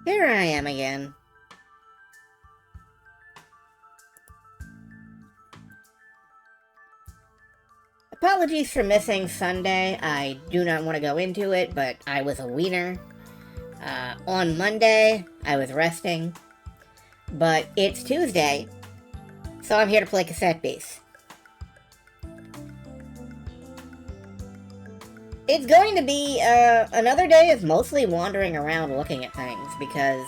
Here I am again. Apologies for missing Sunday. I do not want to go into it, but I was a wiener. On Monday, I was resting. But it's Tuesday, so I'm here to play Cassette Beast. It's going to be another day of mostly wandering around looking at things, because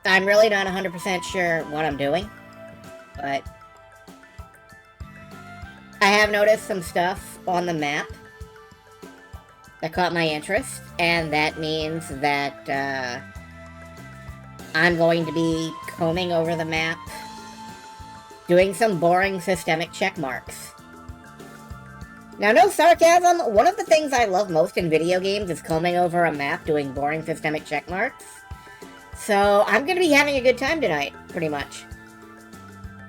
I'm really not 100% sure what I'm doing. But I have noticed some stuff on the map that caught my interest, and that means that I'm going to be combing over the map, doing some boring systemic check marks. Now, no sarcasm, one of the things I love most in video games is combing over a map doing boring systemic check marks. So, I'm gonna be having a good time tonight, pretty much.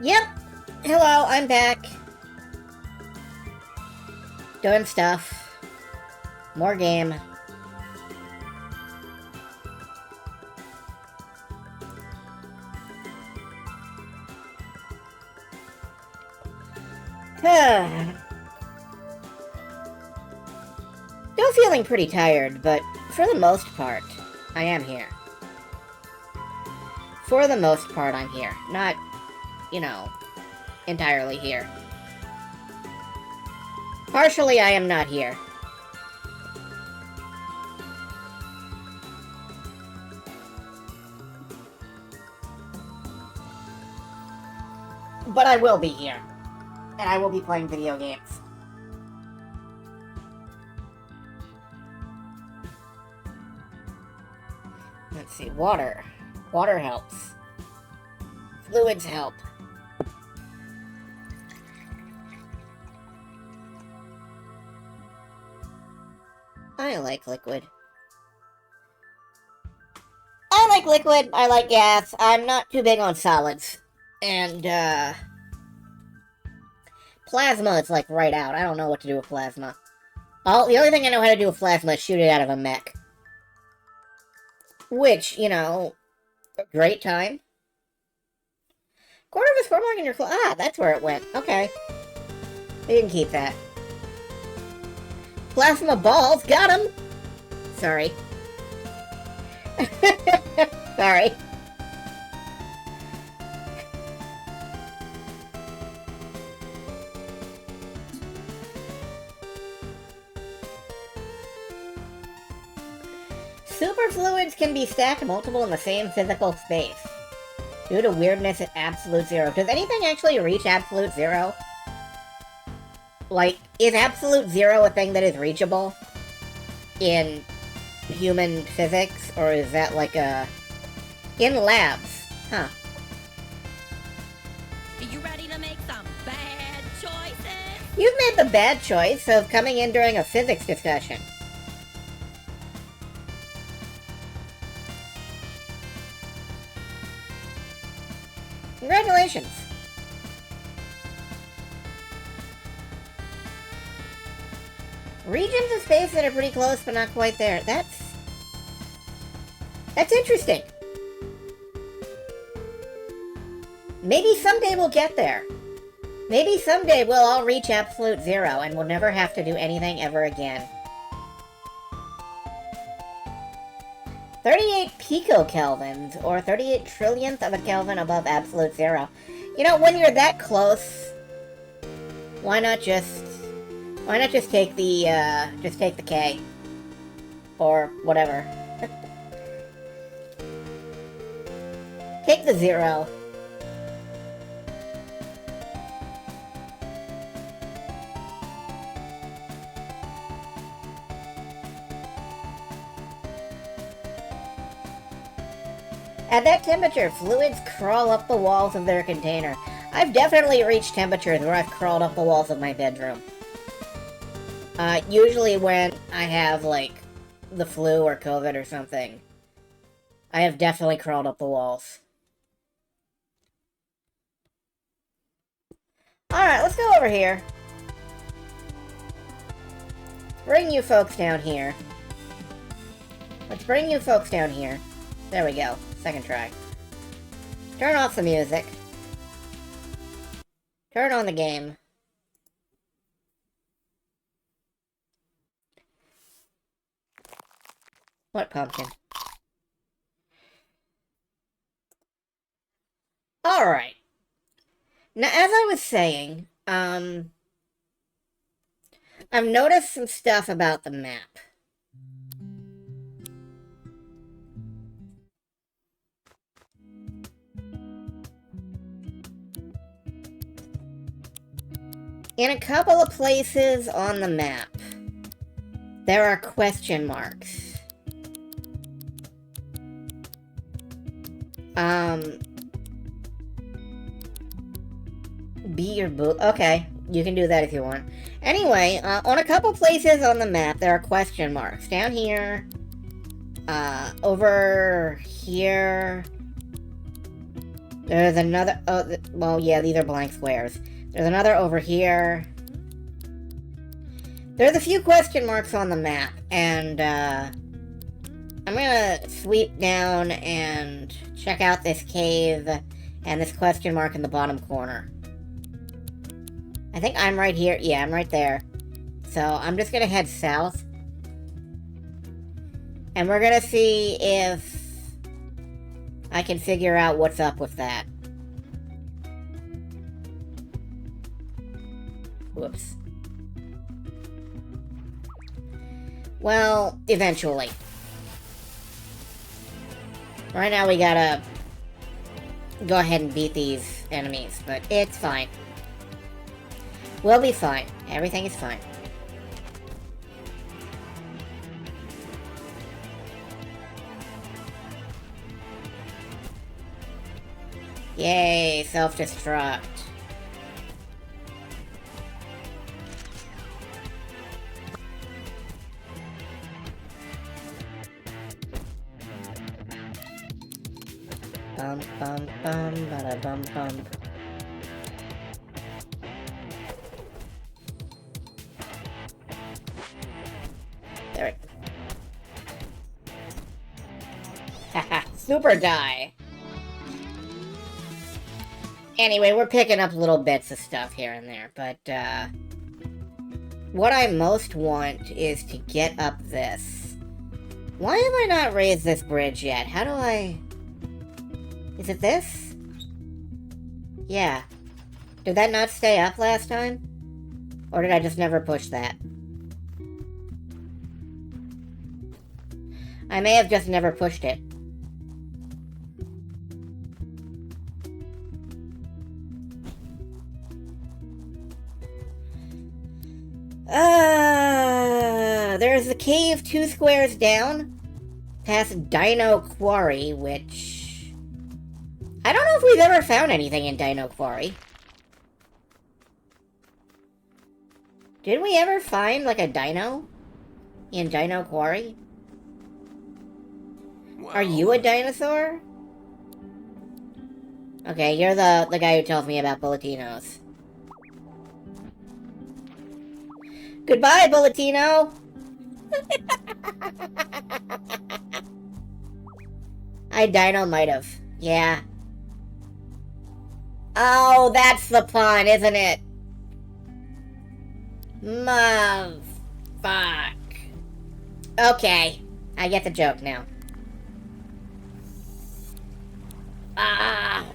Yep, hello, I'm back. Doing stuff. More game. Still feeling pretty tired, but for the most part, I am here. For the most part, I'm here. Not, you know, entirely here. Partially, I am not here. But I will be here. And I will be playing video games. Let's see, water. Water helps. Fluids help. I like liquid. I like liquid, I like gas. I'm not too big on solids. And, plasma is like right out. I don't know what to do with plasma. The only thing I know how to do with plasma is shoot it out of a mech. Which, you know, a great time. Quarter of a score mark in your claw. Ah, that's where it went. Okay. We can keep that. Plasma balls, got him! Sorry. Sorry. Superfluids can be stacked multiple in the same physical space. Due to weirdness at absolute zero. Does anything actually reach absolute zero? Like, is absolute zero a thing that is reachable in human physics? Or is that like a... in labs? Huh. Are you ready to make some bad choices? You've made the bad choice of coming in during a physics discussion. Congratulations. Regions of space that are pretty close but not quite there. That's interesting. Maybe someday we'll get there. Maybe someday we'll all reach absolute zero and we'll never have to do anything ever again. 38 picokelvins, or 38 trillionth of a Kelvin above absolute zero. You know, when you're that close, why not just take the K? Or whatever. Take the zero. At that temperature, fluids crawl up the walls of their container. I've definitely reached temperatures where I've crawled up the walls of my bedroom. Usually when I have, like, the flu or COVID or something, I have definitely crawled up the walls. Alright, let's go over here. Bring you folks down here. Let's bring you folks down here. There we go. Second try. Turn off the music. Turn on the game. What pumpkin? Alright. Now, as I was saying, I've noticed some stuff about the map. In a couple of places on the map, there are question marks. Be your boo. Okay, you can do that if you want. Anyway, on a couple places on the map, there are question marks. Down here, over here. There's another. Oh, well, yeah, these are blank squares. There's another over here. There's a few question marks on the map, and I'm gonna sweep down and check out this cave and this question mark in the bottom corner. I think I'm right here. Yeah, I'm right there. So I'm just gonna head south. And we're gonna see if I can figure out what's up with that. Whoops. Well, eventually. Right now we gotta go ahead and beat these enemies, but it's fine. We'll be fine. Everything is fine. Yay, self-destruct. Bum bum bum bada bum bum. There it. Haha, super die. Anyway, we're picking up little bits of stuff here and there, but what I most want is to get up this. Why have I not raised this bridge yet? How do I... Is it this? Yeah. Did that not stay up last time? Or did I just never push that? I may have just never pushed it. There's the cave 2 squares down, past Dino Quarry, which... I don't know if we've ever found anything in Dino Quarry. Did we ever find, like, a dino in Dino Quarry? Wow. Are you a dinosaur? Okay, you're the guy who tells me about Bulletinos. Goodbye, Bulletino! I dino-might have. Yeah. Oh, that's the pun, isn't it? Fuck. Okay, I get the joke now. Ah.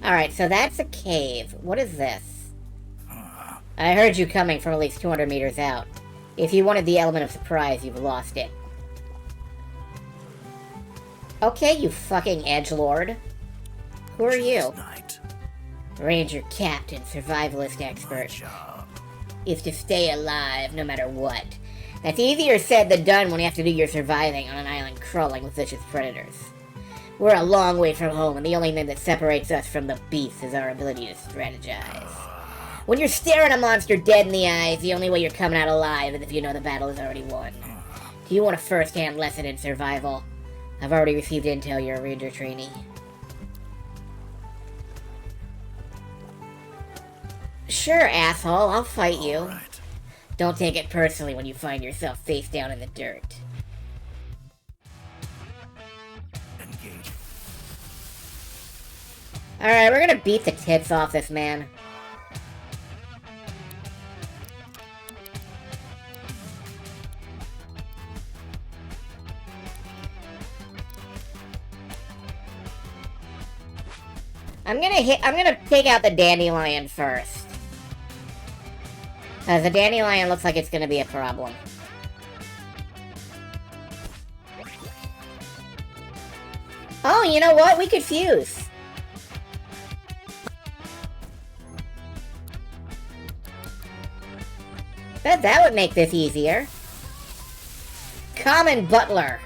Alright, so that's a cave. What is this? I heard you coming from at least 200 meters out. If you wanted the element of surprise, you've lost it. Okay, you fucking edgelord. Who are you? Ranger Captain, survivalist expert. Is to stay alive no matter what. That's easier said than done when you have to do your surviving on an island crawling with vicious predators. We're a long way from home, and the only thing that separates us from the beasts is our ability to strategize. When you're staring a monster dead in the eyes, the only way you're coming out alive is if you know the battle is already won. Do you want a first-hand lesson in survival? I've already received intel you're a ranger trainee. Sure, asshole, I'll fight you. Right. Don't take it personally when you find yourself face down in the dirt. Engage. Alright, we're gonna beat the tits off this man. I'm gonna take out the dandelion first. The dandelion looks like it's gonna be a problem. Oh, you know what? We could fuse. Bet that would make this easier. Common Butler.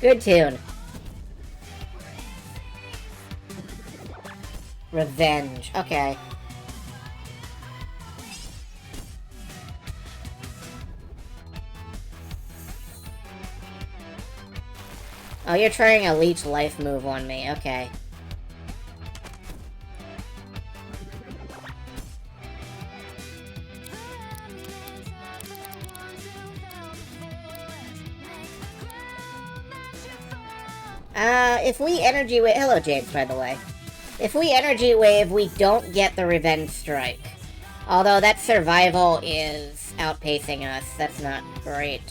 Good tune. Revenge. Okay. Oh, you're trying a leech life move on me. Okay. If we energy wave... Hello, James, by the way. If we energy wave, we don't get the revenge strike. Although that survival is outpacing us. That's not great.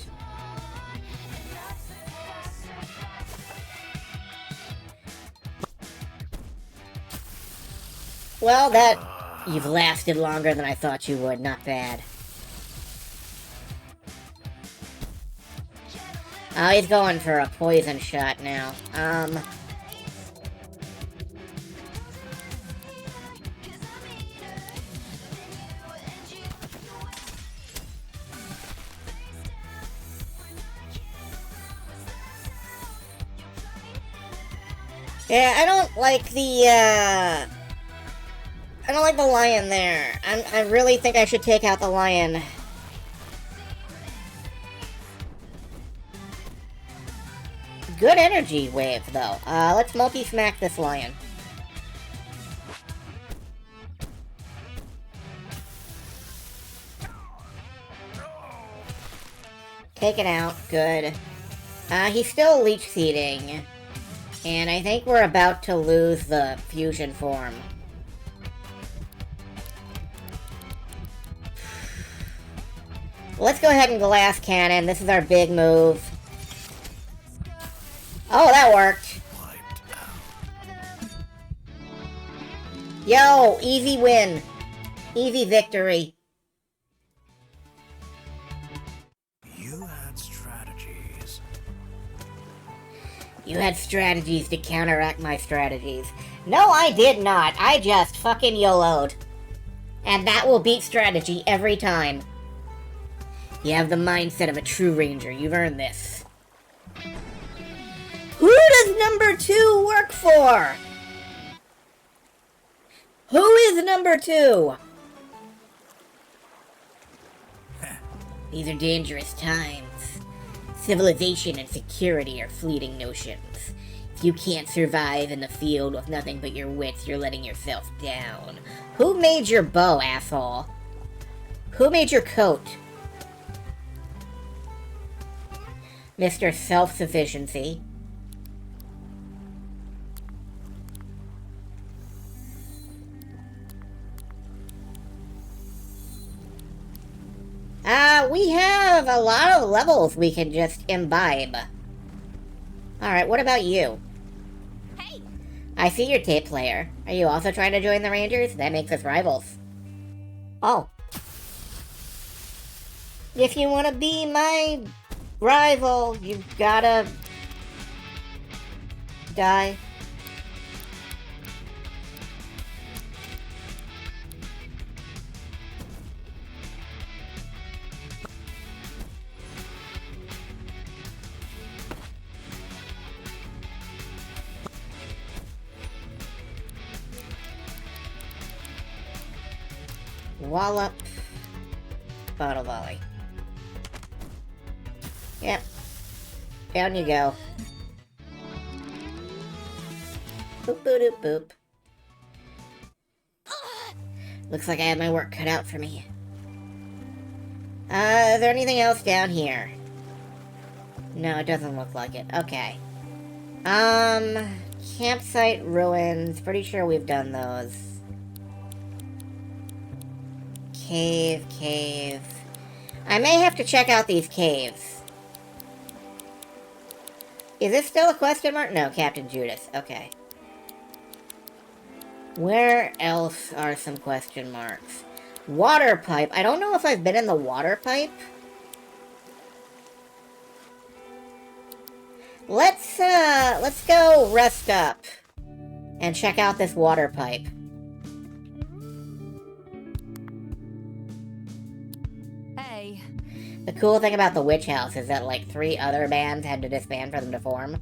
Well, that... You've lasted longer than I thought you would. Not bad. Oh, he's going for a poison shot now. Yeah, I don't like the, I don't like the lion there. I really think I should take out the lion. Good energy wave, though. Let's multi-smack this lion. Take it out. Good. He's still leech seeding. And I think we're about to lose the fusion form. Let's go ahead and glass cannon. This is our big move. Oh, that worked. Yo, easy win. Easy victory. You had strategies. You had strategies to counteract my strategies. No, I did not. I just fucking YOLO'd. And that will beat strategy every time. You have the mindset of a true ranger. You've earned this. Who does number 2 work for? Who is number 2? These are dangerous times. Civilization and security are fleeting notions. If you can't survive in the field with nothing but your wits, you're letting yourself down. Who made your bow, asshole? Who made your coat? Mr. Self-Sufficiency. We have a lot of levels we can just imbibe. Alright, what about you? Hey! I see your tape player. Are you also trying to join the Rangers? That makes us rivals. Oh. If you want to be my rival, you've gotta die. Wallop. bottle volley. Yep. Down you go. Boop boop doop boop. Looks like I have my work cut out for me. Is there anything else down here? No, it doesn't look like it. Okay. Campsite ruins. Pretty sure we've done those. Cave, cave. I may have to check out these caves. Is this still a question mark? No, Captain Judas. Okay. Where else are some question marks? Water pipe. I don't know if I've been in the water pipe. Let's go rest up and check out this water pipe. Hey. The cool thing about the Witch House is that, like, 3 other bands had to disband for them to form.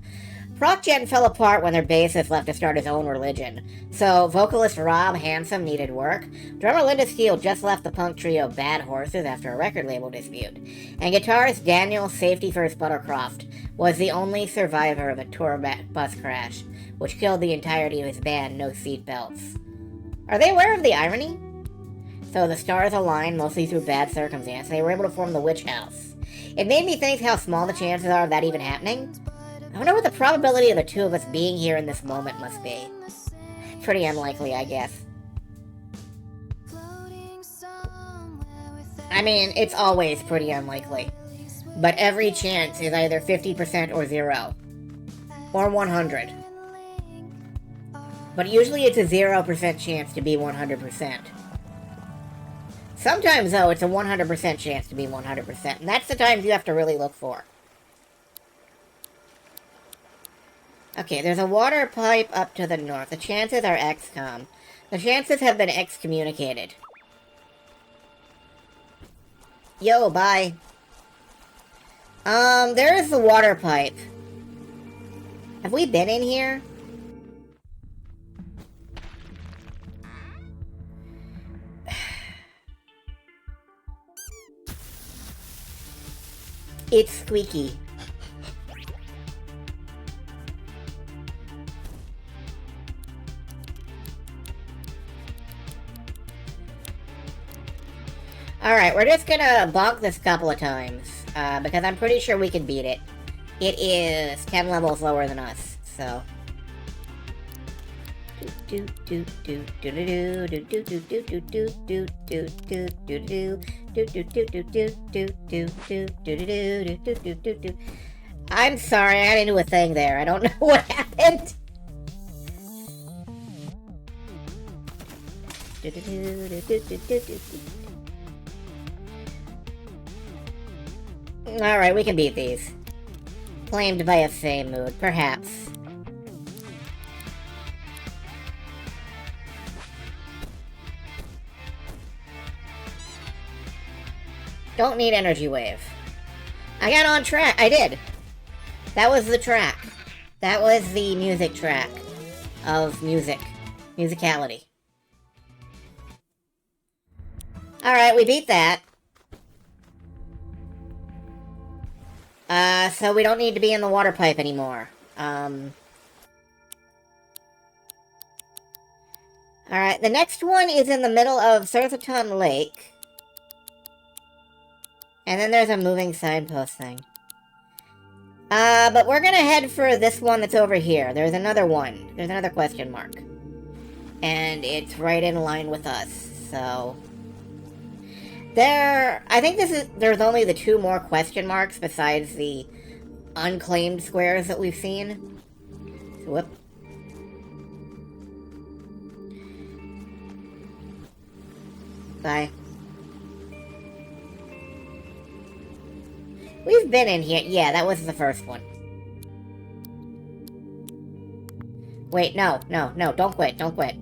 ProcGen fell apart when their bassist left to start his own religion, so vocalist Rob Handsome needed work, drummer Linda Steele just left the punk trio Bad Horses after a record label dispute, and guitarist Daniel Safety First Buttercroft was the only survivor of a tour bus crash, which killed the entirety of his band, No Seat Belts. Are they aware of the irony? So the stars aligned, mostly through bad circumstance, and they were able to form the Witch House. It made me think how small the chances are of that even happening. I wonder what the probability of the two of us being here in this moment must be. Pretty unlikely, I guess. I mean, it's always pretty unlikely. But every chance is either 50% or 0. Or 100. But usually it's a 0% chance to be 100%. Sometimes, though, it's a 100% chance to be 100%. And that's the times you have to really look for. Okay, there's a water pipe up to the north. The chances are XCOM. The chances have been excommunicated. Yo, bye. There is the water pipe. Have we been in here? It's squeaky. Alright, we're just gonna bonk this a couple of times, because I'm pretty sure we can beat it. It is 10 levels lower than us, so... I'm sorry, I didn't do a thing there. I don't know what happened. Alright, we can beat these. Claimed by a same mood, perhaps. Don't need energy wave. I got on track. I did. That was the track. That was the music track of music. Musicality. Alright, we beat that. So we don't need to be in the water pipe anymore. Alright, the next one is in the middle of Surthaton Lake. And then there's a moving signpost thing. But we're gonna head for this one that's over here. There's another one. There's another question mark. And it's right in line with us, so... I think there's only the 2 more question marks besides the unclaimed squares that we've seen. So, whoop. Bye. We've been in here. Yeah, that was the first one. Wait, no, don't quit, don't quit.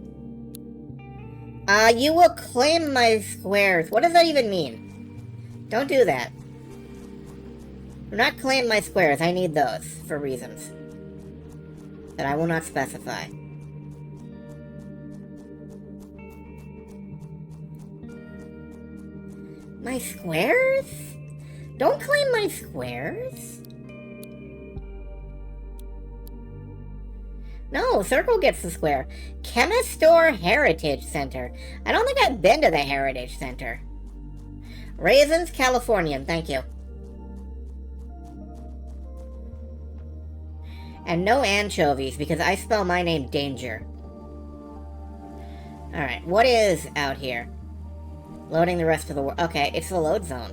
You will claim my squares. What does that even mean? Don't do that. Do not claim my squares. I need those for reasons that I will not specify. My squares? Don't claim my squares. No, Circle gets the square. Chemist Store Heritage Center. I don't think I've been to the Heritage Center. Raisins, Californian, thank you. And no anchovies, because I spell my name Danger. Alright, what is out here? Loading the rest of the world. Okay, it's the load zone.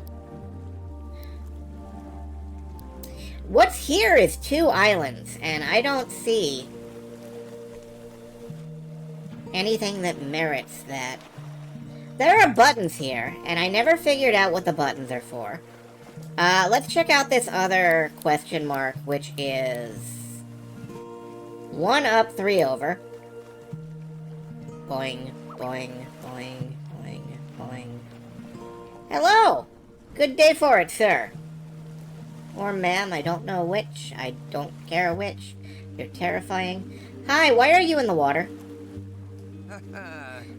What's here is 2 islands, and I don't see anything that merits that. There are buttons here, and I never figured out what the buttons are for. Let's check out this other question mark, which is 1 up, 3 over. Boing, boing, boing, boing, boing. Hello! Good day for it, sir. Or ma'am, I don't know which. I don't care which. You're terrifying. Hi, why are you in the water?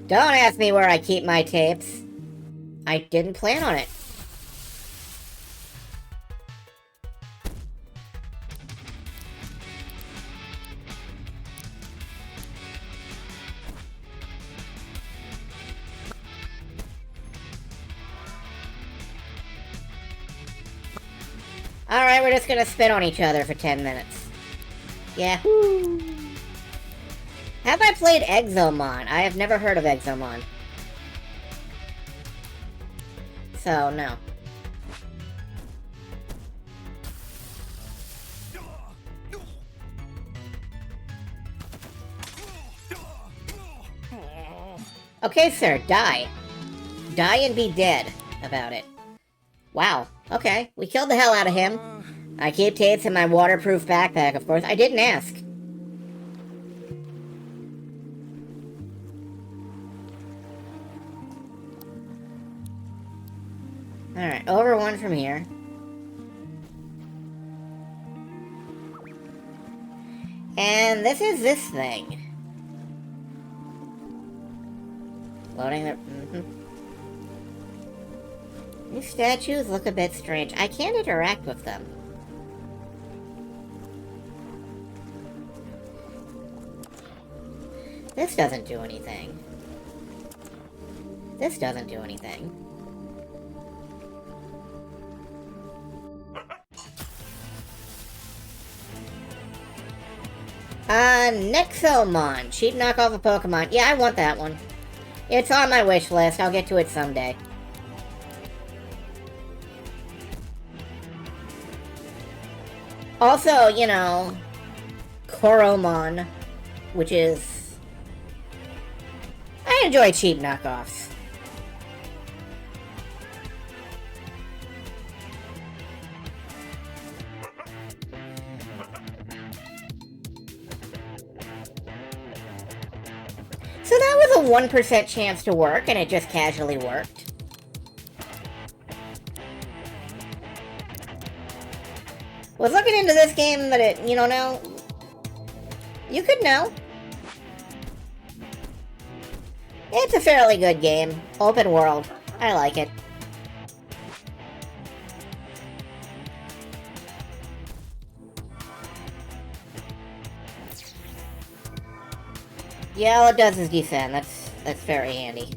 Don't ask me where I keep my tapes. I didn't plan on it. Alright, we're just gonna spit on each other for 10 minutes. Yahoo! Have I played Exomon? I have never heard of Exomon. So, no. Okay, sir, die. Die and be dead about it. Wow. Okay, we killed the hell out of him. I keep tapes in my waterproof backpack, of course. I didn't ask. Alright, over 1 from here. And this is this thing. Loading the... These statues look a bit strange. I can't interact with them. This doesn't do anything. This doesn't do anything. Nexomon. Cheap knockoff of Pokemon. Yeah, I want that one. It's on my wish list. I'll get to it someday. Also, you know, Koromon, which is... I enjoy cheap knockoffs. So that was a 1% chance to work, and it just casually worked. Was looking into this game, but it, you don't know. You could know. It's a fairly good game. Open world. I like it. Yeah, all it does is descend. That's very handy.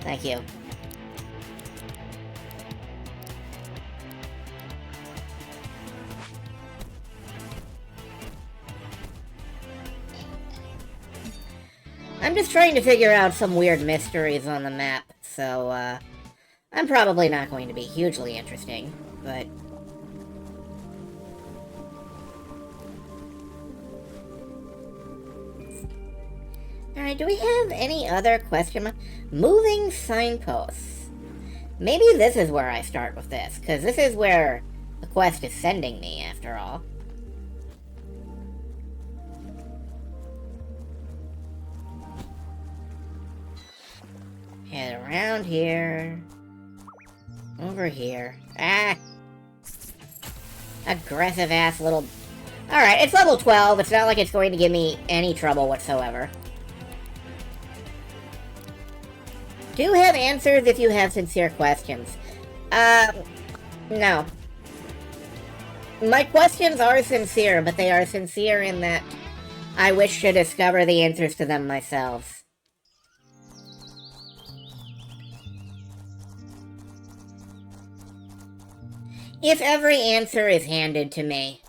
Thank you. I'm just trying to figure out some weird mysteries on the map, so, I'm probably not going to be hugely interesting, but... Alright, do we have any other question mark? Moving signposts. Maybe this is where I start with this, because this is where the quest is sending me, after all. Head around here. Over here. Ah! Aggressive ass little... Alright, it's level 12. It's not like it's going to give me any trouble whatsoever. Do have answers if you have sincere questions. No. My questions are sincere, but they are sincere in that I wish to discover the answers to them myself. If every answer is handed to me,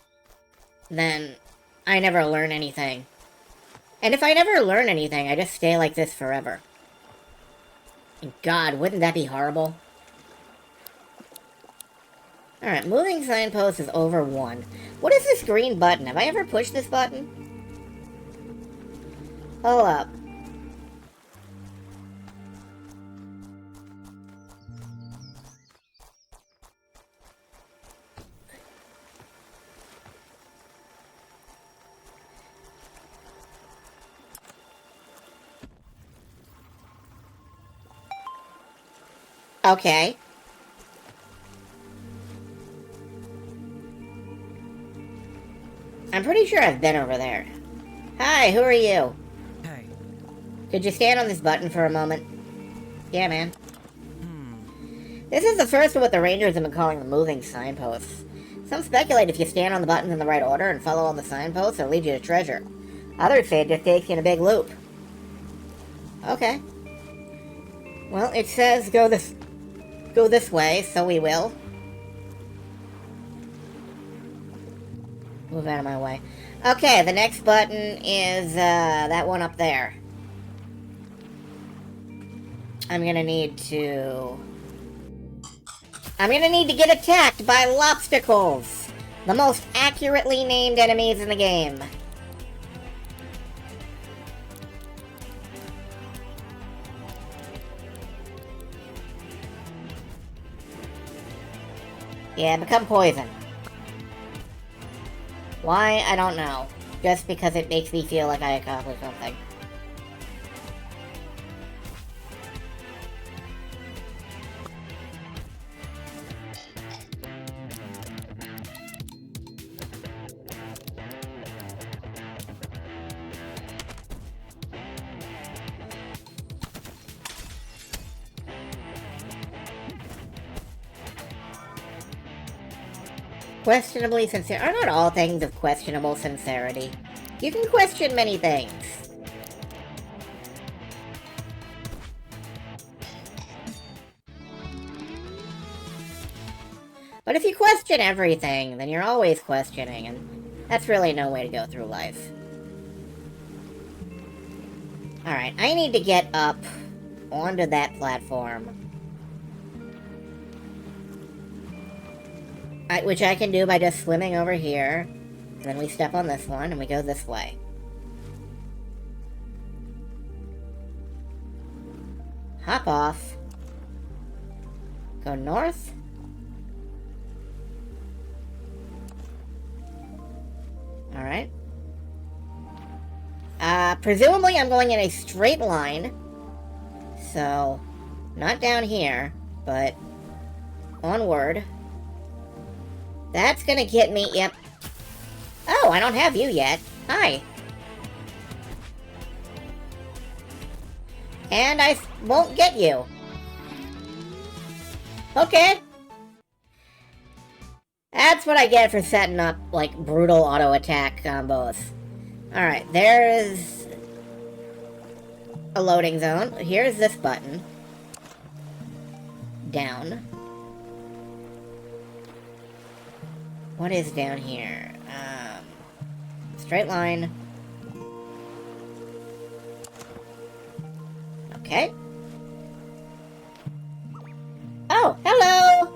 then I never learn anything. And if I never learn anything, I just stay like this forever. And God, wouldn't that be horrible? Alright, moving signpost is over 1. What is this green button? Have I ever pushed this button? Hold up. Okay. I'm pretty sure I've been over there. Hi, who are you? Hey. Could you stand on this button for a moment? Yeah, man. This is the first of what the Rangers have been calling the moving signposts. Some speculate if you stand on the buttons in the right order and follow on the signposts, it'll lead you to treasure. Others say it just takes you in a big loop. Okay. Well, it says go this way, so we will. Move out of my way. Okay, the next button is that one up there. I'm gonna need to get attacked by lobstacles, the most accurately named enemies in the game. Yeah, become poison. Why? I don't know. Just because it makes me feel like I accomplished something. Questionably sincere. Are not all things of questionable sincerity? You can question many things. But if you question everything, then you're always questioning, and that's really no way to go through life. Alright, I need to get up onto that platform. Which I can do by just swimming over here. And then we step on this one, and we go this way. Hop off. Go north. Alright. Presumably I'm going in a straight line. So, not down here, but onward. That's gonna get me, yep. Oh, I don't have you yet. Hi. And I won't get you. Okay. That's what I get for setting up, like, brutal auto-attack combos. Alright, there's a loading zone. Here's this button. Down. What is down here? Straight line. Okay. Oh, hello!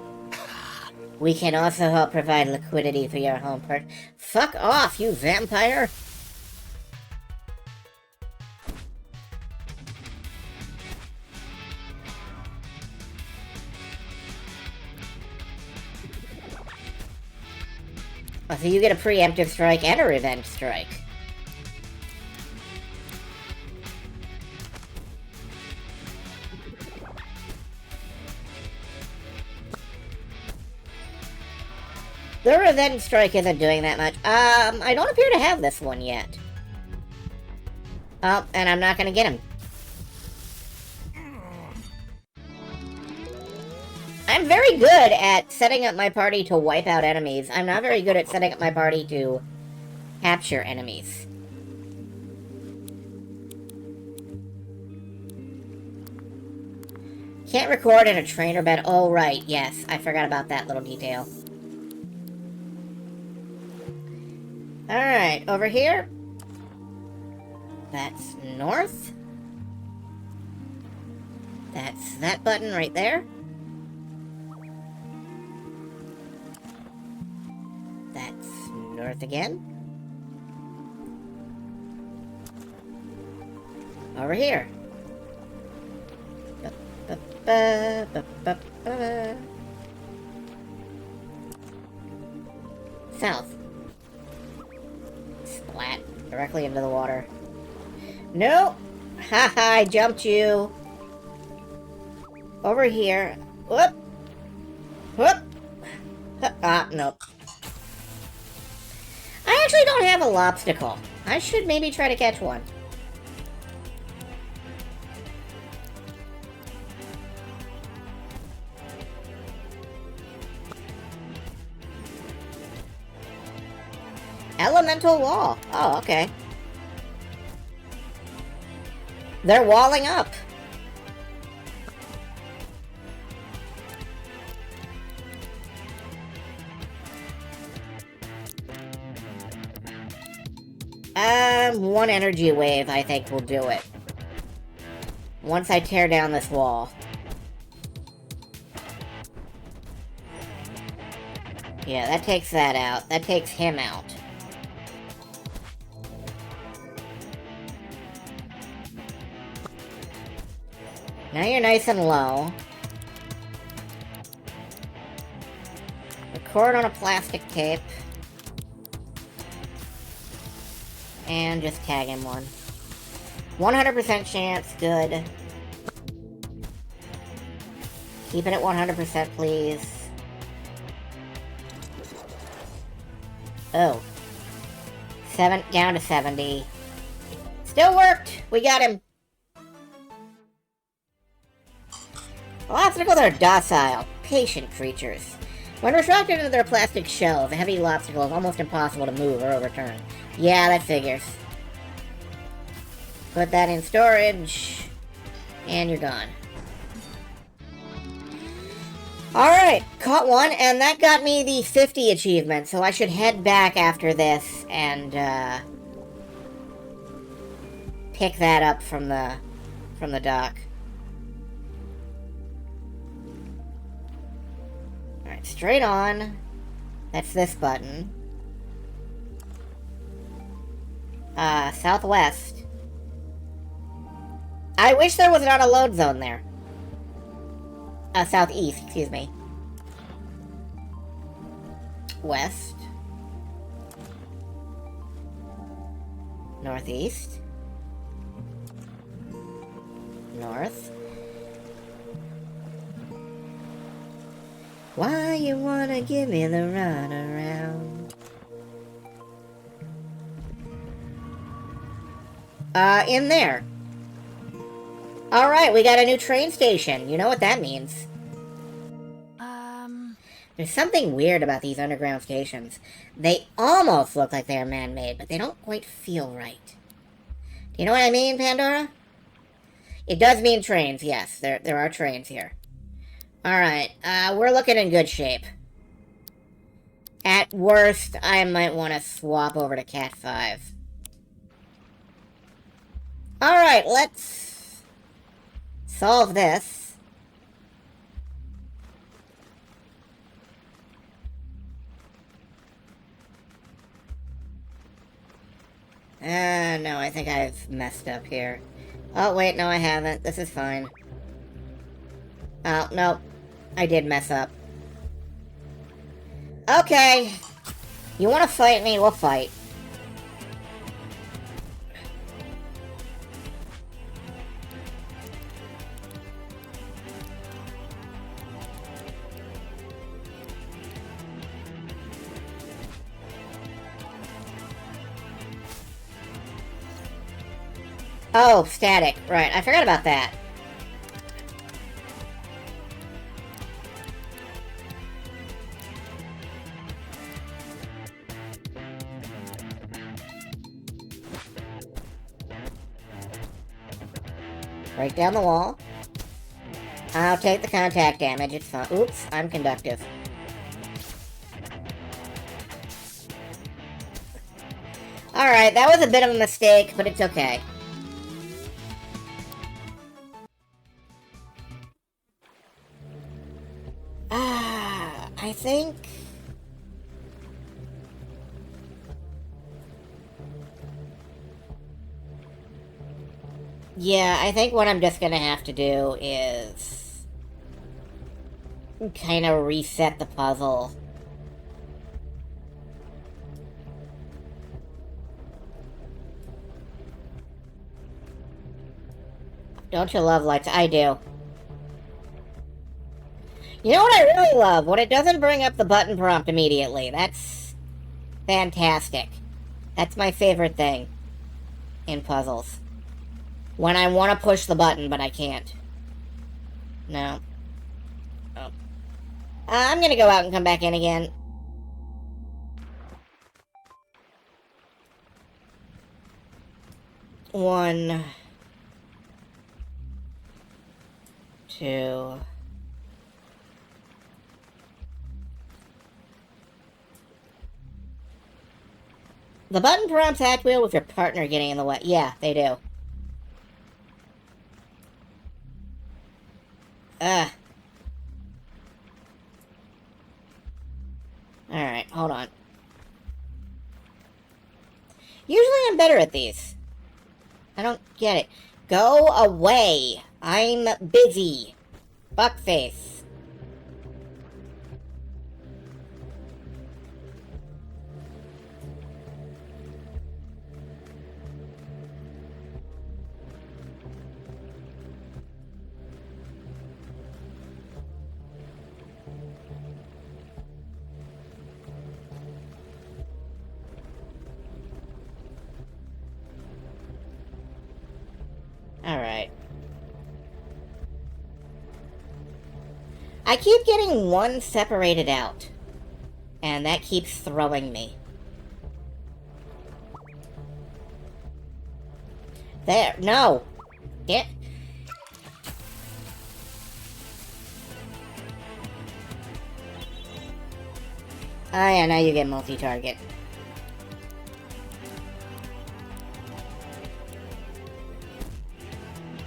We can also help provide liquidity for your home port. Fuck off, you vampire! Oh, so you get a preemptive strike and a revenge strike. The revenge strike isn't doing that much. I don't appear to have this one yet. Oh, and I'm not gonna get him. I'm very good at setting up my party to wipe out enemies. I'm not very good at setting up my party to capture enemies. Can't record in a trainer bed. Oh, right. Yes, I forgot about that little detail. Alright, over here. That's north. That's that button right there. That's north again. Over here. South. Splat. Directly into the water. No! Haha, I jumped you. Over here. Whoop! Whoop! Ah, nope. I actually don't have a lobstacle. I should maybe try to catch one. Elemental wall. Oh, okay. They're walling up. One energy wave, I think, will do it. Once I tear down this wall. Yeah, that takes that out. That takes him out. Now you're nice and low. Record on a plastic tape. And just tag him one. 100% chance, good. Keep it at 100%, please. Oh. Down to 70. Still worked! We got him! Lobstacles are docile, patient creatures. When retracted into their plastic shells, a heavy lobstacle is almost impossible to move or overturn. Yeah, that figures. Put that in storage, and you're gone. Alright, caught one, and that got me the 50 achievement, so I should head back after this and, pick that up from the dock. Alright, straight on. That's this button. Southwest. I wish there was not a load zone there. Southeast, excuse me. West. Northeast. North. Why you wanna give me the runaround? In there. Alright, we got a new train station. You know what that means. There's something weird about these underground stations. They almost look like they are man-made, but they don't quite feel right. Do you know what I mean, Pandora? It does mean trains, yes. There are trains here. Alright, we're looking in good shape. At worst, I might want to swap over to Cat 5. Alright, let's solve this. No, I think I've messed up here. Oh, wait, no, I haven't. This is fine. Oh, no. I did mess up. Okay. You want to fight me? We'll fight. Oh, static. Right, I forgot about that. Break down the wall. I'll take the contact damage, it's fine. Oops, I'm conductive. Alright, that was a bit of a mistake, but it's okay. I think... Yeah, I think what I'm just gonna have to do is... kind of reset the puzzle. Don't you love lights? I do. You know what I really love? When it doesn't bring up the button prompt immediately. That's fantastic. That's my favorite thing in puzzles. When I want to push the button, but I can't. No. Oh. I'm gonna go out and come back in again. One. Two. The button prompts act wheel with your partner getting in the way. Yeah, they do. Alright, hold on. Usually I'm better at these. I don't get it. Go away. I'm busy. Fuckface. Alright. I keep getting one separated out. And that keeps throwing me. There. No. Get. Oh yeah, now you get multi-target.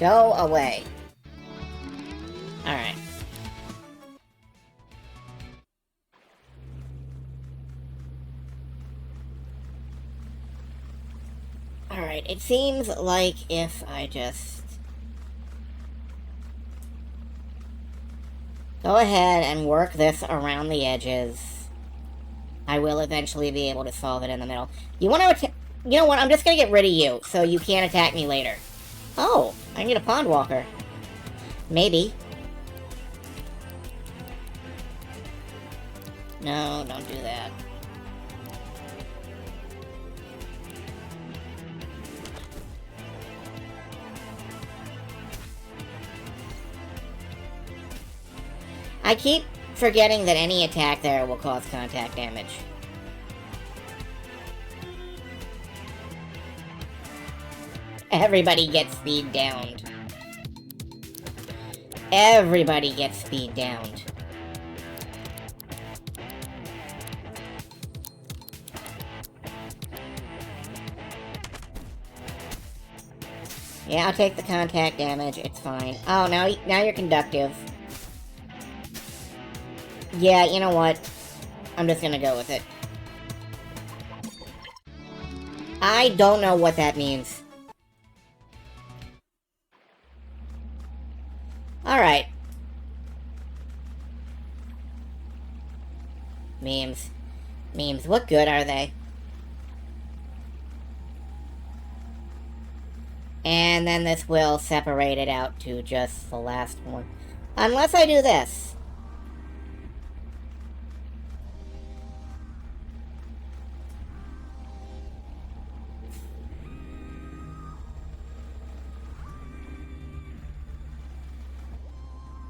Go away. Alright. Alright, it seems like if I just... go ahead and work this around the edges, I will eventually be able to solve it in the middle. You want to you know what, I'm just gonna get rid of you, so you can't attack me later. Oh, I can get a Pond Walker. Maybe. No, don't do that. I keep forgetting that any attack there will cause contact damage. Everybody gets speed downed. Everybody gets speed downed. Yeah, I'll take the contact damage. It's fine. Oh, now you're conductive. Yeah, you know what? I'm just gonna go with it. I don't know what that means. Alright. Memes. Memes, what good are they? And then this will separate it out to just the last one. Unless I do this.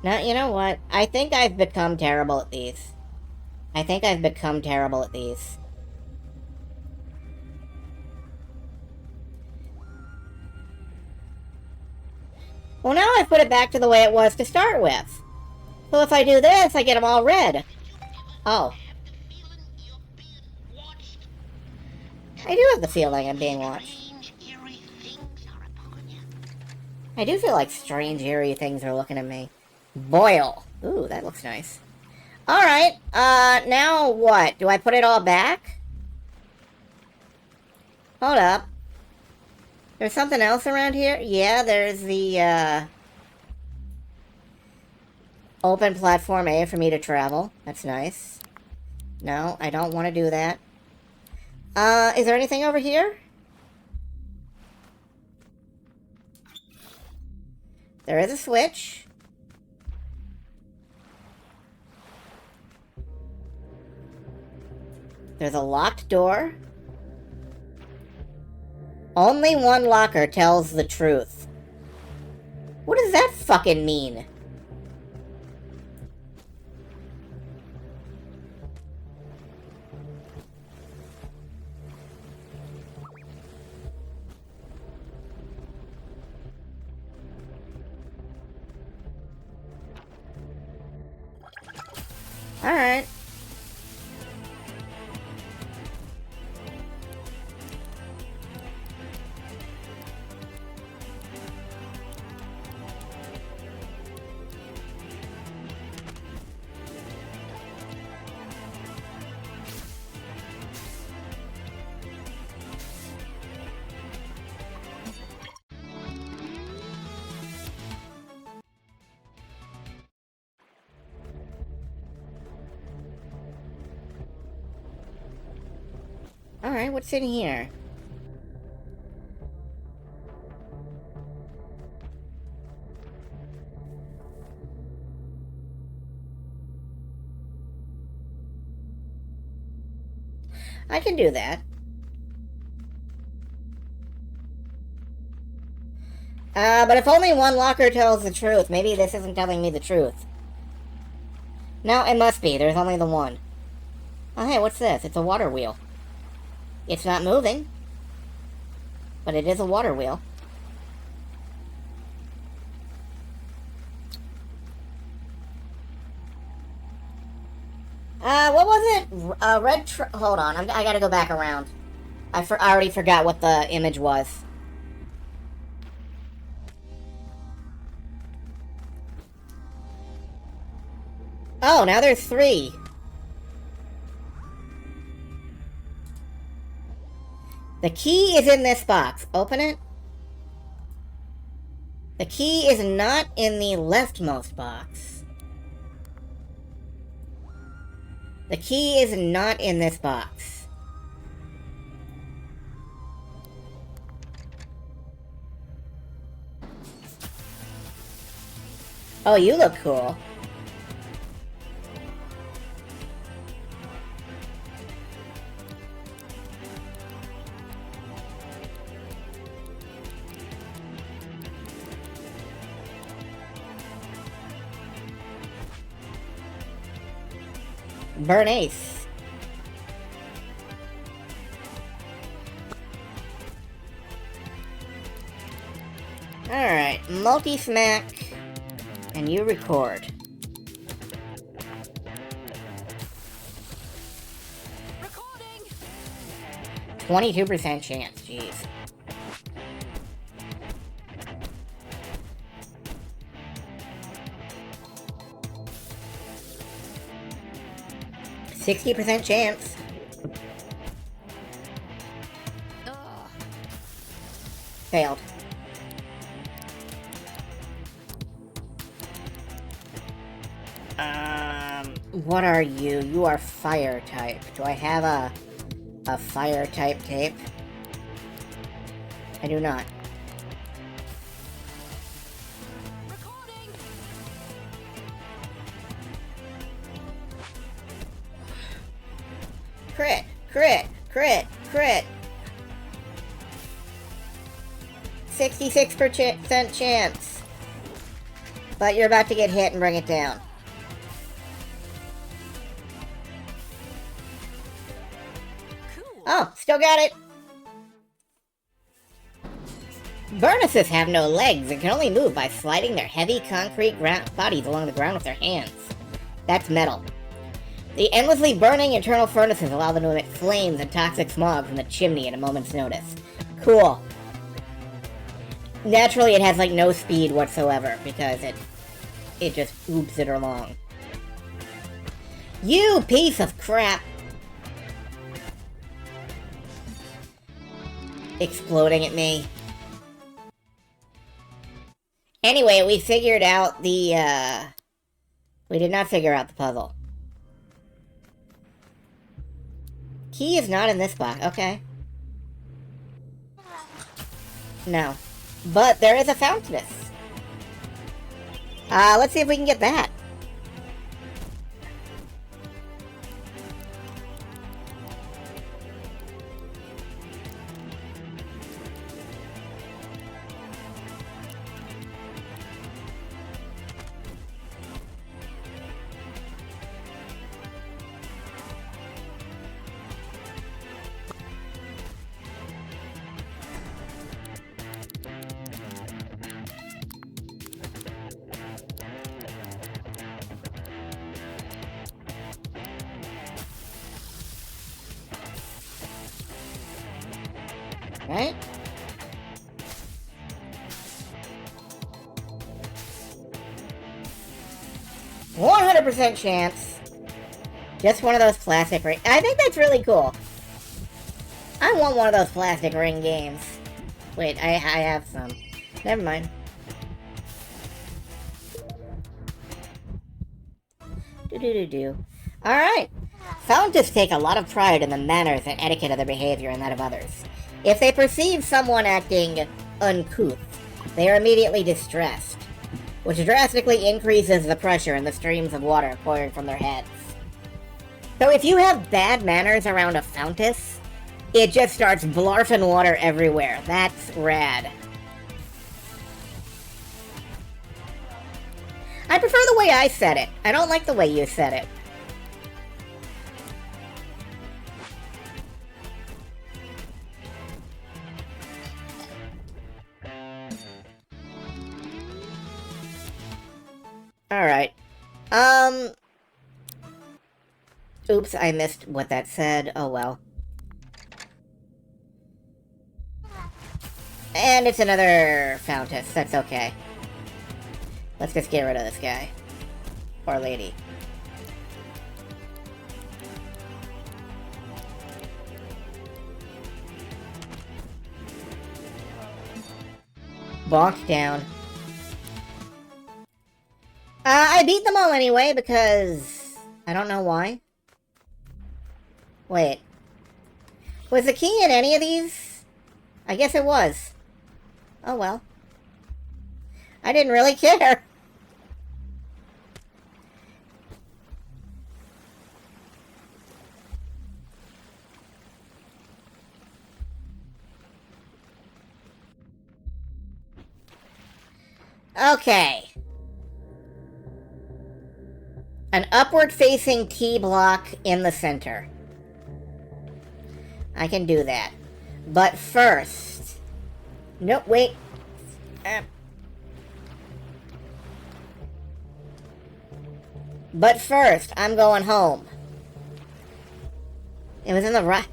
Now, you know what? I think I've become terrible at these. I think I've become terrible at these. Well, now I put it back to the way it was to start with. So if I do this, I get them all red. Oh. I do have the feeling I'm being watched. I do feel like strange, eerie things are looking at me. Boil. Ooh, that looks nice. Alright, now what? Do I put it all back? Hold up. There's something else around here? Yeah, there's the, open platform A for me to travel. That's nice. No, I don't want to do that. Is there anything over here? There is a switch. There's a locked door. Only one locker tells the truth. What does that fucking mean? Alright. Alright, what's in here? I can do that. But if only one locker tells the truth, maybe this isn't telling me the truth. No, it must be. There's only the one. Oh, hey, what's this? It's a water wheel. It's not moving. But it is a water wheel. What was it? Hold on, I gotta go back around. I already forgot what the image was. Oh, now there's 3. The key is in this box. Open it. The key is not in the leftmost box. The key is not in this box. Oh, you look cool. Bernice. Alright, multi-smack, and you record. Recording! 22% chance, jeez. %60 chance. Ugh. Failed. What are you? You are fire type. Do I have a fire type tape? I do not. Recording! Crit! Crit! Crit! Crit! 66% chance. But you're about to get hit and bring it down. Cool. Oh, still got it. Burnesses have no legs and can only move by sliding their heavy concrete bodies along the ground with their hands. That's metal. The endlessly burning internal furnaces allow them to emit flames and toxic smog from the chimney at a moment's notice. Cool. Naturally, it has, like, no speed whatsoever, because it just oops it along. You piece of crap! Exploding at me. Anyway, we figured out the, we did not figure out the puzzle. Key is not in this box. Okay. No. But there is a fountainess. Let's see if we can get that. Right? %100% chance. Just one of those plastic ring. I think that's really cool. I want one of those plastic ring games. Wait, I have some. Never mind. Alright. Fountains take a lot of pride in the manners and etiquette of their behavior and that of others. If they perceive someone acting uncouth, they are immediately distressed, which drastically increases the pressure in the streams of water pouring from their heads. So if you have bad manners around a fountain, it just starts blarfing water everywhere. That's rad. I prefer the way I said it. I don't like the way you said it. Alright. Oops, I missed what that said. Oh well. And it's another Fountainess. That's okay. Let's just get rid of this guy. Or lady. Bonk down. I beat them all anyway, because... I don't know why. Wait. Was the key in any of these? I guess it was. Oh well. I didn't really care. Okay. An upward-facing T-block in the center. I can do that. But first... Nope, wait. But first, I'm going home. It was in the right...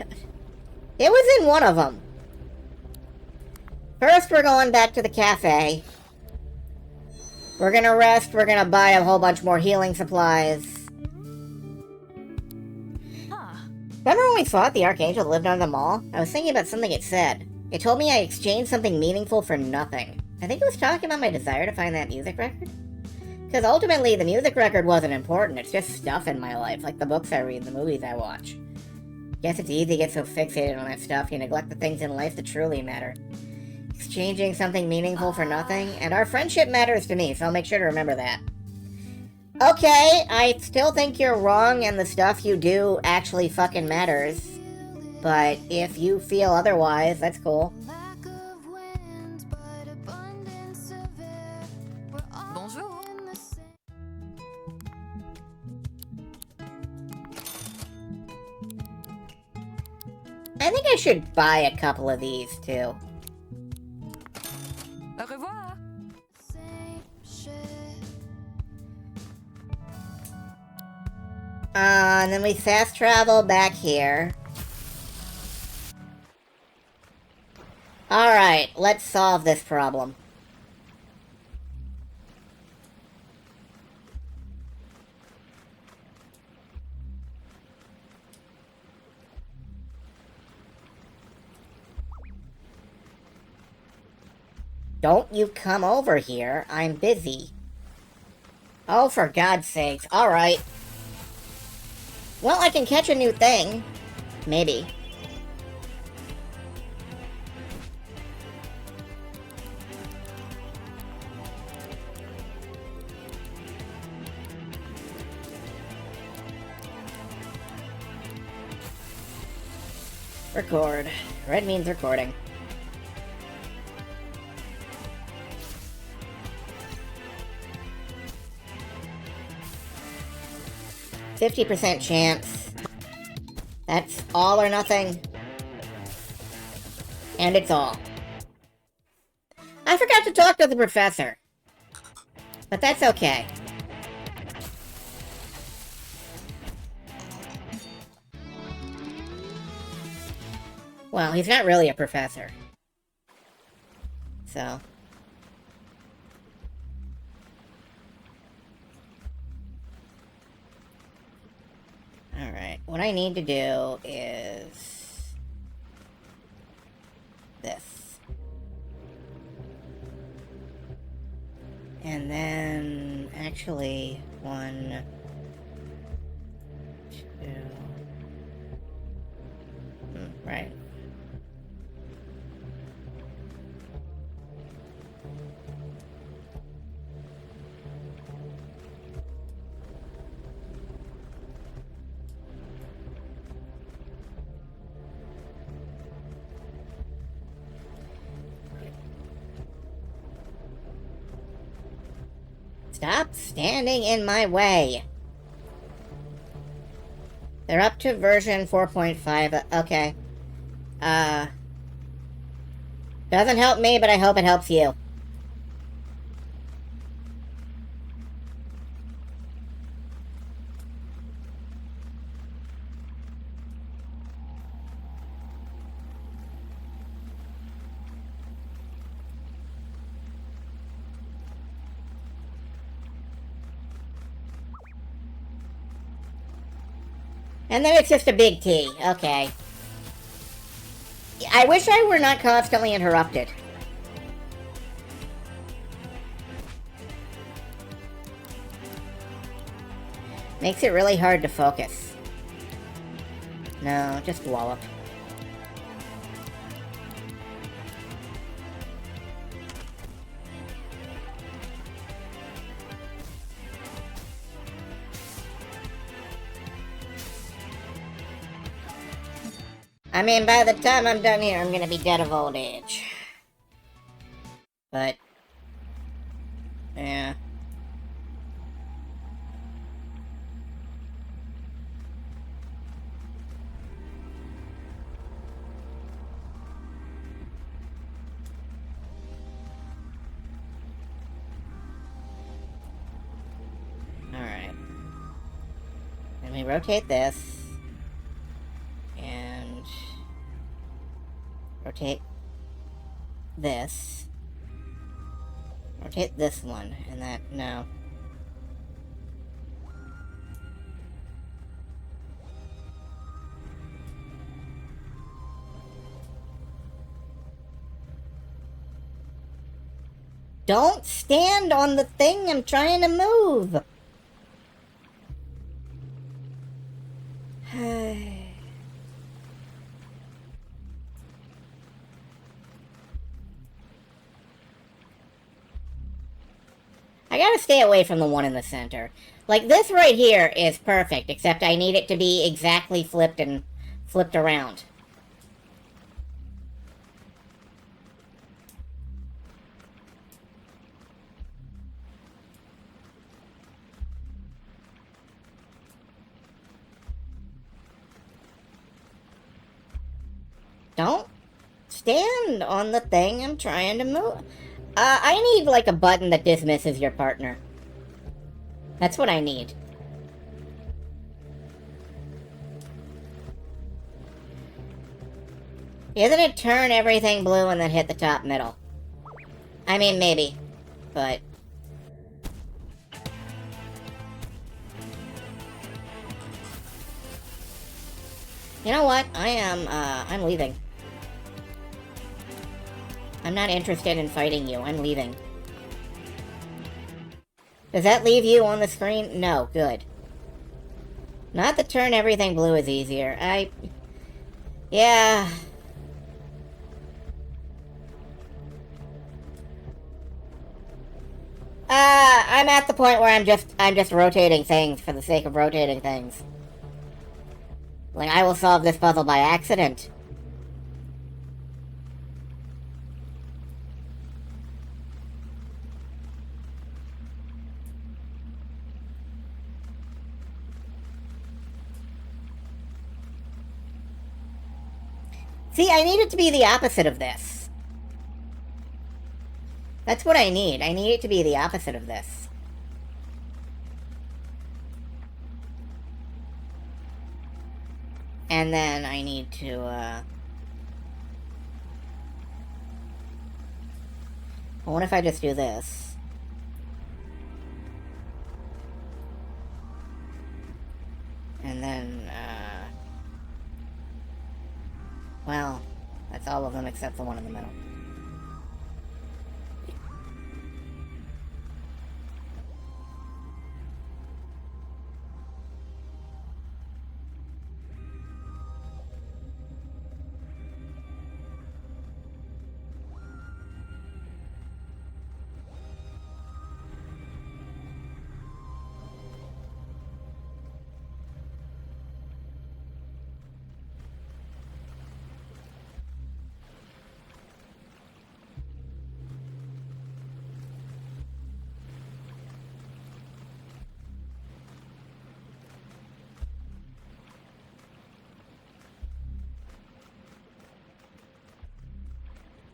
It was in one of them. First, we're going back to the cafe. We're gonna rest, we're gonna buy a whole bunch more healing supplies. Remember when we fought the Archangel that lived under the mall? I was thinking about something it said. It told me I exchanged something meaningful for nothing. I think it was talking about my desire to find that music record. Because ultimately, the music record wasn't important, it's just stuff in my life, like the books I read, the movies I watch. Guess it's easy to get so fixated on that stuff, you neglect the things in life that truly matter. Exchanging something meaningful for nothing, and our friendship matters to me, so I'll make sure to remember that. Okay, I still think you're wrong and the stuff you do actually fucking matters. But if you feel otherwise, that's cool. Bonjour. I think I should buy a couple of these, too. Au revoir. And then we fast travel back here. Alright, let's solve this problem. Don't you come over here. I'm busy. Oh, for God's sakes. Alright. Well, I can catch a new thing. Maybe. Record. Red means recording. %50 chance. That's all or nothing. And it's all. I forgot to talk to the professor. But that's okay. Well, he's not really a professor. So. Alright, what I need to do is this. And then, actually, 1, 2... right. Stop standing in my way. They're up to version 4.5. Okay. Doesn't help me, but I hope it helps you. And then it's just a big T. Okay. I wish I were not constantly interrupted. Makes it really hard to focus. No, just wallop. I mean, by the time I'm done here, I'm gonna be dead of old age. But... yeah. Alright. Let me rotate this. And... rotate this. Rotate this one, and that, no. Don't stand on the thing I'm trying to move! I gotta stay away from the one in the center. Like, this right here is perfect, except I need it to be exactly flipped and flipped around. Don't stand on the thing I'm trying to move. I need, like, a button that dismisses your partner. That's what I need. Isn't it turn everything blue and then hit the top middle? I mean, maybe. But... You know what? I'm leaving. I'm not interested in fighting you. I'm leaving. Does that leave you on the screen? No, good. Not that turn everything blue is easier. Yeah. I'm at the point where I'm just rotating things for the sake of rotating things. Like, I will solve this puzzle by accident. See, I need it to be the opposite of this. That's what I need. I need it to be the opposite of this. And then I need to, what if I just do this? And then, well, that's all of them except the one in the middle.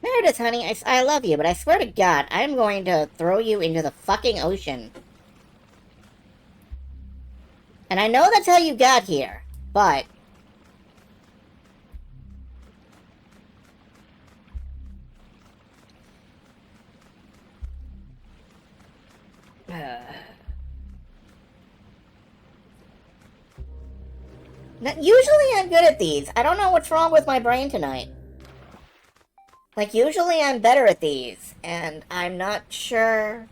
Meredith, honey, I love you, but I swear to God, I'm going to throw you into the fucking ocean. And I know that's how you got here, but... Usually I'm good at these. I don't know what's wrong with my brain tonight. Like, usually I'm better at these, and I'm not sure...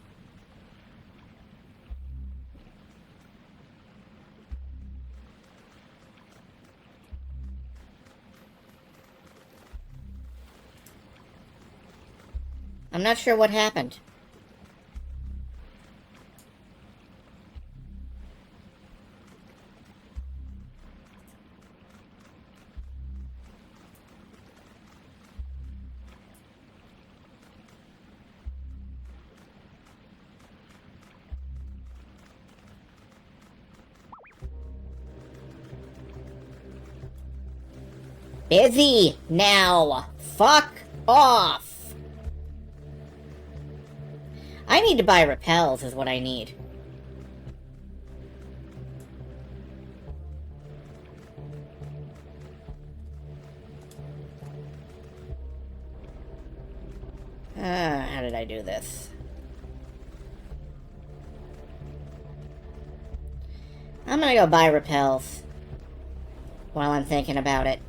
I'm not sure what happened. Busy now. Fuck off. I need to buy repels is what I need. How did I do this? I'm gonna go buy repels while I'm thinking about it.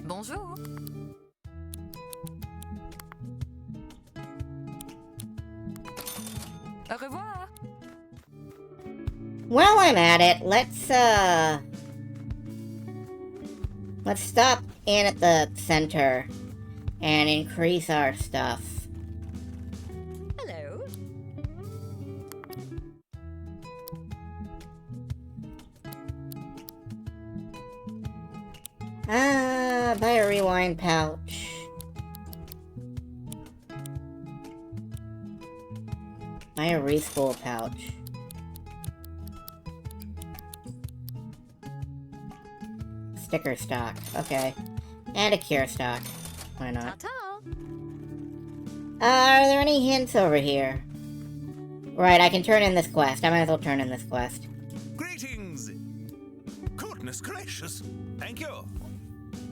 Bonjour. Au revoir. While I'm at it, let's stop in at the center and increase our stuff. Hello. Buy a rewind pouch. Buy a respool pouch. Sticker stock. Okay. And a cure stock. Why not? Ta-ta. Are there any hints over here? Right, I can turn in this quest. I might as well turn in this quest. Greetings! Goodness gracious! Thank you!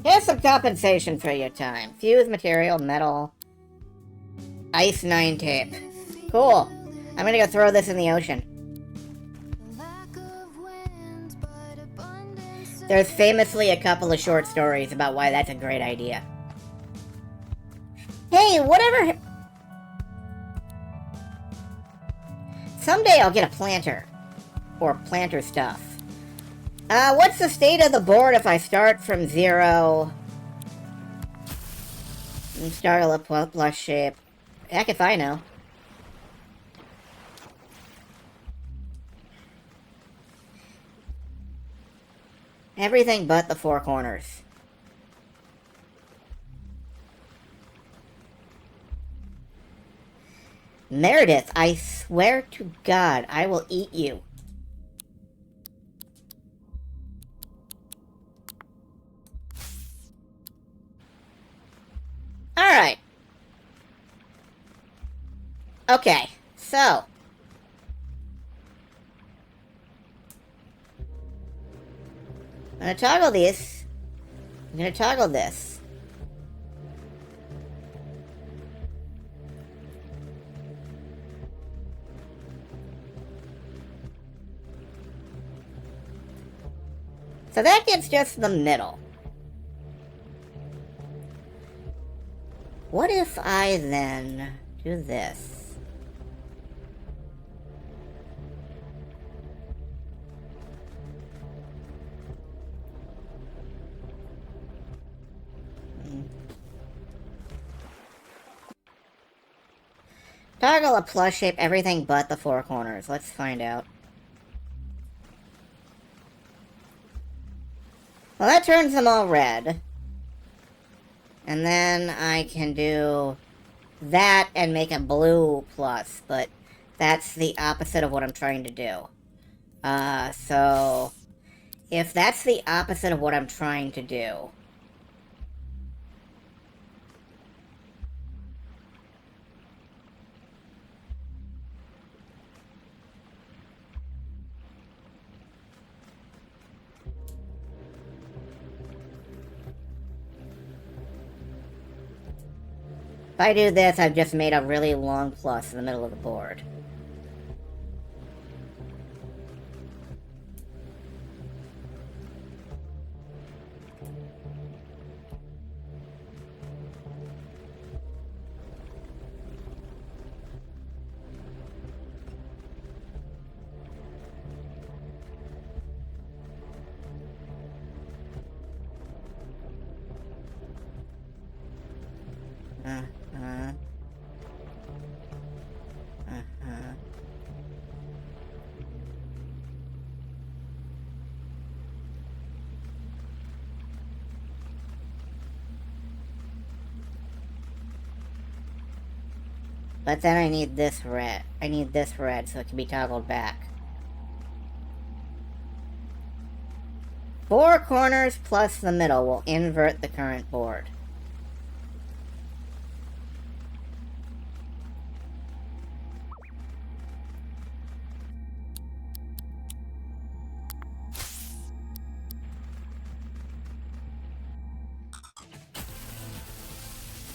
Here's some compensation for your time. Fuse material, metal, ice 9 tape. Cool. I'm gonna go throw this in the ocean. There's famously a couple of short stories about why that's a great idea. Hey, whatever... Someday I'll get a planter. Or planter stuff. What's the state of the board if I start from 0? And start a plus shape. Heck if I know. Everything but the 4 corners. Meredith, I swear to God, I will eat you. Alright. Okay, so. I'm gonna toggle these. I'm gonna toggle this. So that gets just the middle. What if I then do this? Toggle a plus shape, everything but the 4 corners. Let's find out. Well, that turns them all red. And then I can do that and make a blue plus, but that's the opposite of what I'm trying to do. So if that's the opposite of what I'm trying to do, if I do this, I've just made a really long plus in the middle of the board. But then I need this red. I need this red so it can be toggled back. 4 corners plus the middle will invert the current board.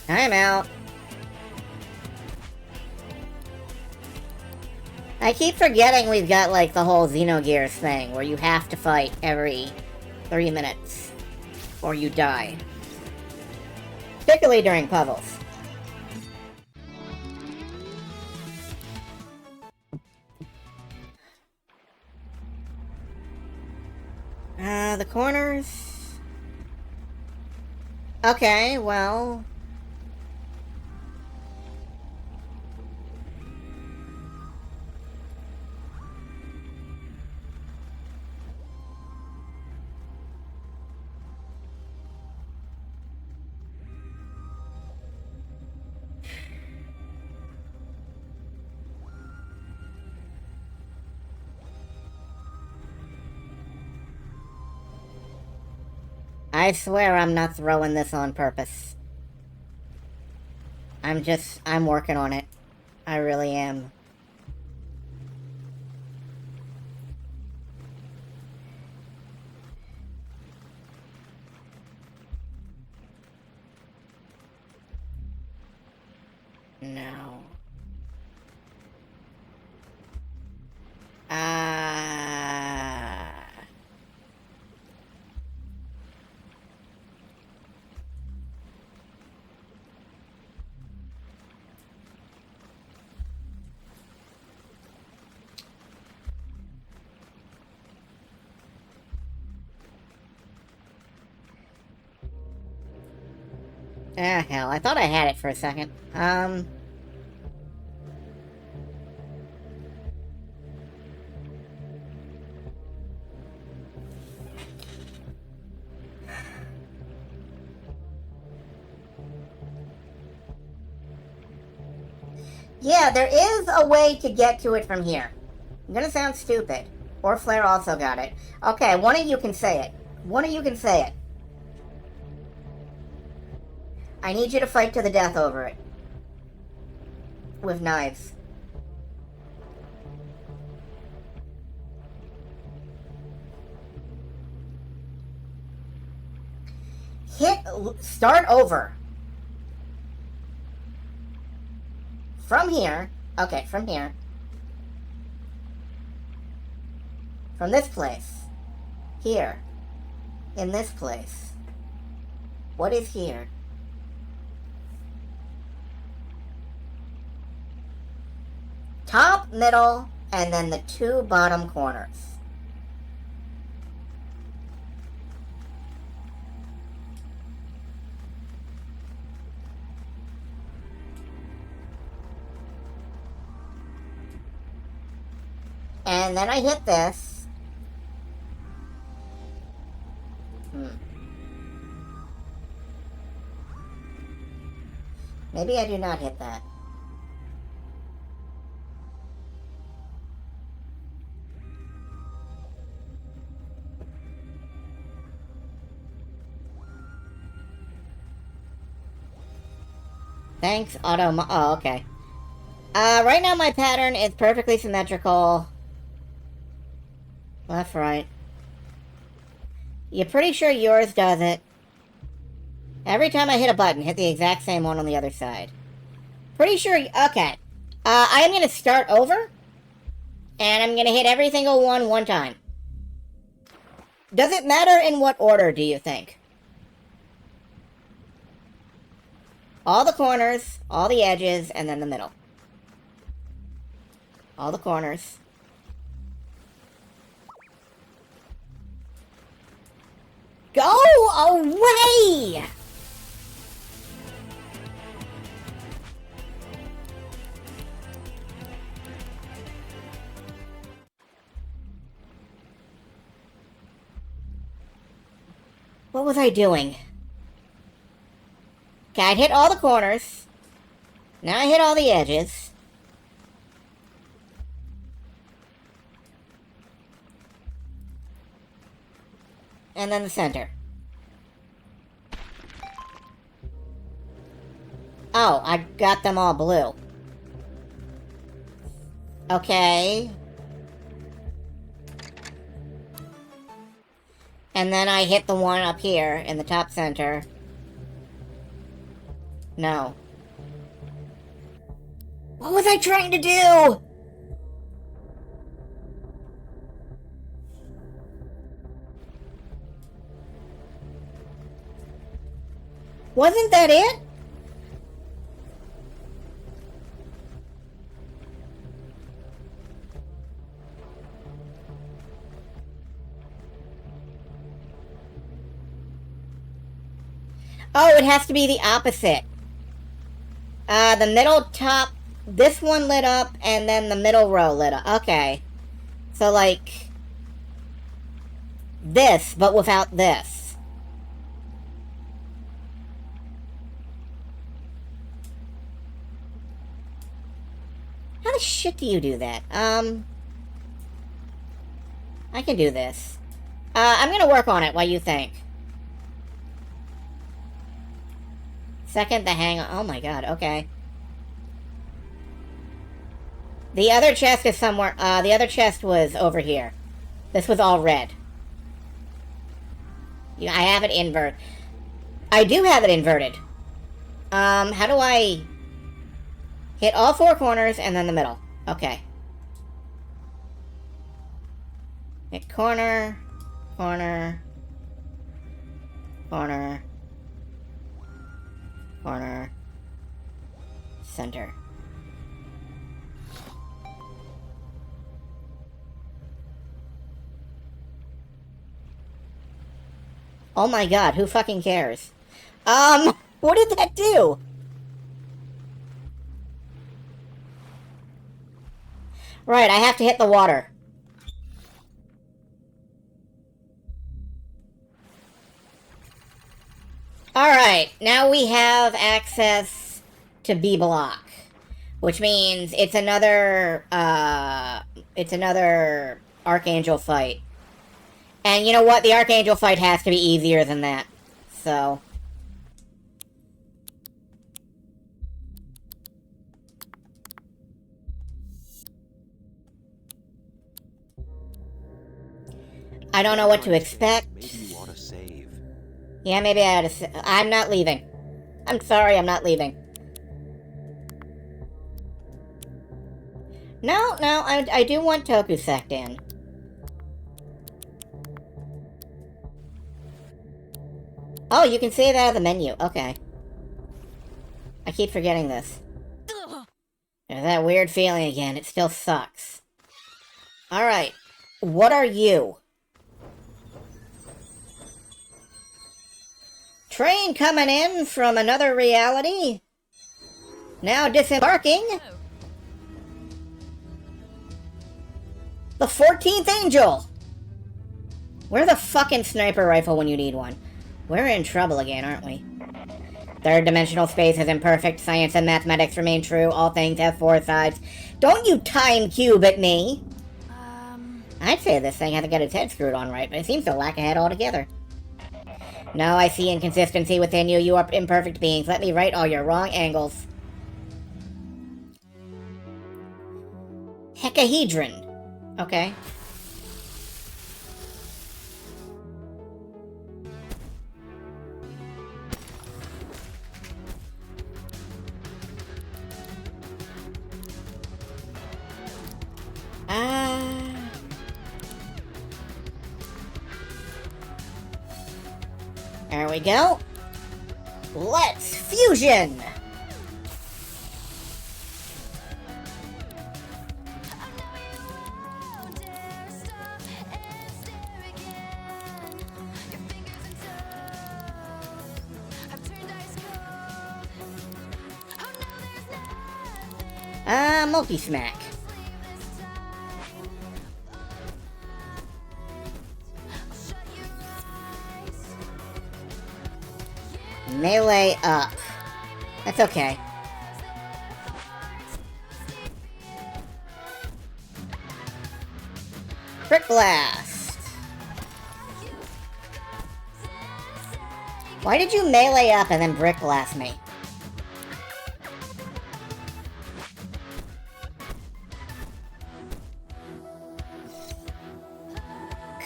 I'm out. I keep forgetting we've got, like, the whole Xenogears thing, where you have to fight every 3 minutes, or you die. Particularly during puzzles. The corners... Okay, well... I swear I'm not throwing this on purpose. I'm working on it. I really am. No. Hell, I thought I had it for a second. Yeah, there is a way to get to it from here. I'm gonna sound stupid. Or Flair also got it. Okay, one of you can say it. One of you can say it. I need you to fight to the death over it. With knives. Start over. From here. Okay, from here. From this place. Here. In this place. What is here? Top, middle, and then the two bottom corners. And then I hit this. Maybe I do not hit that. Thanks, oh, okay. Right now my pattern is perfectly symmetrical. Left, right. You're pretty sure yours does it. Every time I hit a button, hit the exact same one on the other side. Pretty sure, okay. I am going to start over. And I'm going to hit every single one time. Does it matter in what order, do you think? All the corners, all the edges, and then the middle. All the corners. Go away! What was I doing? Okay, I hit all the corners. Now I hit all the edges. And then the center. Oh, I got them all blue. Okay. And then I hit the one up here in the top center. No. What was I trying to do? Wasn't that it? Oh, it has to be the opposite. The middle top, this one lit up, and then the middle row lit up. Okay. So, like, this, but without this. How the shit do you do that? I can do this. I'm gonna work on it. What do you think? Second, the hang... Oh my god, okay. The other chest is somewhere... the other chest was over here. This was all red. Yeah, I have it invert. I do have it inverted. How do I... Hit all four corners and then the middle. Okay. Hit corner, corner, corner, corner, center. Oh my god, who fucking cares? What did that do? Right, I have to hit the water. Alright, now we have access to B block. Which means it's another Archangel fight. And you know what? The Archangel fight has to be easier than that. So... I don't know what to expect. Maybe you ought to save. Yeah, maybe I ought to... I'm not leaving. I'm sorry, I'm not leaving. No, I do want Tokusect in. Oh, you can save out of the menu. Okay. I keep forgetting this. There's that weird feeling again. It still sucks. Alright. What are you? Train coming in from another reality. Now disembarking. The 14th Angel! Where's the fucking sniper rifle when you need one? We're in trouble again, aren't we? Third dimensional space is imperfect. Science and mathematics remain true. All things have four sides. Don't you time cube at me! I'd say this thing hasn't got its head screwed on right, but it seems to lack a head altogether. No, I see inconsistency within you. You are imperfect beings. Let me right all your wrong angles. Hecahedron. Okay. There we go. Let's fusion! Multi-smack. Melee up. That's okay. Brick Blast. Why did you melee up and then Brick Blast me?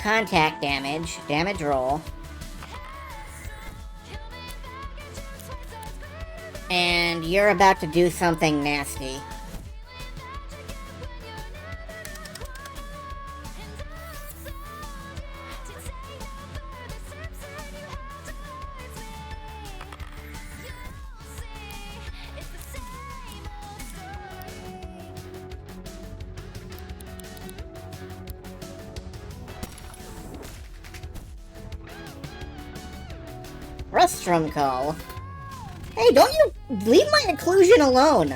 Contact damage. Damage roll. And you're about to do something nasty. Rustrum call. Hey, don't you leave my occlusion alone!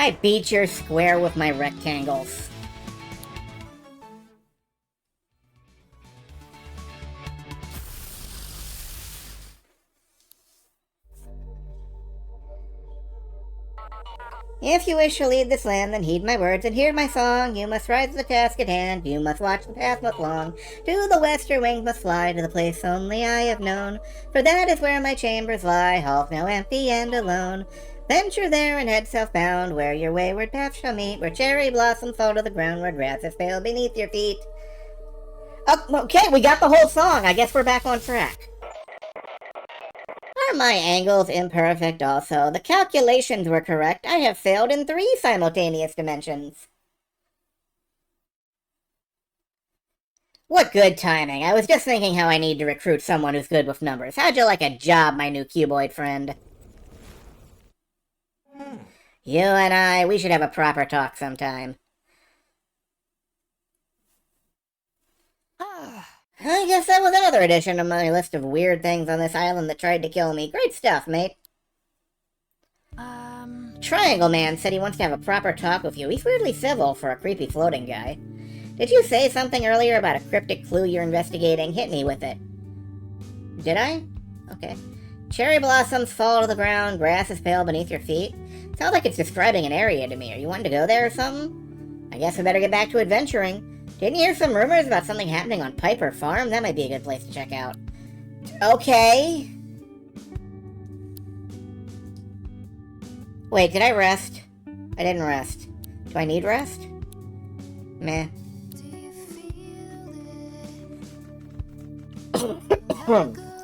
I beat your square with my rectangles. If you wish to lead this land, then heed my words and hear my song. You must rise to the task at hand, you must watch the path must long. To the west your wings must fly, to the place only I have known. For that is where my chambers lie, halls now empty and alone. Venture there and head southbound, where your wayward path shall meet, where cherry blossoms fall to the ground, where grasses fail beneath your feet. Oh, okay, we got the whole song. I guess we're back on track. Are my angles imperfect also? The calculations were correct. I have failed in 3 simultaneous dimensions. What good timing. I was just thinking how I need to recruit someone who's good with numbers. How'd you like a job, my new cuboid friend? You and we should have a proper talk sometime. I guess that was another addition to my list of weird things on this island that tried to kill me. Great stuff, mate. Triangle Man said he wants to have a proper talk with you. He's weirdly civil for a creepy floating guy. Did you say something earlier about a cryptic clue you're investigating? Hit me with it. Did I? Okay. Cherry blossoms fall to the ground, grass is pale beneath your feet. Sounds like it's describing an area to me. Are you wanting to go there or something? I guess we better get back to adventuring. Didn't you hear some rumors about something happening on Piper Farm? That might be a good place to check out. Okay. Wait, did I rest? I didn't rest. Do I need rest? Meh.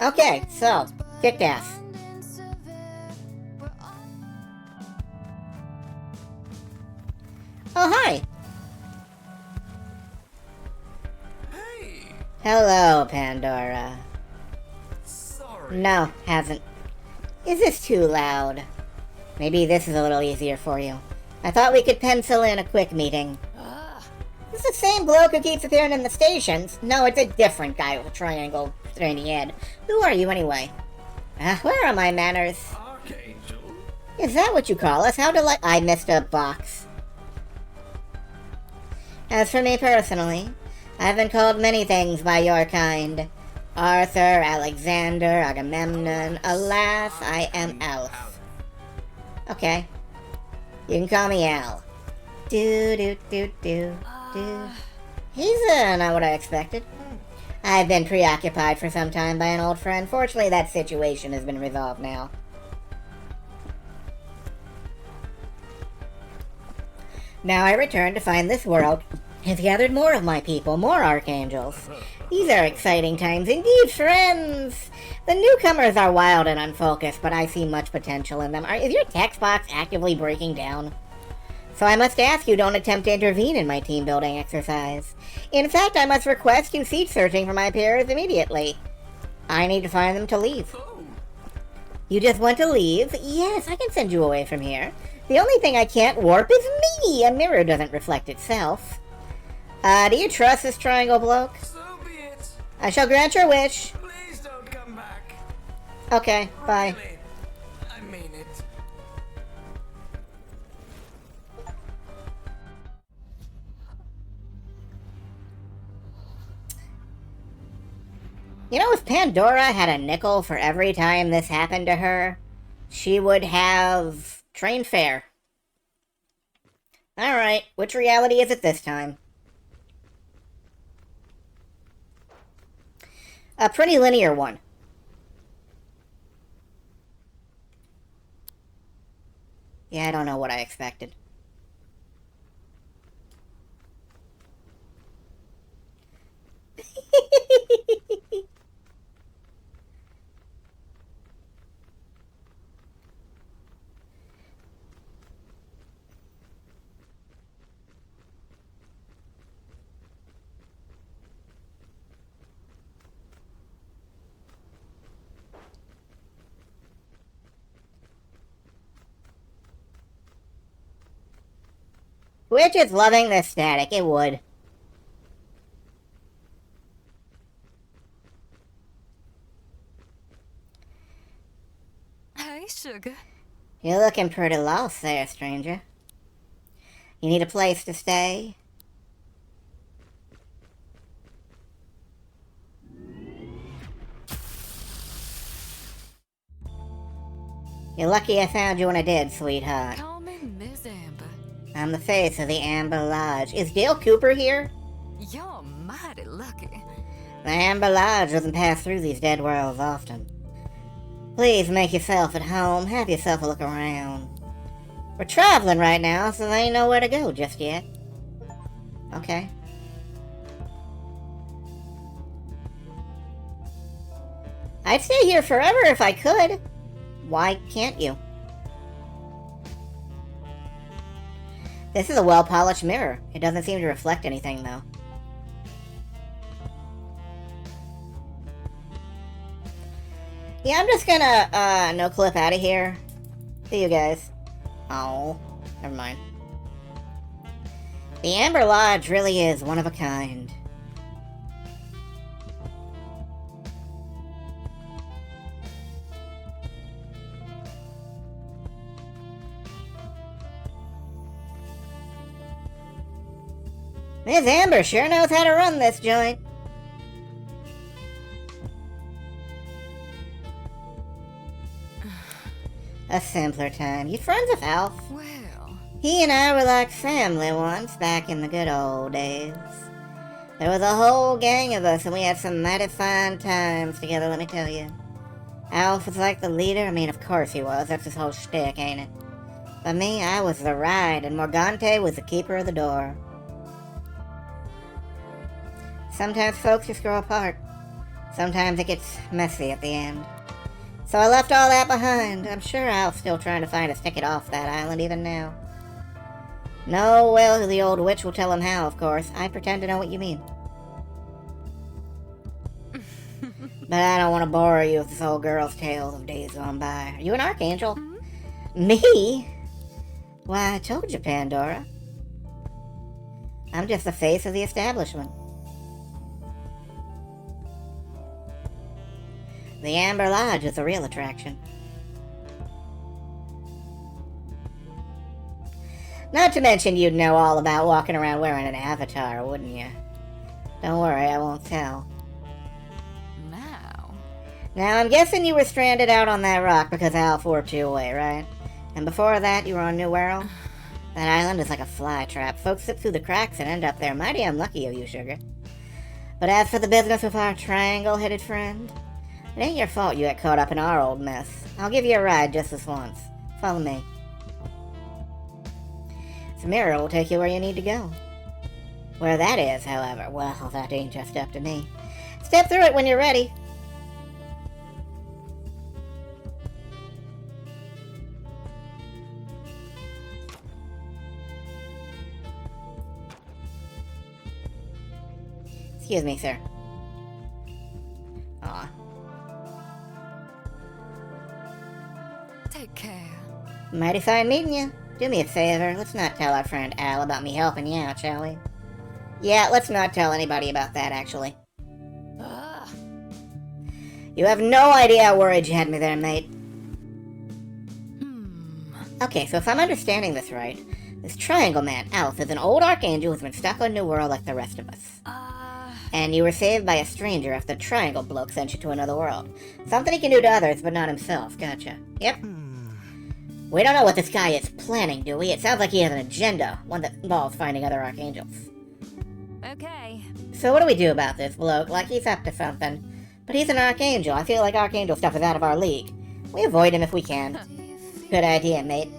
Okay, so, kicked ass. Oh, hi! Hey! Hello, Pandora. Sorry. No, hasn't. Is this too loud? Maybe this is a little easier for you. I thought we could pencil in a quick meeting. Is this the same bloke who keeps appearing in the stations? No, it's a different guy with a triangle tiny head. Who are you, anyway? Where are my manners? Archangel? Is that what you call us? How I missed a box. As for me personally, I've been called many things by your kind. Arthur, Alexander, Agamemnon. Alas, I am Elf. Okay. You can call me Al. Do. He's not what I expected. I've been preoccupied for some time by an old friend. Fortunately, that situation has been resolved now. Now I return to find this world has gathered more of my people, more archangels. These are exciting times indeed, friends! The newcomers are wild and unfocused, but I see much potential in them. Is your text box actively breaking down? So I must ask you don't attempt to intervene in my team-building exercise. In fact, I must request you cease searching for my peers immediately. I need to find them to leave. You just want to leave? Yes, I can send you away from here. The only thing I can't warp is me! A mirror doesn't reflect itself. Do you trust this triangle bloke? So be it. I shall grant your wish. Please don't come back. Okay, bye. Really, I mean it. You know, if Pandora had a nickel for every time this happened to her, she would have train fare. Alright, which reality is it this time? A pretty linear one. Yeah, I don't know what I expected. We're just loving the static, it would. Hey, sugar. You're looking pretty lost there, stranger. You need a place to stay? You're lucky I found you when I did, sweetheart. Call me Miss Amber. I'm the face of the Amber Lodge. Is Dale Cooper here? You're mighty lucky. The Amber Lodge doesn't pass through these dead worlds often. Please make yourself at home. Have yourself a look around. We're traveling right now, so there ain't nowhere to go just yet. Okay. I'd stay here forever if I could. Why can't you? This is a well-polished mirror. It doesn't seem to reflect anything, though. Yeah, I'm just gonna, no clip out of here. See you guys. Oh, never mind. The Amber Lodge really is one of a kind. Miss Amber sure knows how to run this joint. A simpler time. You friends with Alf? Well, He and I were like family once, back in the good old days. There was a whole gang of us, and we had some mighty fine times together, let me tell you. Alf was like the leader. I mean, of course he was. That's his whole shtick, ain't it? But me, I was the ride, and Morgante was the keeper of the door. Sometimes folks just grow apart. Sometimes it gets messy at the end. So I left all that behind. I'm sure Alf's still trying to find his ticket off that island even now. No, well, the old witch will tell him how, of course. I pretend to know what you mean. But I don't want to bore you with this old girl's tales of days gone by. Are you an archangel? Mm-hmm. Me? Why, I told you, Pandora. I'm just the face of the establishment. The Amber Lodge is the real attraction. Not to mention you'd know all about walking around wearing an avatar, wouldn't you? Don't worry, I won't tell. Now, I'm guessing you were stranded out on that rock because Alf warped you away, right? And before that, you were on New World? That island is like a fly trap. Folks slip through the cracks and end up there. Mighty unlucky of you, sugar. But as for the business with our triangle-headed friend, it ain't your fault you got caught up in our old mess. I'll give you a ride just this once. Follow me. This mirror will take you where you need to go. Where that is, however, well, that ain't just up to me. Step through it when you're ready. Excuse me, sir. Aw. Take care. Mighty fine meeting you. Do me a favor, let's not tell our friend Al about me helping you out, shall we? Yeah, let's not tell anybody about that, actually. Ugh. You have no idea how worried you had me there, mate. Okay, so if I'm understanding this right, this triangle man, Alf, is an old archangel who's been stuck on New World like the rest of us. And you were saved by a stranger after the triangle bloke sent you to another world. Something he can do to others, but not himself. Gotcha. Yep. We don't know what this guy is planning, do we? It sounds like he has an agenda, one that involves finding other archangels. Okay. So what do we do about this bloke? Like, he's up to something. But he's an archangel. I feel like archangel stuff is out of our league. We avoid him if we can. Good idea, mate.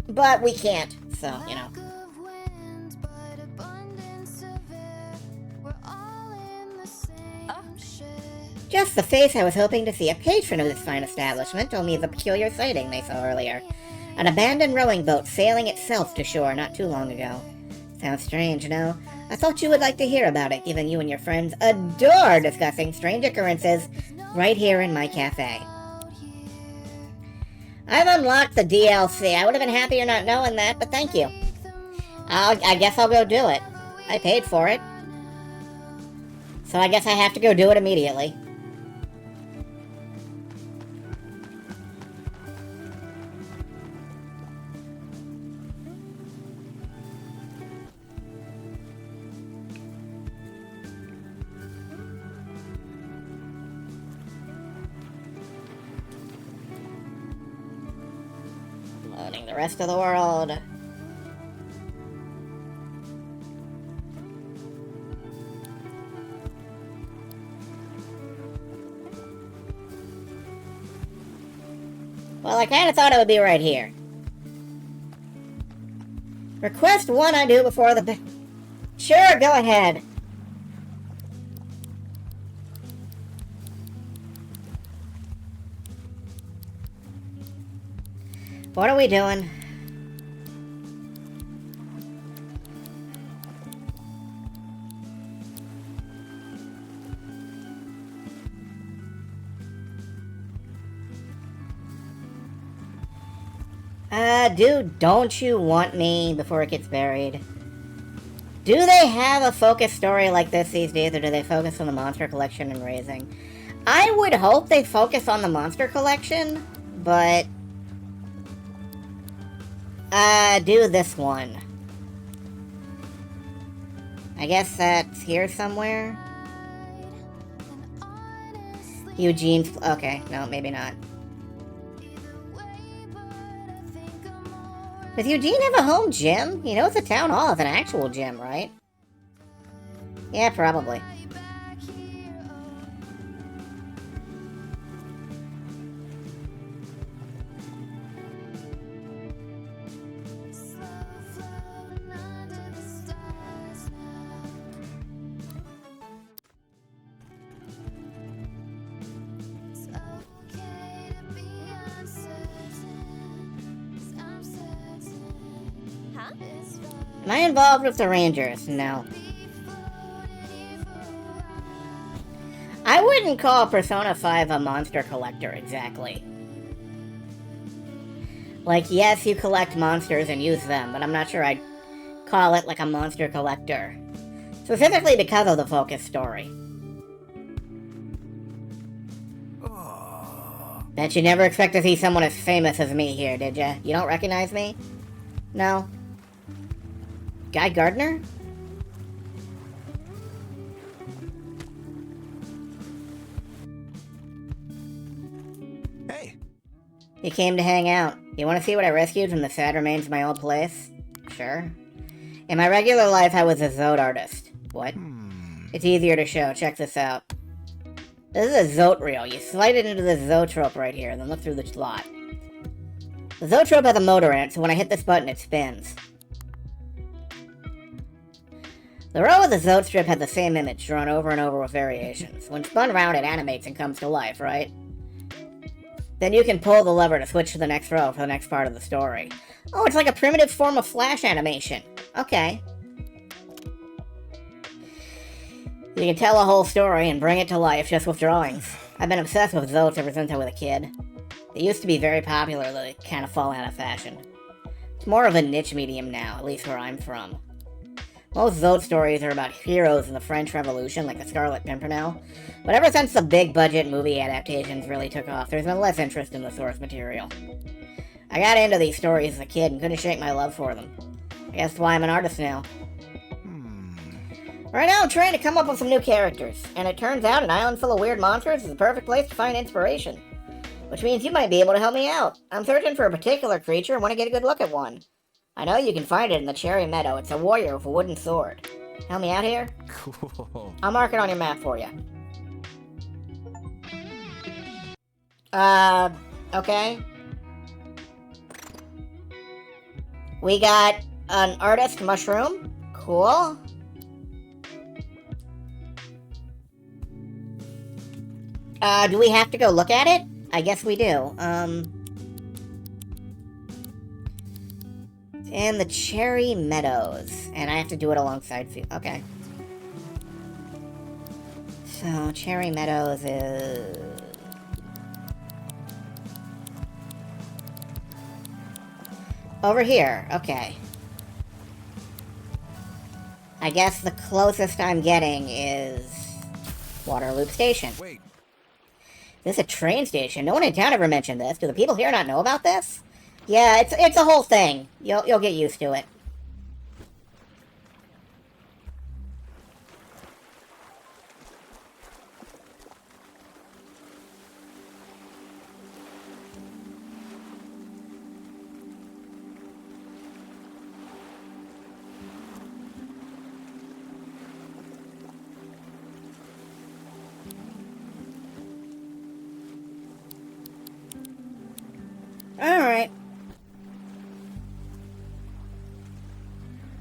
But we can't, so, you know. Just the face I was hoping to see. A patron of this fine establishment told me of a peculiar sighting they saw earlier. An abandoned rowing boat sailing itself to shore not too long ago. Sounds strange, no? I thought you would like to hear about it, given you and your friends adore discussing strange occurrences right here in my cafe. I've unlocked the DLC. I would have been happier not knowing that, but thank you. I guess I'll go do it. I paid for it. So I guess I have to go do it immediately. exploring the rest of the world. Well, I kind of thought it would be right here. Request 1 I do before the... Sure, go ahead. What are we doing? Dude, don't you want me before it gets buried? Do they have a focus story like this these days, or do they focus on the monster collection and raising? I would hope they focus on the monster collection, but... do this one. I guess that's here somewhere? Eugene's... Okay, no, maybe not. Does Eugene have a home gym? You know it's a town hall. It's an actual gym, right? Yeah, probably. Am I involved with the Rangers? No. I wouldn't call Persona 5 a monster collector, exactly. Like, yes, you collect monsters and use them, but I'm not sure I'd call it like a monster collector. Specifically because of the focus story. Bet you never expect to see someone as famous as me here, did ya? You don't recognize me? No? Guy Gardner? Hey. You came to hang out. You want to see what I rescued from the sad remains of my old place? Sure. In my regular life, I was a Zote artist. What? It's easier to show. Check this out. This is a Zote reel. You slide it into the Zoetrope right here, then look through the slot. The Zoetrope has a motor in it, so when I hit this button, it spins. The row of the Zote strip had the same image, drawn over and over with variations. When spun round, it animates and comes to life, right? Then you can pull the lever to switch to the next row for the next part of the story. Oh, it's like a primitive form of flash animation. Okay. You can tell a whole story and bring it to life just with drawings. I've been obsessed with Zotes ever since I was a kid. They used to be very popular, though they kind of fall out of fashion. It's more of a niche medium now, at least where I'm from. Most Zote stories are about heroes in the French Revolution, like the Scarlet Pimpernel, but ever since the big-budget movie adaptations really took off, there's been less interest in the source material. I got into these stories as a kid and couldn't shake my love for them. I guess that's why I'm an artist now. Right now I'm trying to come up with some new characters, and it turns out an island full of weird monsters is the perfect place to find inspiration. Which means you might be able to help me out. I'm searching for a particular creature and want to get a good look at one. I know you can find it in the Cherry Meadow. It's a warrior with a wooden sword. Help me out here? Cool. I'll mark it on your map for you. Okay. We got an artist mushroom. Cool. Do we have to go look at it? I guess we do. In the Cherry Meadows. And I have to do it alongside... Okay. So, Cherry Meadows is... over here. Okay. I guess the closest I'm getting is... Waterloop Station. Wait. This is a train station. No one in town ever mentioned this. Do the people here not know about this? Yeah, it's a whole thing. You'll get used to it.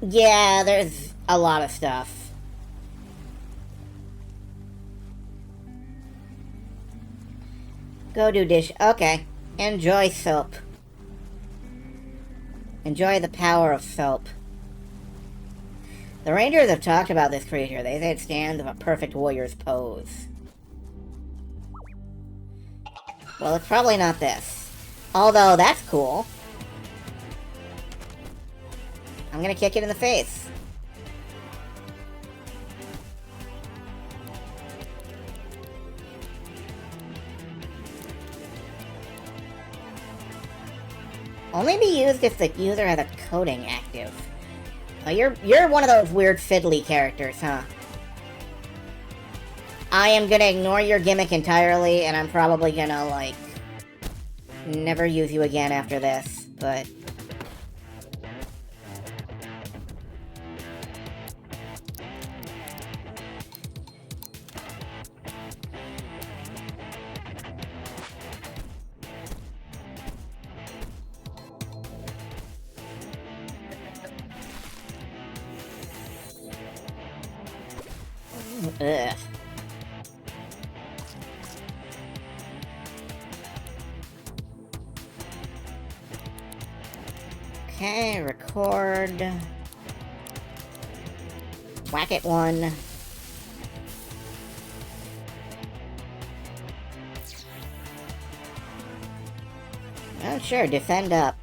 Yeah, there's a lot of stuff. Go do dish. Okay. Enjoy soap. Enjoy the power of soap. The Rangers have talked about this creature. They say it stands of a perfect warrior's pose. Well, it's probably not this. Although, that's cool. I'm gonna kick it in the face. Only be used if the user has a coding active. Oh, you're one of those weird fiddly characters, huh? I am gonna ignore your gimmick entirely, and I'm probably gonna, like, never use you again after this, but... Ugh. Okay, record. Whack it one. Oh, sure, defend up.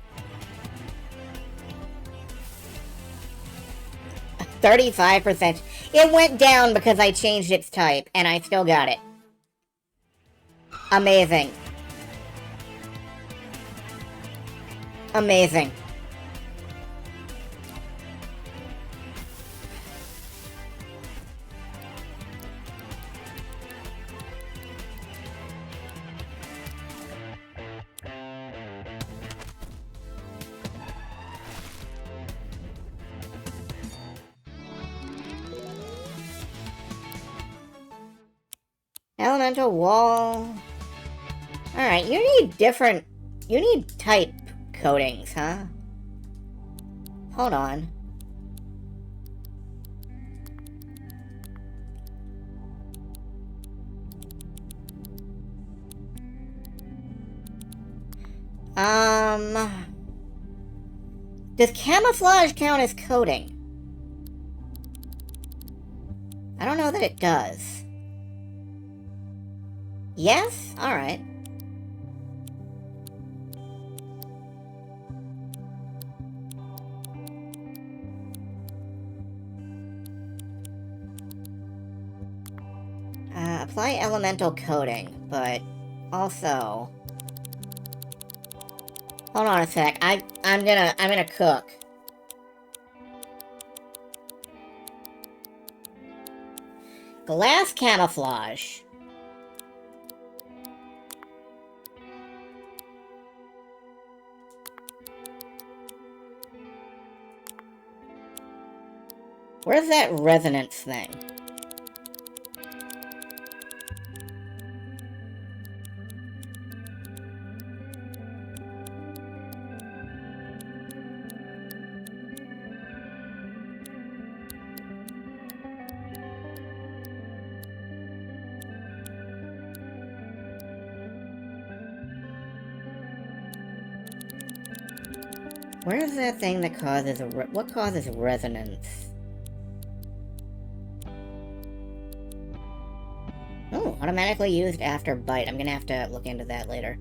35%. It went down because I changed its type, and I still got it. Amazing. Amazing. Elemental wall. Alright, you need different... You need type codings, huh? Hold on. Does camouflage count as coding? I don't know that it does. Yes? Alright. Apply elemental coding, but also... Hold on a sec. I'm gonna cook. Glass camouflage. Where's that resonance thing? Where's that thing that causes what causes resonance? Oh, automatically used after bite. I'm gonna have to look into that later.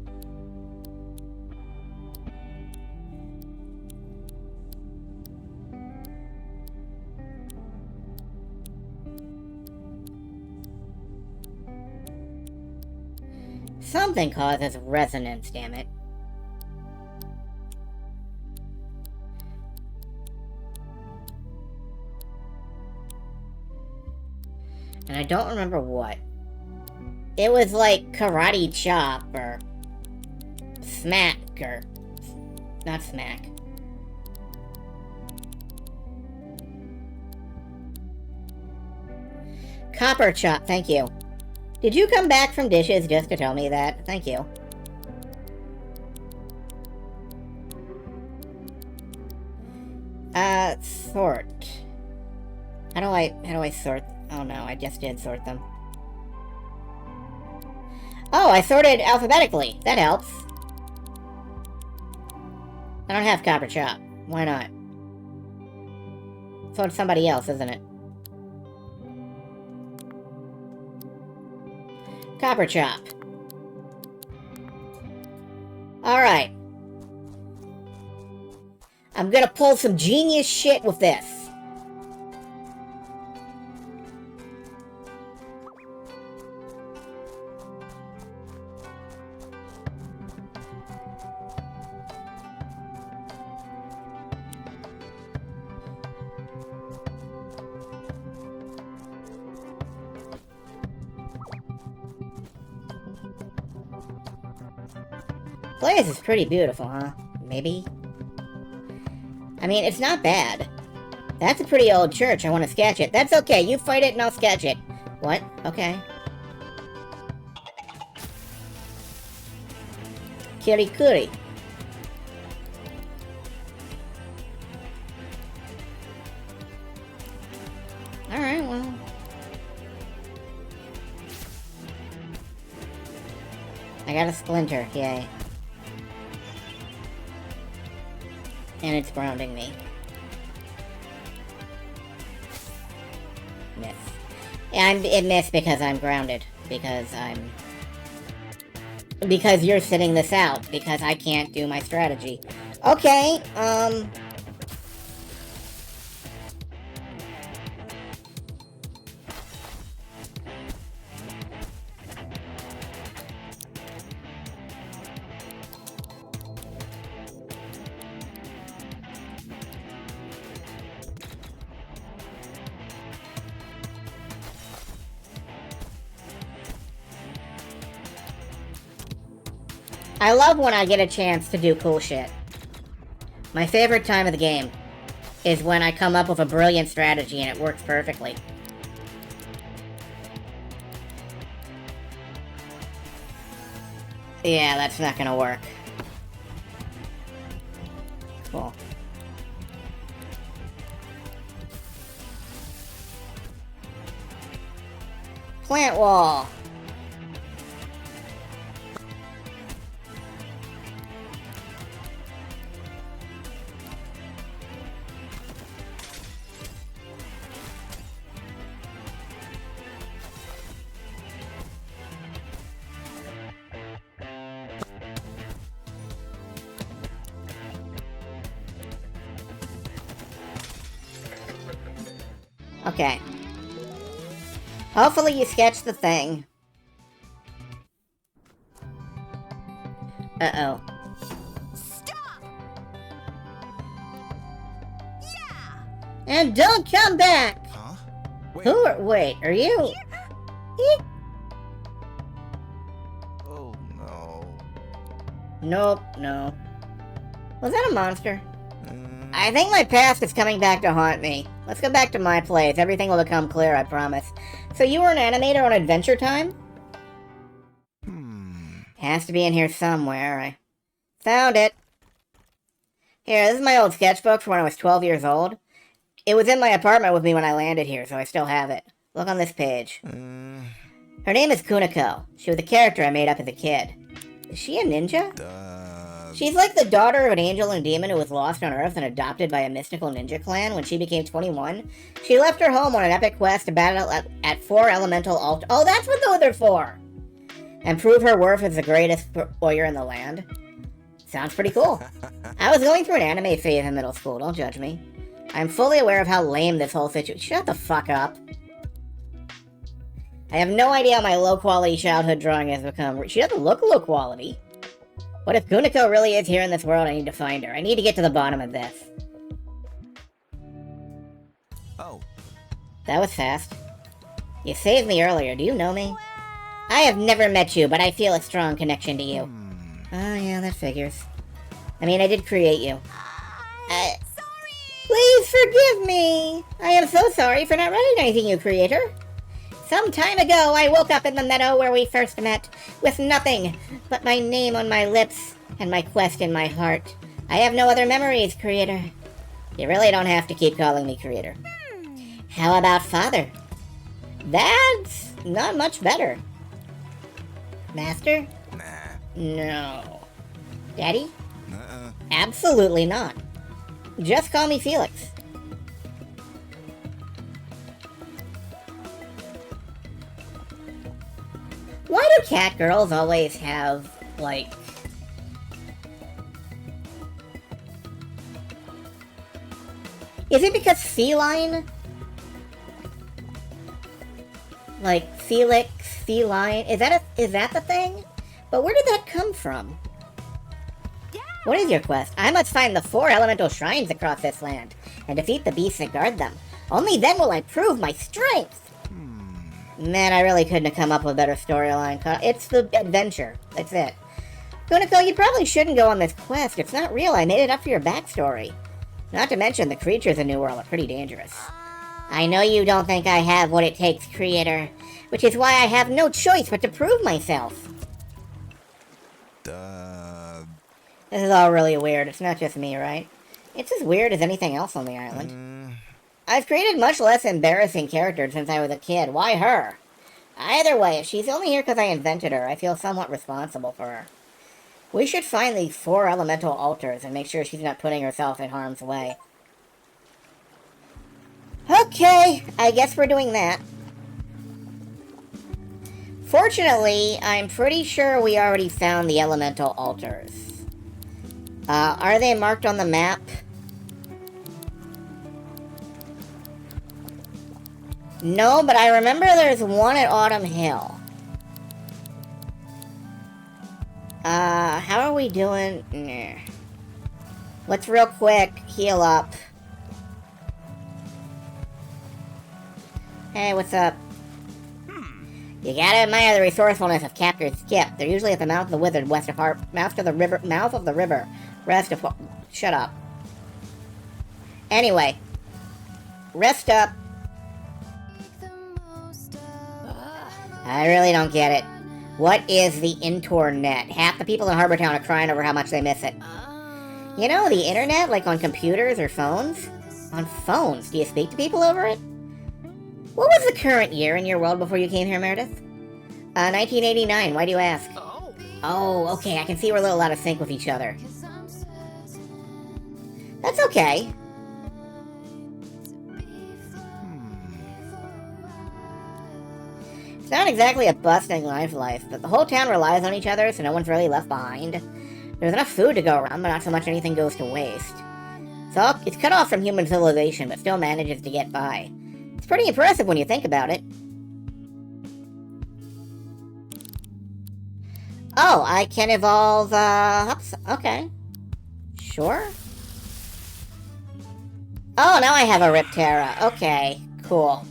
Something causes resonance, damn it. And I don't remember what. It was like karate chop or smack or not smack. Copper chop, thank you. Did you come back from dishes just to tell me that? Thank you. Sort. How do I sort? Oh no, I just did sort them. Oh, I sorted alphabetically. That helps. I don't have Copper Chop. Why not? So it's somebody else, isn't it? Copper Chop. Alright. I'm gonna pull some genius shit with this. Place is pretty beautiful, huh? Maybe? I mean, it's not bad. That's a pretty old church. I want to sketch it. That's okay. You fight it and I'll sketch it. What? Okay. Kirikuri. Alright, well. I got a splinter, yay. And it's grounding me. Miss. It missed because I'm grounded. Because you're sitting this out. Because I can't do my strategy. Okay, I love when I get a chance to do cool shit. My favorite time of the game is when I come up with a brilliant strategy and it works perfectly. Yeah, that's not gonna work. Cool. Plant wall. Okay. Hopefully you sketch the thing. Uh-oh. Stop! Yeah! And don't come back! Huh? Wait, are you? Eek. Oh no. Nope, no. Was that a monster? I think my past is coming back to haunt me. Let's go back to my place. Everything will become clear, I promise. So you were an animator on Adventure Time? Has to be in here somewhere. I found it. Here, this is my old sketchbook from when I was 12 years old. It was in my apartment with me when I landed here, so I still have it. Look on this page. Her name is Kuniko. She was a character I made up as a kid. Is she a ninja? She's like the daughter of an angel and demon who was lost on Earth and adopted by a mystical ninja clan. When she became 21, she left her home on an epic quest to battle at 4 elemental altars. Oh, that's what those are for! And prove her worth as the greatest warrior in the land. Sounds pretty cool. I was going through an anime phase in middle school, don't judge me. I'm fully aware of how lame this whole situation— Shut the fuck up. I have no idea how my low-quality childhood drawing has become— She doesn't look low quality. What if Kuniko really is here in this world? I need to find her. I need to get to the bottom of this. Oh. That was fast. You saved me earlier. Do you know me? I have never met you, but I feel a strong connection to you. Oh, yeah, that figures. I mean, I did create you. Sorry! Please forgive me! I am so sorry for not recognizing you, creator. Some time ago, I woke up in the meadow where we first met, with nothing but my name on my lips and my quest in my heart. I have no other memories, creator. You really don't have to keep calling me creator. How about father? That's not much better. Master? Nah. No. Daddy? Uh-uh. Absolutely not. Just call me Felix. Why do cat girls always have, like... Is it because feline? Like, Felix, feline? Is that the thing? But where did that come from? What is your quest? I must find the 4 elemental shrines across this land, and defeat the beasts that guard them. Only then will I prove my strength! Man, I really couldn't have come up with a better storyline. It's the adventure. That's it. Kuniko, you probably shouldn't go on this quest. It's not real. I made it up for your backstory. Not to mention, the creatures in New World are pretty dangerous. I know you don't think I have what it takes, creator, which is why I have no choice but to prove myself. This is all really weird. It's not just me, right? It's as weird as anything else on the island. I've created much less embarrassing characters since I was a kid. Why her? Either way, if she's only here because I invented her, I feel somewhat responsible for her. We should find the 4 elemental altars and make sure she's not putting herself in harm's way. Okay, I guess we're doing that. Fortunately, I'm pretty sure we already found the elemental altars. Are they marked on the map? No, but I remember there's one at Autumn Hill. How are we doing? Nah. Let's real quick heal up. Hey, what's up? You gotta admire the resourcefulness of Captain Skip. They're usually at the mouth of the wizard, west of mouth of the river, rest of shut up. Anyway, rest up. I really don't get it. What is the internet? Half the people in Harbortown are crying over how much they miss it. You know, the internet, like on computers or phones? On phones, do you speak to people over it? What was the current year in your world before you came here, Meredith? 1989, why do you ask? Oh, okay, I can see we're a little out of sync with each other. That's okay. It's not exactly a bustling life, but the whole town relies on each other, so no one's really left behind. There's enough food to go around, but not so much anything goes to waste. So it's cut off from human civilization, but still manages to get by. It's pretty impressive when you think about it. Oh, I can evolve, okay. Sure. Oh, now I have a Riptera. Okay, cool.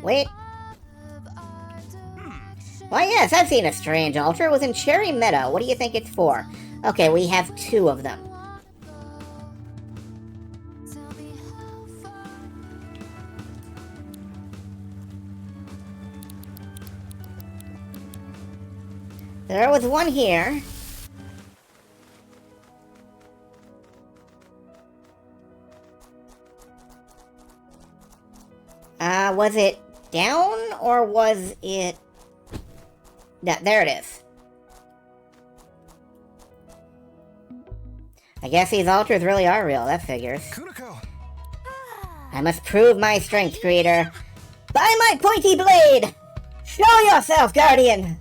Wait. Why, yes, I've seen a strange altar. It was in Cherry Meadow. What do you think it's for? Okay, we have 2 of them. There was one here. Was it down, or was it... There it is. I guess these altars really are real, that figures. Kuniko. I must prove my strength, creator. By my pointy blade! Show yourself, guardian!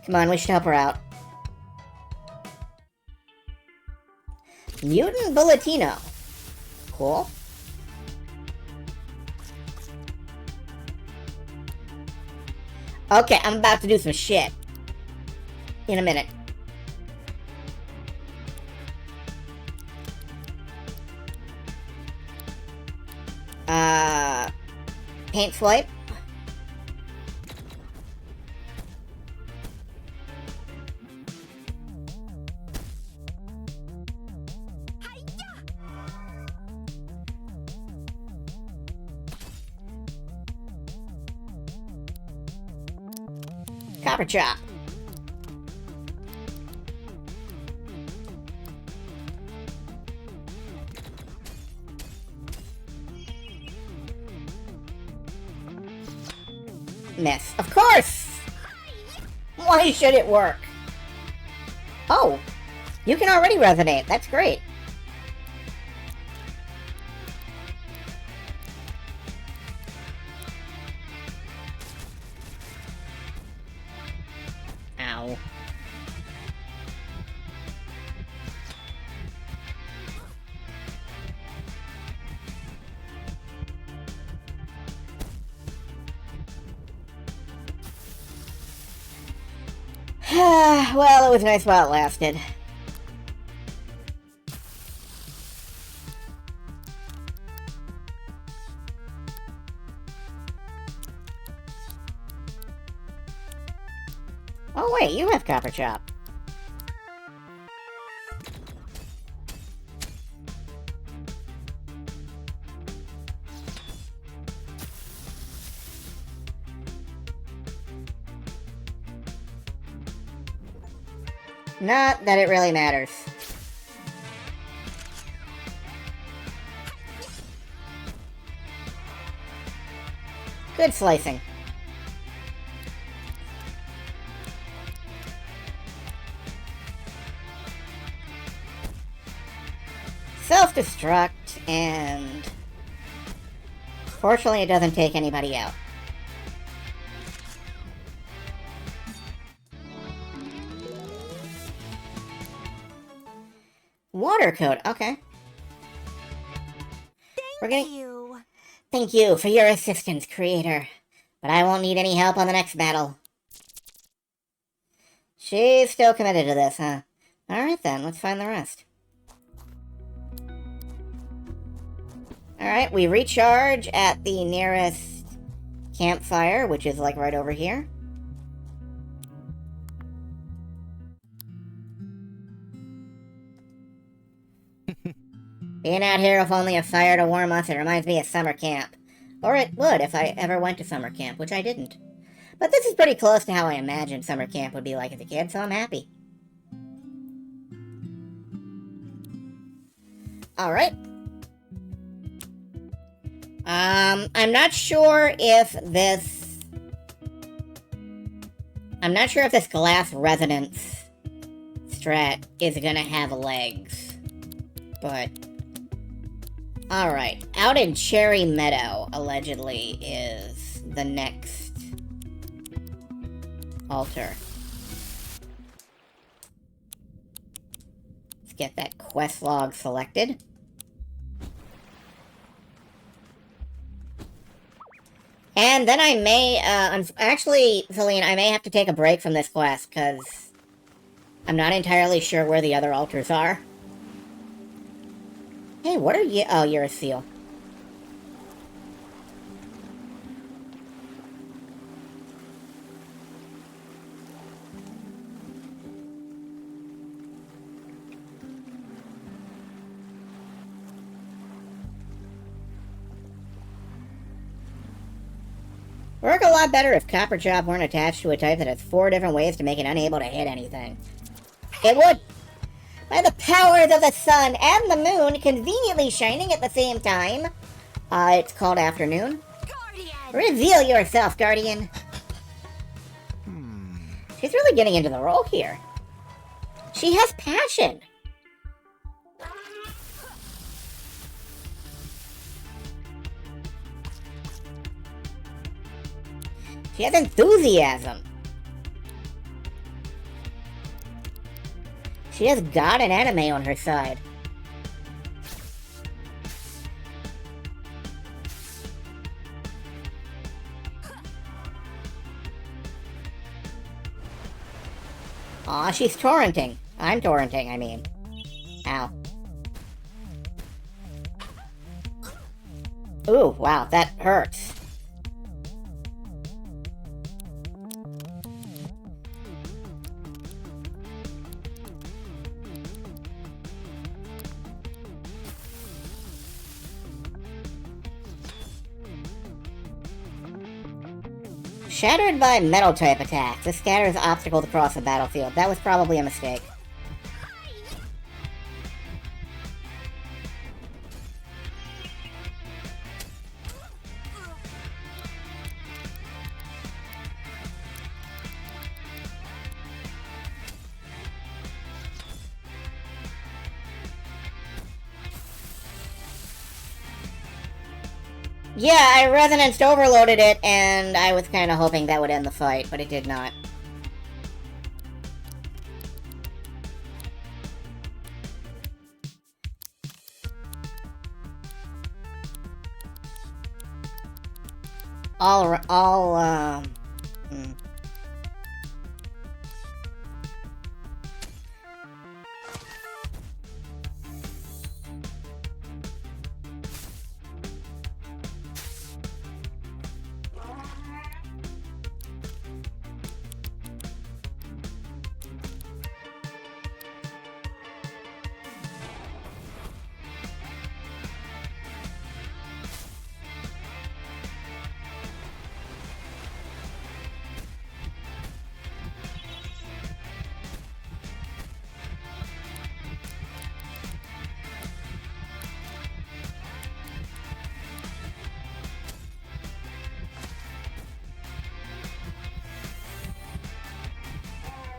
Come on, we should help her out. Mutant Bulletino. Cool. Okay, I'm about to do some shit. In a minute. Paint swipe. Copper chop. Miss. Of course! Why should it work? Oh, you can already resonate. That's great. Ow. Well, it was nice while it lasted. Oh wait, you have Copper Chop. Not that it really matters. Good slicing. Self-destruct, and fortunately it doesn't take anybody out. Water code, okay. Thank you for your assistance, creator. But I won't need any help on the next battle. She's still committed to this, huh? Alright then, let's find the rest. Alright, we recharge at the nearest campfire, which is like right over here. Being out here with only a fire to warm us, it reminds me of summer camp. Or it would if I ever went to summer camp, which I didn't. But this is pretty close to how I imagined summer camp would be like as a kid, so I'm happy. Alright. I'm not sure if this... I'm not sure if this glass resonance strat is gonna have legs. But... Alright, out in Cherry Meadow, allegedly, is the next altar. Let's get that quest log selected. And then I may, actually, Celine, I may have to take a break from this quest, because I'm not entirely sure where the other altars are. Hey, what are you? Oh, you're a seal. Work a lot better if Copper Chop weren't attached to a type that has 4 different ways to make it unable to hit anything. It would! By the powers of the sun and the moon conveniently shining at the same time. It's called afternoon. Guardian! Reveal yourself, Guardian. She's really getting into the role here. She has passion. She has enthusiasm. She has God and anime on her side. Aw, she's torrenting. I'm torrenting, I mean. Ow. Ooh, wow, that hurts. Shattered by metal type attacks. This scatters obstacles across the battlefield. That was probably a mistake. Yeah, I resonance overloaded it, and I was kind of hoping that would end the fight, but it did not. Hmm.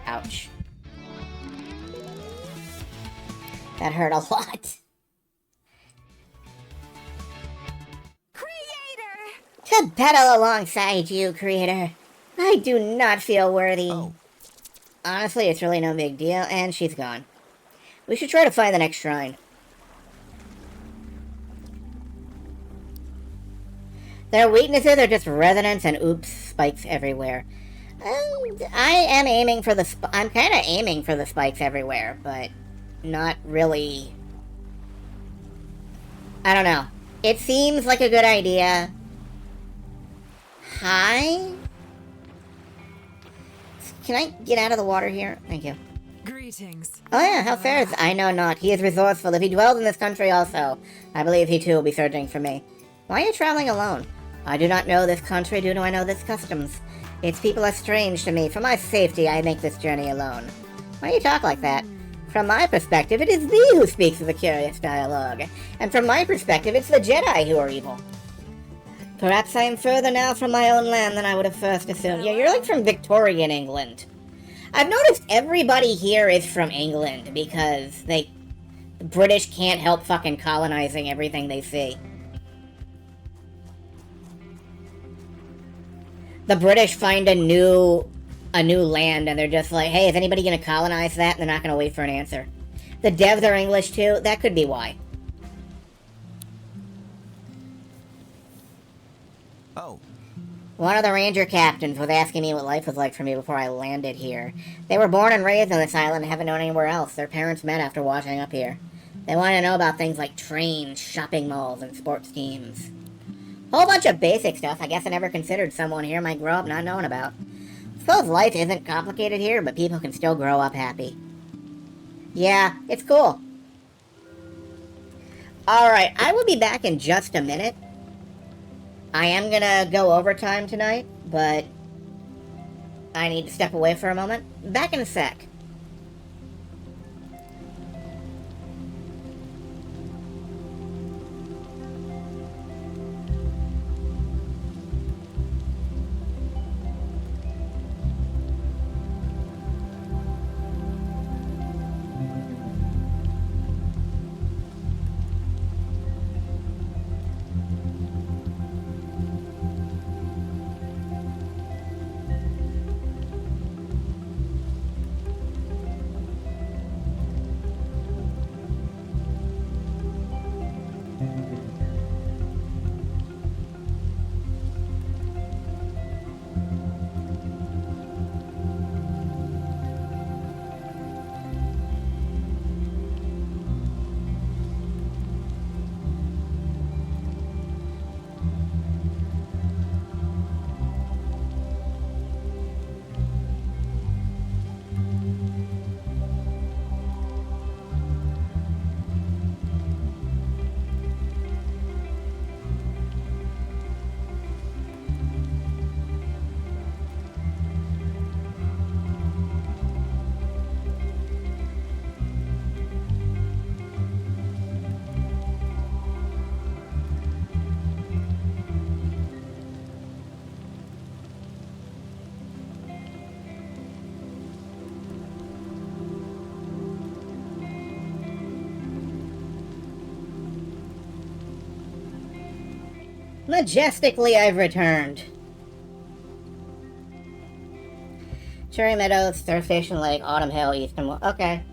Ouch. That hurt a lot. To battle alongside you, Creator. I do not feel worthy. Oh. Honestly, it's really no big deal, and she's gone. We should try to find the next shrine. Their weaknesses are just resonance and oops spikes everywhere. I am aiming for the I'm kind of aiming for the spikes everywhere, but not really. I don't know. It seems like a good idea. Hi? Can I get out of the water here? Thank you. Greetings. Oh yeah, how fares? I know not. He is resourceful. If he dwells in this country also, I believe he too will be searching for me. Why are you traveling alone? I do not know this country, do I know this customs. Its people are strange to me. For my safety, I make this journey alone. Why do you talk like that? From my perspective, it is thee who speaks with a curious dialogue. And from my perspective, it's the Jedi who are evil. Perhaps I am further now from my own land than I would have first assumed. Yeah, you're like from Victorian England. I've noticed everybody here is from England because the British can't help fucking colonizing everything they see. The British find a new land and they're just like, hey, is anybody gonna colonize that? And they're not gonna wait for an answer. The devs are English too. That could be why. Oh. One of the ranger captains was asking me what life was like for me before I landed here. They were born and raised on this island and haven't known anywhere else. Their parents met after washing up here. They wanted to know about things like trains, shopping malls, and sports teams. Whole bunch of basic stuff I guess I never considered someone here might grow up not knowing about. Suppose life isn't complicated here, but people can still grow up happy. Yeah, it's cool. Alright, I will be back in just a minute. I am gonna go overtime tonight, but I need to step away for a moment. Back in a sec. Majestically, I've returned. Cherry Meadows, Starfish Lake, Autumn Hill, Eastern... Okay.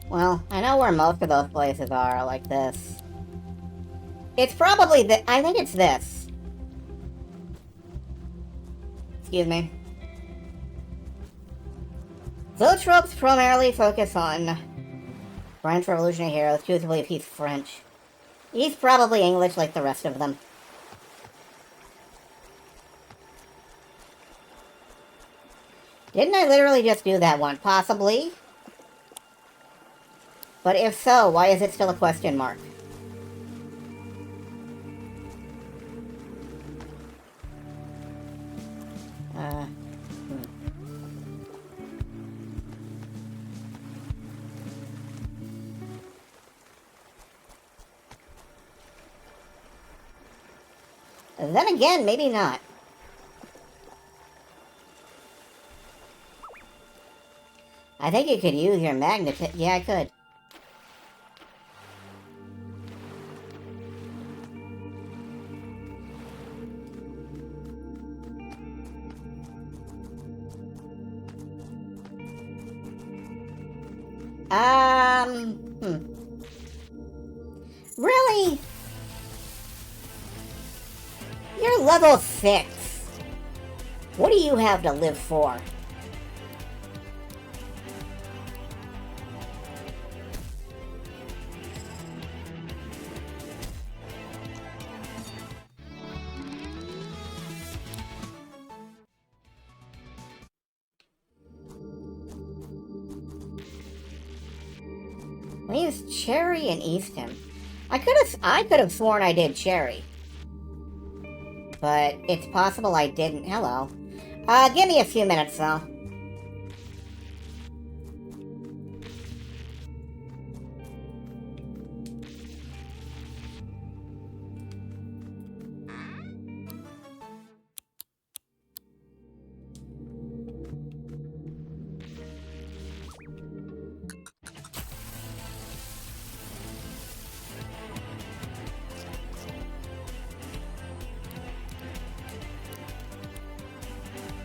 Well, I know where most of those places are, like this. It's probably I think it's this. Excuse me. Those tropes primarily focus on French revolutionary heroes. Choose to believe he's French. He's probably English like the rest of them. Didn't I literally just do that one? Possibly. But if so, why is it still a question mark? Then again, maybe not. I think you could use your magnet. Yeah, I could. Really? You're level 6. What do you have to live for? We used Cherry and Easton. I could have sworn I did Cherry. But it's possible I didn't. Hello. Give me a few minutes, though.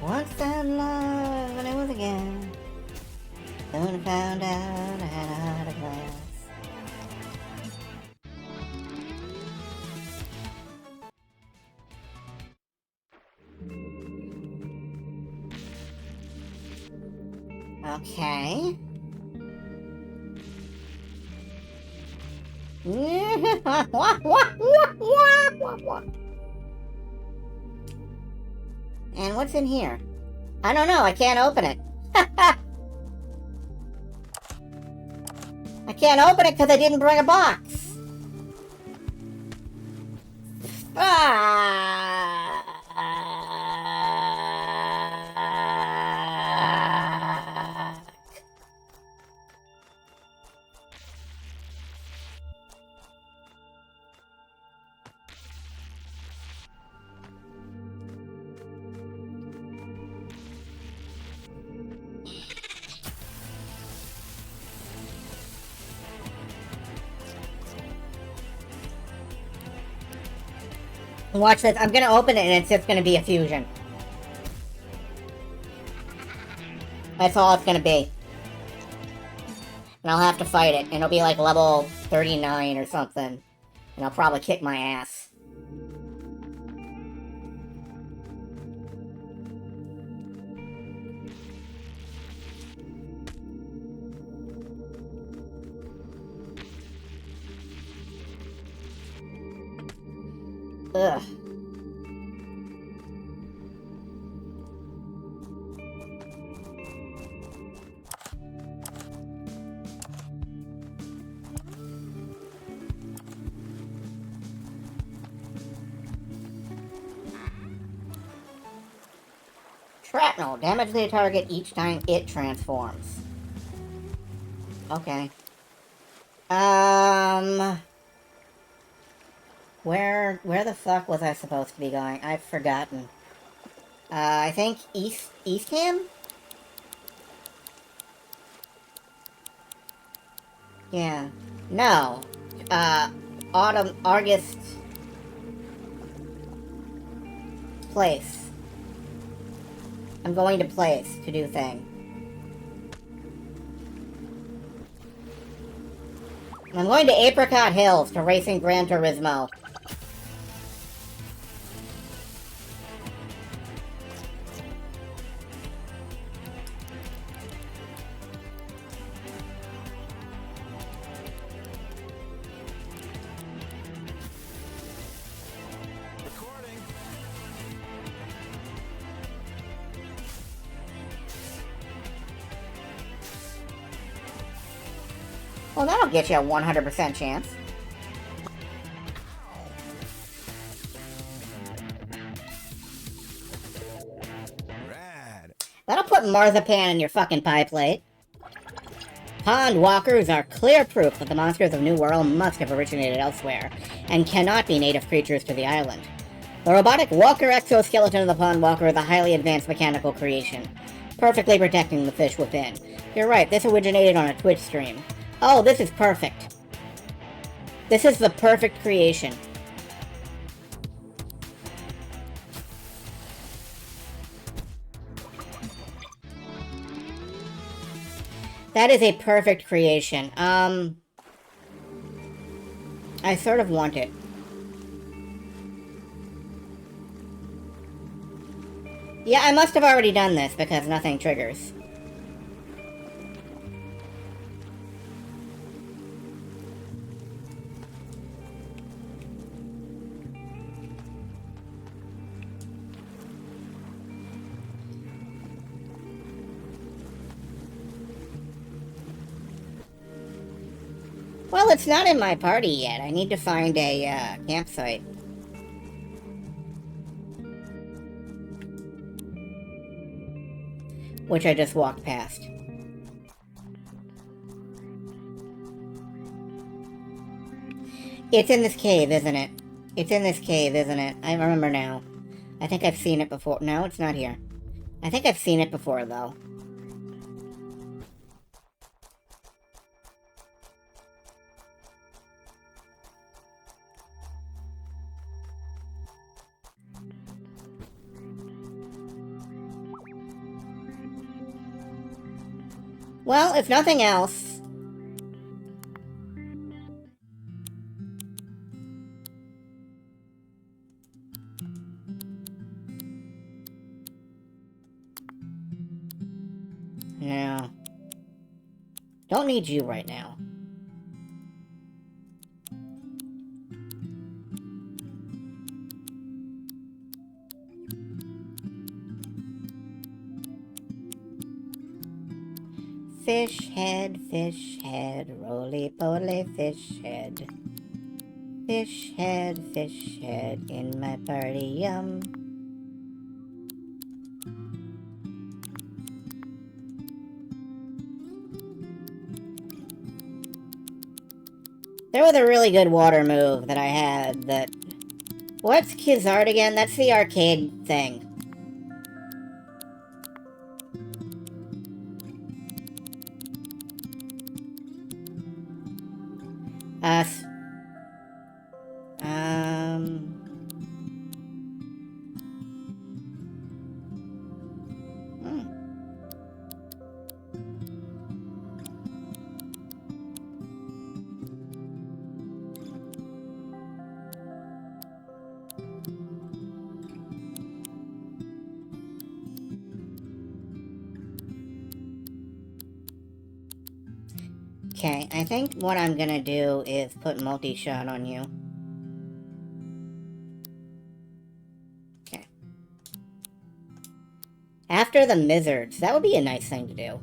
Once found love, and it was again. Soon I found out I had a heart of glass. Okay. And what's in here? I don't know, I can't open it. I can't open it because I didn't bring a box. Watch this. I'm gonna open it and it's just gonna be a fusion. That's all it's gonna be. And I'll have to fight it. And it'll be like level 39 or something. And I'll probably kick my ass. Ugh. Shrapnel. Damage the target each time it transforms. Okay. Where the fuck was I supposed to be going? I've forgotten. I think Eastham? Yeah. No. August... Place. I'm going to place to do thing. I'm going to Apricot Hills to Racing Gran Turismo. Recording. Well, that'll get you a 100% chance. Rad. That'll put marzipan in your fucking pie plate. Pond walkers are clear proof that the monsters of New World must have originated elsewhere, and cannot be native creatures to the island. The robotic walker exoskeleton of the pond walker is a highly advanced mechanical creation, perfectly protecting the fish within. You're right, this originated on a Twitch stream. Oh, this is perfect. This is the perfect creation. That is a perfect creation. I sort of want it. Yeah, I must have already done this because nothing triggers. Well, it's not in my party yet. I need to find a campsite. Which I just walked past. It's in this cave, isn't it? It's in this cave, isn't it? I remember now. I think I've seen it before. No, it's not here. I think I've seen it before, though. Well, if nothing else... Yeah. Don't need you right now. Fish head, roly-poly fish head. Fish head in my party, yum. There was a really good water move that I had that... What's Kizzard again? That's the arcade thing. Okay, I think what I'm gonna do is put multi-shot on you. Okay. After the Mizzards, that would be a nice thing to do.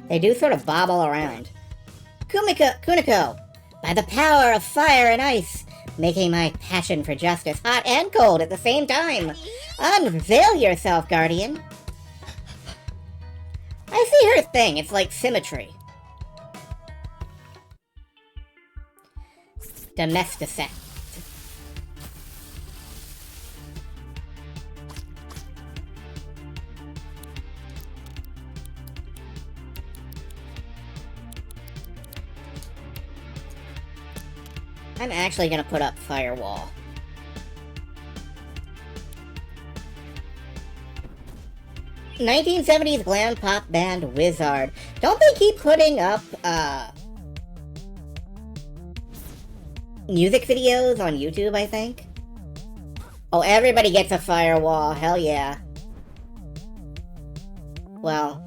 They do sort of bobble around. Kuniko! By the power of fire and ice, making my passion for justice hot and cold at the same time. Unveil yourself, Guardian. I see her thing. It's like symmetry. Domesticate. I'm actually gonna put up firewall. '70s glam pop band Wizard. Don't they keep putting up music videos on YouTube, I think? Oh, everybody gets a firewall. Hell yeah. Well,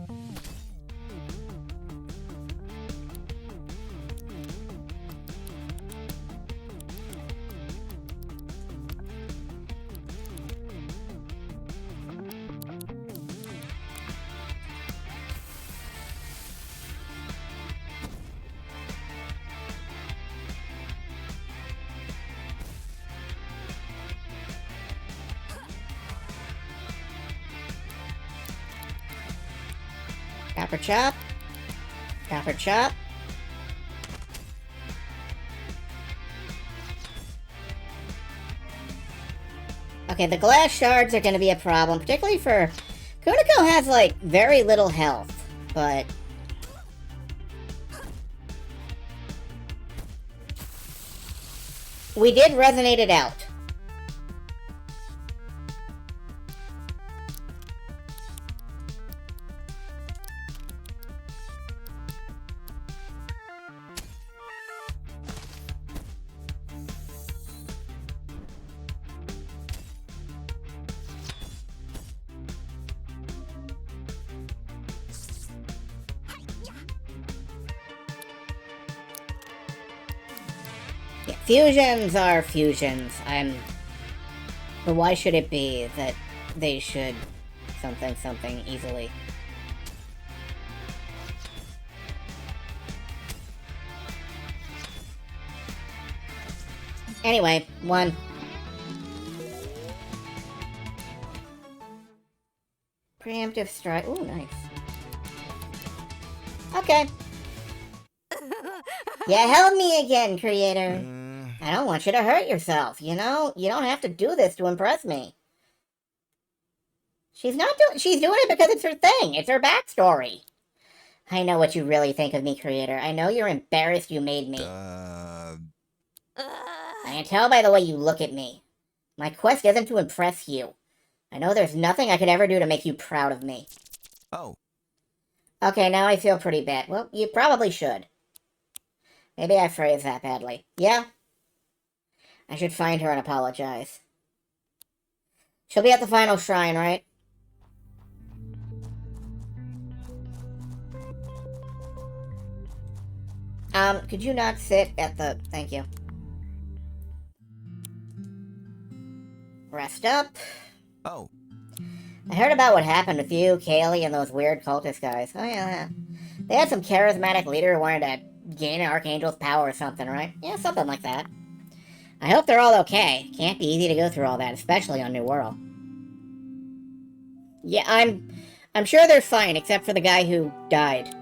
Copper chop. Copper chop. Okay, the glass shards are going to be a problem, particularly for... Kuniko has, like, very little health, but... we did resonate it out. Yeah, fusions are fusions. But why should it be that they should something easily? Anyway, one. Preemptive strike. Ooh, nice. Okay. You held me again, creator. I don't want you to hurt yourself, you know? You don't have to do this to impress me. She's doing it because it's her thing. It's her backstory. I know what you really think of me, creator. I know you're embarrassed you made me. I can tell by the way you look at me. My quest isn't to impress you. I know there's nothing I could ever do to make you proud of me. Oh. Okay, now I feel pretty bad. Well, you probably should. Maybe I phrased that badly. Yeah? I should find her and apologize. She'll be at the final shrine, right? Could you not sit at the... Thank you. Rest up. Oh. I heard about what happened with you, Kaylee, and those weird cultist guys. Oh, yeah. They had some charismatic leader who wanted to gain an Archangel's power or something, right? Yeah, something like that. I hope they're all okay. Can't be easy to go through all that, especially on New World. Yeah, I'm sure they're fine, except for the guy who died.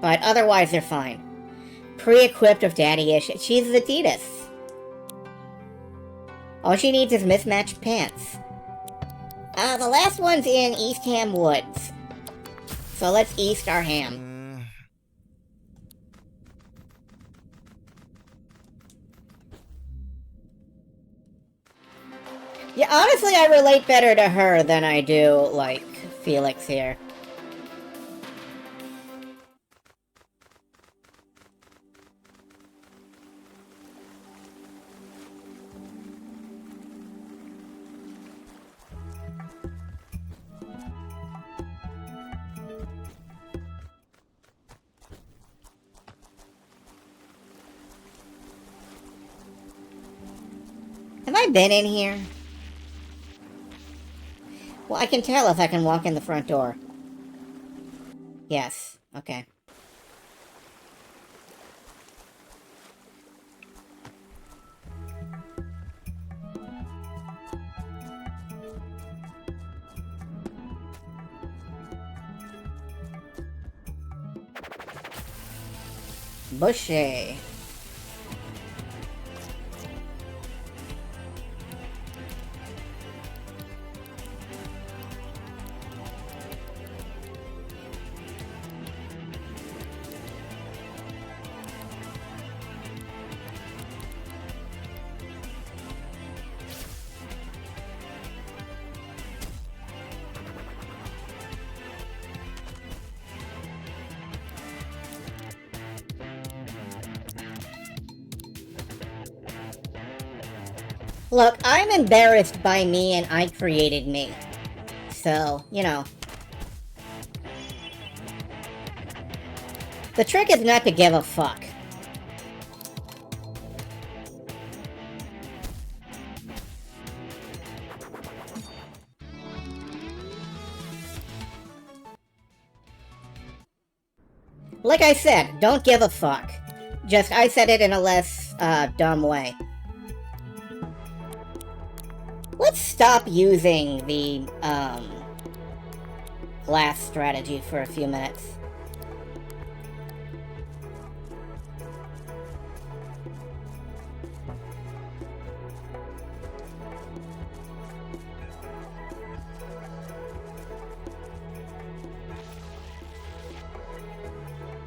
But otherwise, they're fine. Pre-equipped with daddy issues. She's Adidas. All she needs is mismatched pants. The last one's in East Ham Woods. So let's east our ham. Yeah, honestly, I relate better to her than I do, like, Felix here. Have I been in here? Well, I can tell if I can walk in the front door. Yes. Okay. Bushy. Look, I'm embarrassed by me and I created me. So, you know. The trick is not to give a fuck. Like I said, don't give a fuck. Just, I said it in a less, dumb way. Let's stop using the, glass strategy for a few minutes.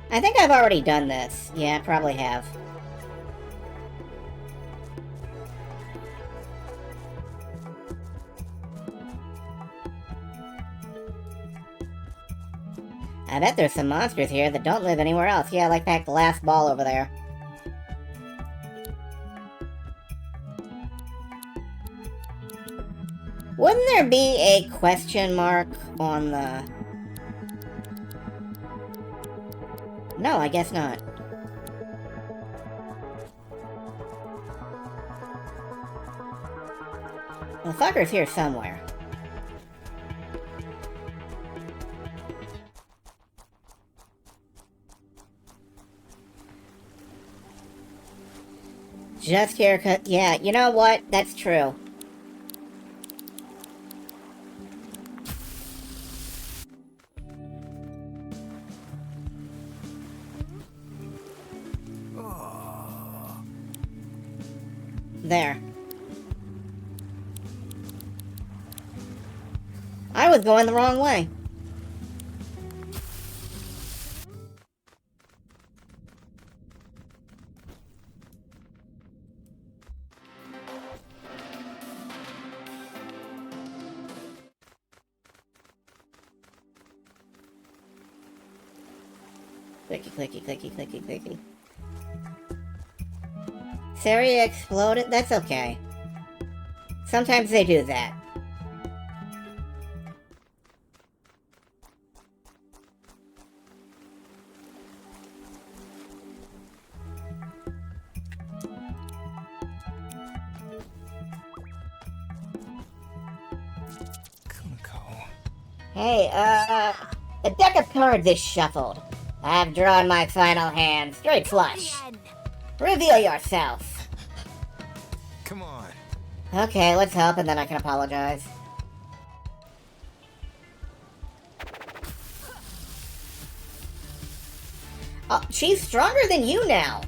I think I've already done this. Yeah, probably have. I bet there's some monsters here that don't live anywhere else. Yeah, like that glass ball over there. Wouldn't there be a question mark on the... No, I guess not. The fucker's here somewhere. Just here, yeah, you know what? That's true. There. I was going the wrong way. Clicky, clicky, clicky, clicky, clicky. Saria exploded? That's okay. Sometimes they do that. Hey, the deck of cards is shuffled. I've drawn my final hand, straight flush. Reveal yourself. Come on. Okay, let's help and then I can apologize. Oh, she's stronger than you now.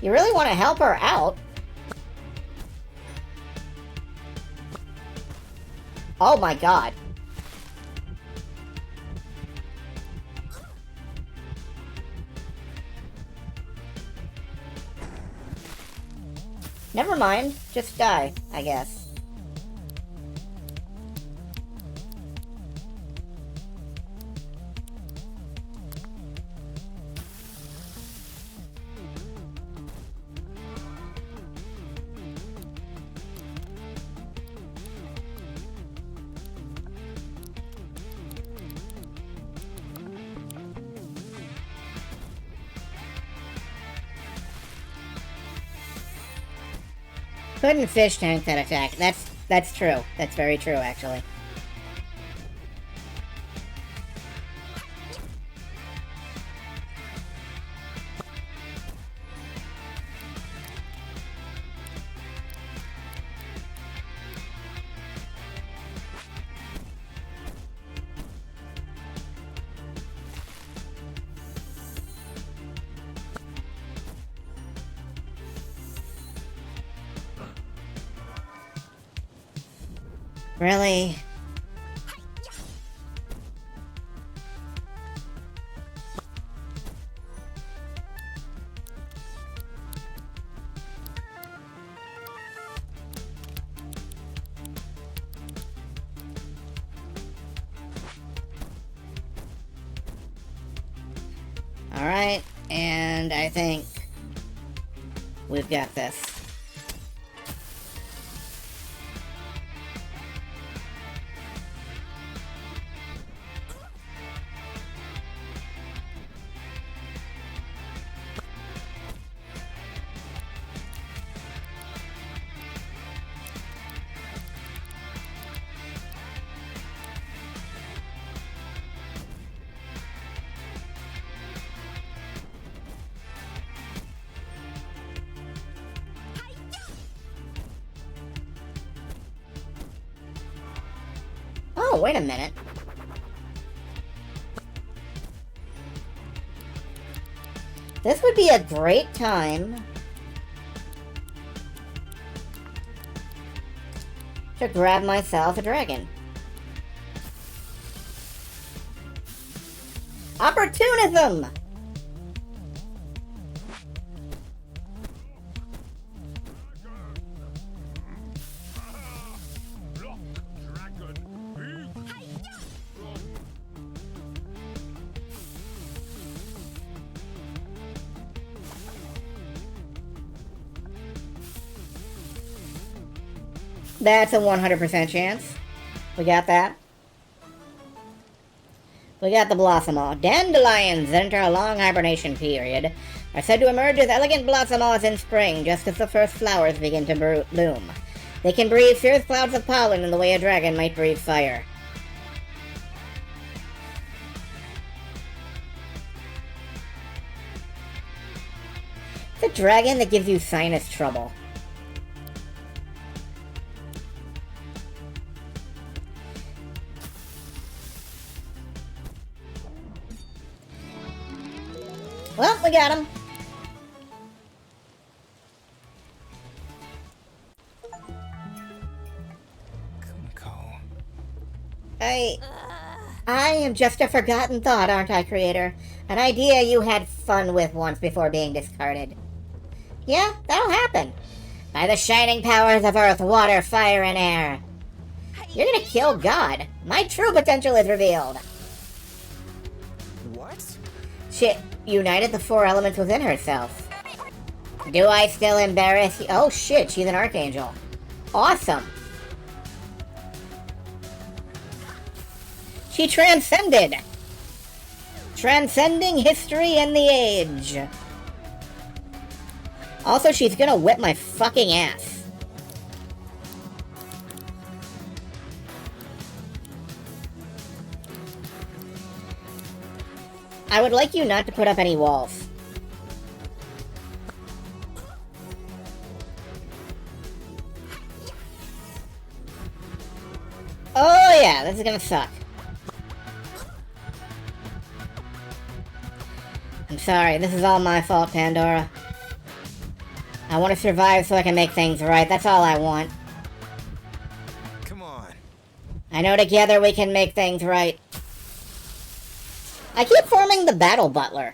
You really want to help her out? Oh my god. Never mind. Just die, I guess. Couldn't fish tank that attack. That's true. That's very true, actually. Really? Alright. And I think we've got this. Oh, wait a minute. This would be a great time to grab myself a dragon. Opportunism! That's a 100% chance. We got that. We got the Blossomaw. Dandelions that enter a long hibernation period are said to emerge as elegant blossomaws in spring, just as the first flowers begin to bloom. They can breathe fierce clouds of pollen in the way a dragon might breathe fire. It's a dragon that gives you sinus trouble. Well, we got him. I am just a forgotten thought, aren't I, Creator? An idea you had fun with once before being discarded. Yeah, that'll happen. By the shining powers of earth, water, fire, and air. You're gonna kill God. My true potential is revealed. What? She united the four elements within herself. Do I still embarrass you? Oh shit, she's an archangel. Awesome. She transcended. Transcending history and the age. Also, she's gonna whip my fucking ass. I would like you not to put up any walls. Oh yeah, this is gonna suck. I'm sorry, this is all my fault, Pandora. I want to survive so I can make things right, that's all I want. Come on. I know together we can make things right. I keep forming the Battle Butler.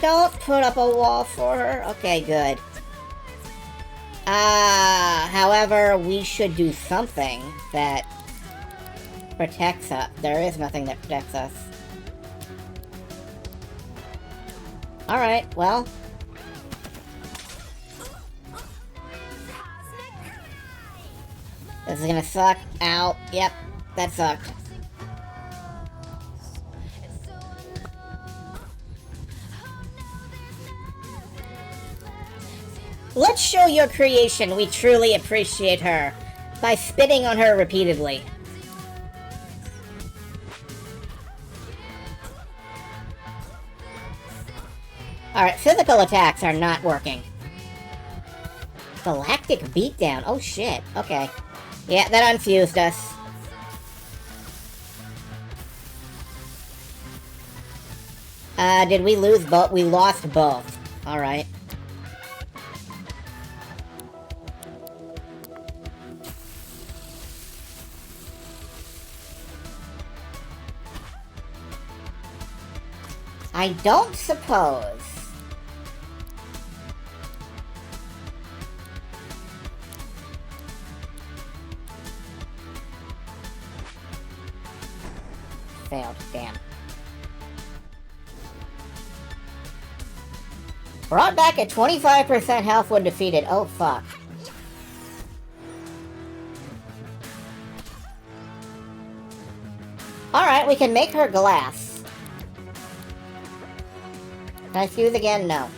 Don't put up a wall for her. Okay, good. However, we should do something that protects us. There is nothing that protects us. Alright, well. This is gonna suck. Ow. Yep, that sucked. Let's show your creation we truly appreciate her by spitting on her repeatedly. Alright, physical attacks are not working. Galactic beatdown. Oh shit. Okay. Yeah, that unfused us. Did we lose both? We lost both. Alright. I don't suppose. Failed, damn. Brought back at 25% health when defeated. Oh, fuck. Alright, we can make her glass. Can I fuse again? No.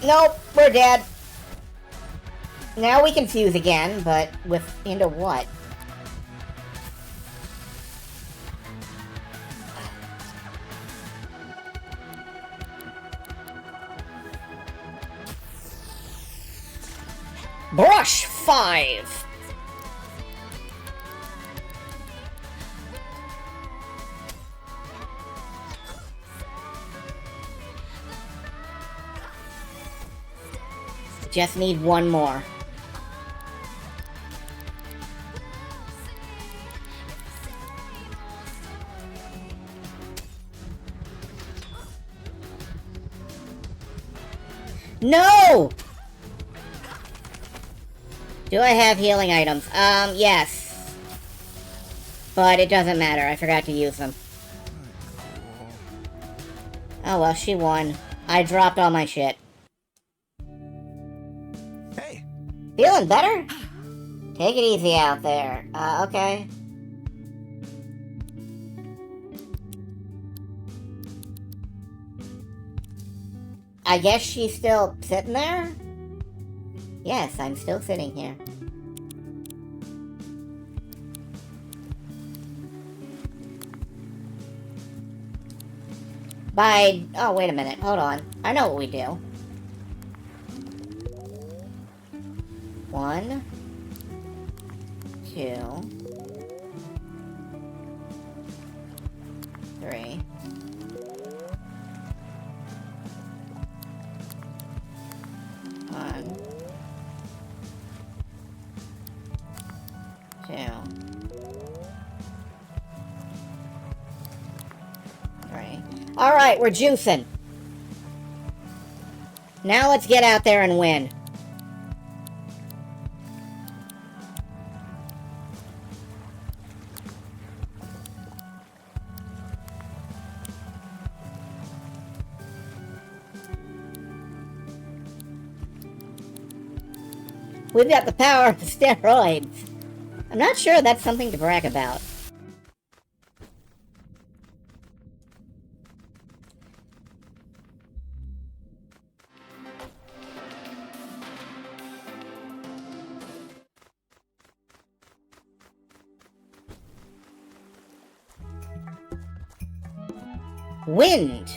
Nope, we're dead. Now we can fuse again, but into what? Brush 5! Just need one more. No! Do I have healing items? Yes. But it doesn't matter. I forgot to use them. Oh well, she won. I dropped all my shit. Hey. Feeling better? Take it easy out there. Okay. I guess she's still sitting there? Yes, I'm still sitting here. Oh, wait a minute. Hold on. I know what we do. 1, 2, 3. One, 2, 3. Alright, we're juicing. Now let's get out there and win. We've got the power of steroids. I'm not sure that's something to brag about. Wind.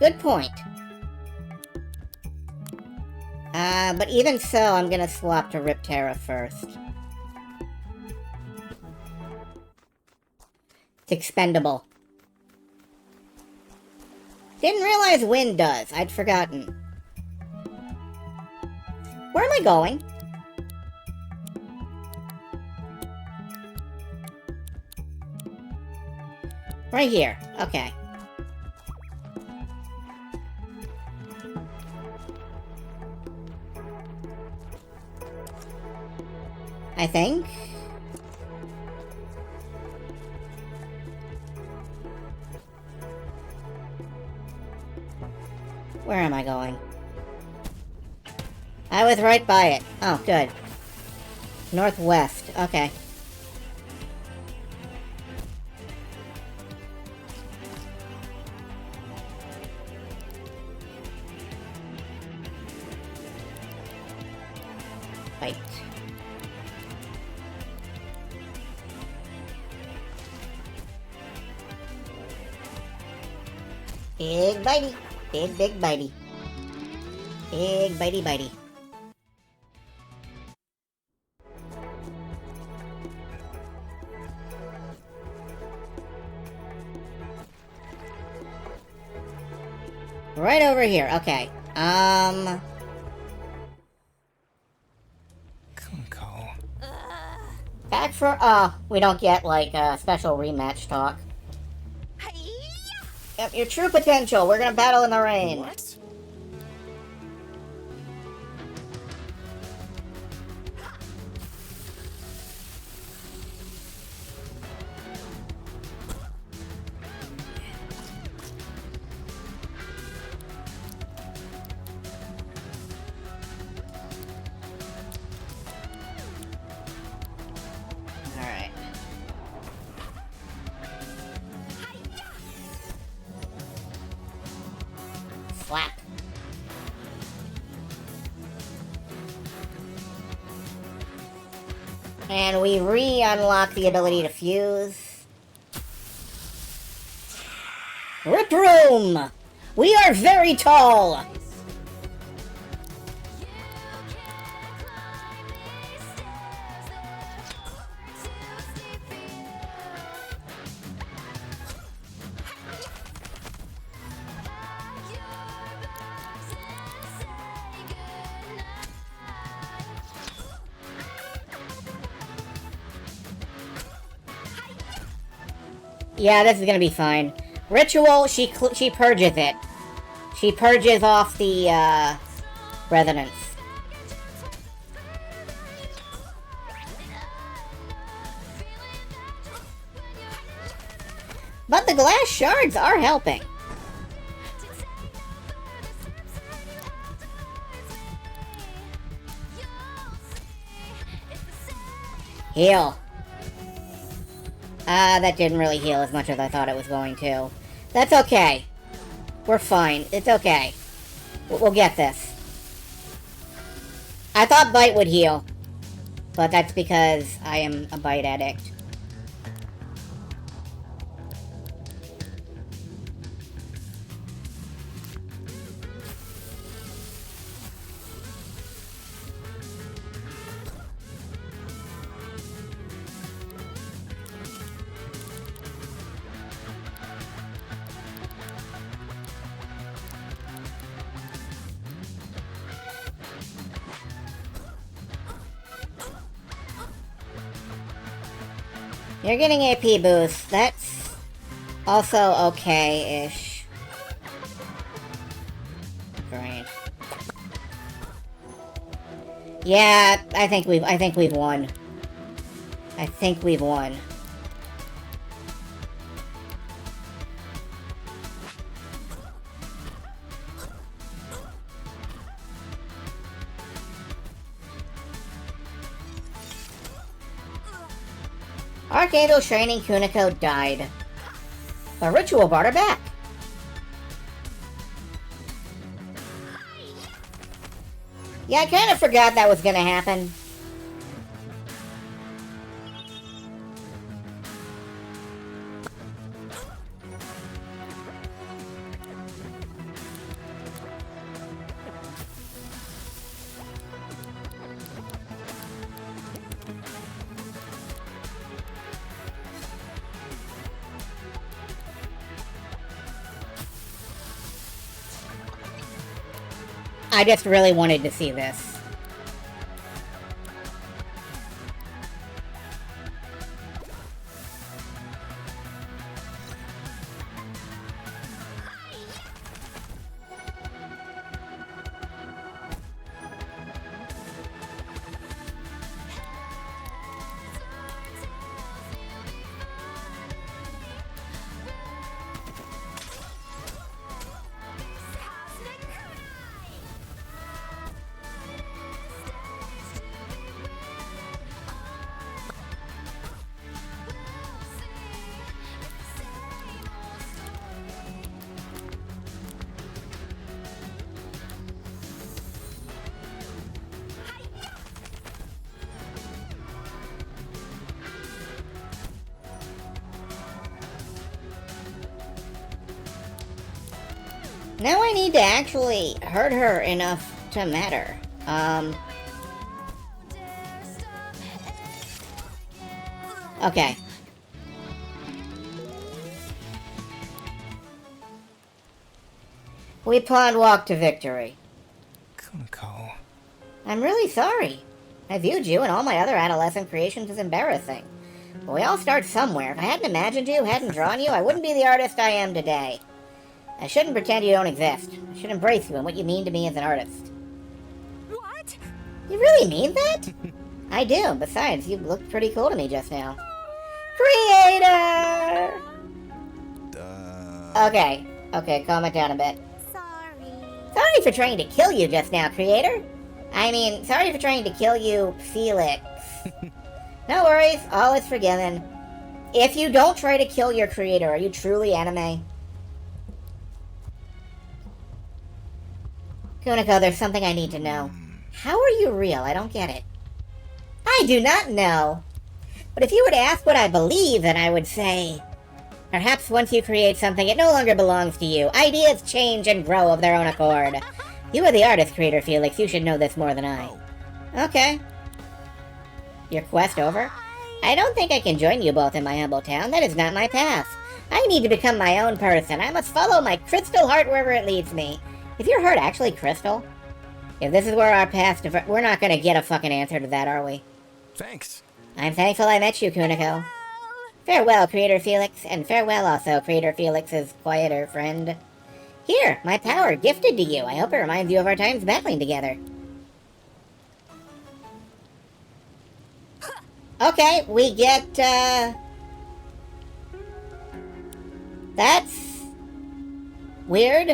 Good point. But even so, I'm gonna swap to Riptera first. It's expendable. Didn't realize wind does. I'd forgotten. Where am I going? Right here. Okay. I think. Where am I going? I was right by it. Oh, good. Northwest. Okay. Right. Big bitey. Big bitey. Big bitey bitey. Right over here. Okay. Kunko. Back for, we don't get, like, special rematch talk. Yep, your true potential. We're gonna battle in the rain. What? Alright. Slap. And we re-unlock the ability to fuse. Rip Room! We are very tall! Yeah, this is gonna be fine. Ritual, she purges it. She purges off the, resonance. But the glass shards are helping. Heal. That didn't really heal as much as I thought it was going to. That's okay. We're fine. It's okay. We'll get this. I thought Bite would heal. But that's because I am a Bite addict. You're getting AP boost. That's also okay-ish. Great. Yeah, I think we've won. I think we've won. Archangel training Kuniko died. But Ritual brought her back. Yeah, I kind of forgot that was gonna happen. I just really wanted to see this. Now I need to actually hurt her enough to matter. Okay. We pawn walk to victory. Kuniko. I'm really sorry. I viewed you and all my other adolescent creations as embarrassing. But we all start somewhere. If I hadn't imagined you, hadn't drawn you, I wouldn't be the artist I am today. I shouldn't pretend you don't exist. I should embrace you and what you mean to me as an artist. What? You really mean that? I do. Besides, you looked pretty cool to me just now. Creator! Okay, calm it down a bit. Sorry for trying to kill you just now, Creator. I mean, sorry for trying to kill you, Felix. No worries, all is forgiven. If you don't try to kill your creator, are you truly anime? Kuniko, there's something I need to know. How are you real? I don't get it. I do not know. But if you were to ask what I believe, then I would say... Perhaps once you create something, it no longer belongs to you. Ideas change and grow of their own accord. You are the artist, Creator Felix. You should know this more than I. Okay. Your quest over? I don't think I can join you both in my humble town. That is not my path. I need to become my own person. I must follow my crystal heart wherever it leads me. Is your heart actually crystal? If this is where our paths differ, we're not gonna get a fucking answer to that, are we? Thanks. I'm thankful I met you, Kuniko. Farewell, Creator Felix, and farewell also, Creator Felix's quieter friend. Here, my power, gifted to you. I hope it reminds you of our times battling together. Okay, we get, That's... weird.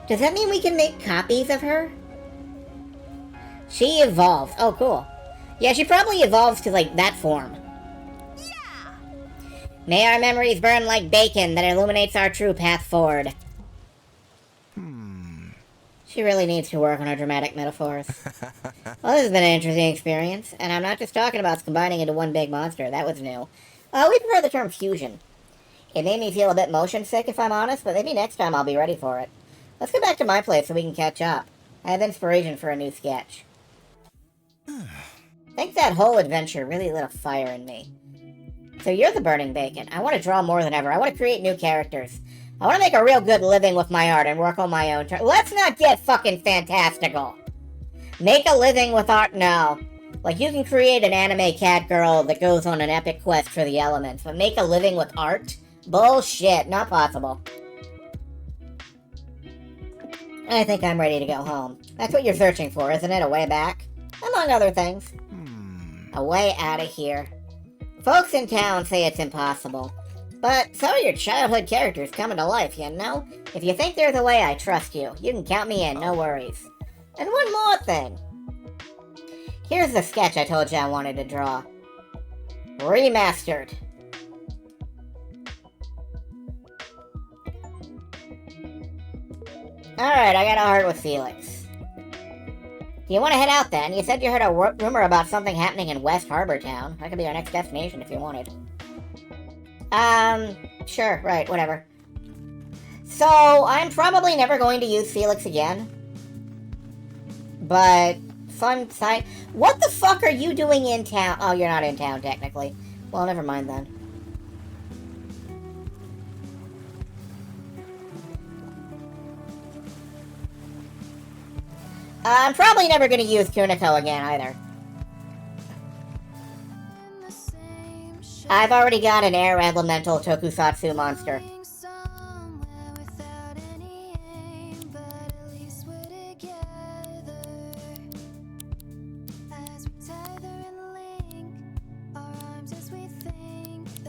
Does that mean we can make copies of her? She evolves. Oh, cool. Yeah, she probably evolves to, like, that form. Yeah! May our memories burn like bacon that illuminates our true path forward. She really needs to work on her dramatic metaphors. Well, this has been an interesting experience, and I'm not just talking about combining into one big monster. That was new. We prefer the term fusion. It made me feel a bit motion sick, if I'm honest, but maybe next time I'll be ready for it. Let's go back to my place so we can catch up. I have inspiration for a new sketch. I think that whole adventure really lit a fire in me. So you're the burning bacon. I want to draw more than ever. I want to create new characters. I want to make a real good living with my art and work on my own terms. Let's not get fucking fantastical. Make a living with art? No. Like, you can create an anime cat girl that goes on an epic quest for the elements, but make a living with art? Bullshit. Not possible. I think I'm ready to go home. That's what you're searching for, isn't it? A way back? Among other things. A way out of here. Folks in town say it's impossible. But so are your childhood characters coming to life, you know? If you think they're the way, I trust you. You can count me in, no worries. And one more thing. Here's the sketch I told you I wanted to draw. Remastered. Alright, I got a heart with Felix. Do you want to head out then? You said you heard a rumor about something happening in West Harbor Town. That could be our next destination if you wanted. Sure, right, whatever. So, I'm probably never going to use Felix again. But, fun side... What the fuck are you doing in town? Oh, you're not in town, technically. Well, never mind then. I'm probably never going to use Kuniko again, either. I've already got an air elemental tokusatsu monster.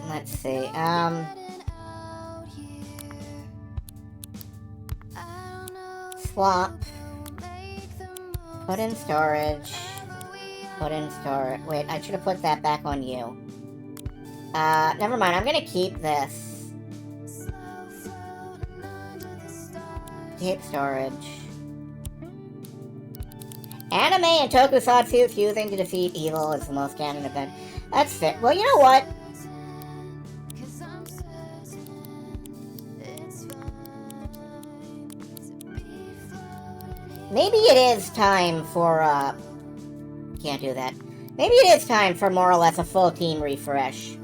Let's see, swap. Put in storage. Put in storage. Wait, I should have put that back on you. Never mind, I'm gonna keep this. Keep storage. Anime and tokusatsu fusing to defeat evil is the most canon event. That's fair. Well, you know what? Maybe it is time for, can't do that. Maybe it is time for more or less a full team refresh.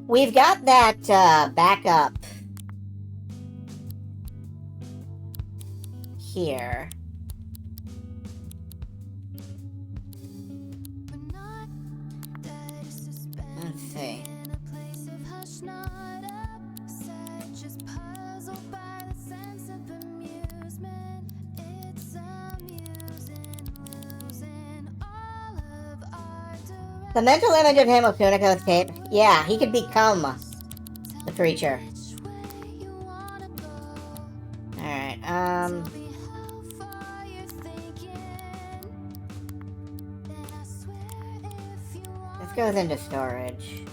We've got that backup here. Let's see. The mental image of him with Kuniko's tape. Yeah, he could become the creature. Alright, this goes into storage.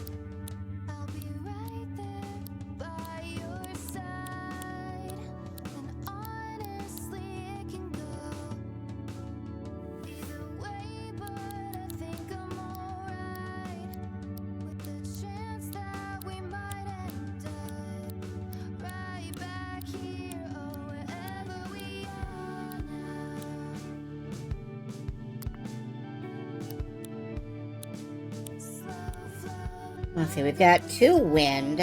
Let's see, we've got 2 wind,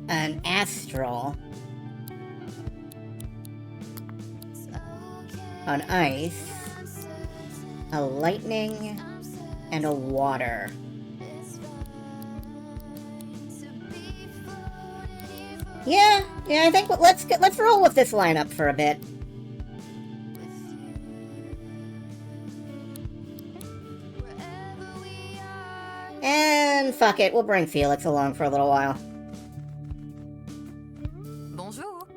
an astral, an ice, a lightning, and a water. Yeah, I think let's roll with this lineup for a bit. And fuck it, we'll bring Felix along for a little while. Bonjour.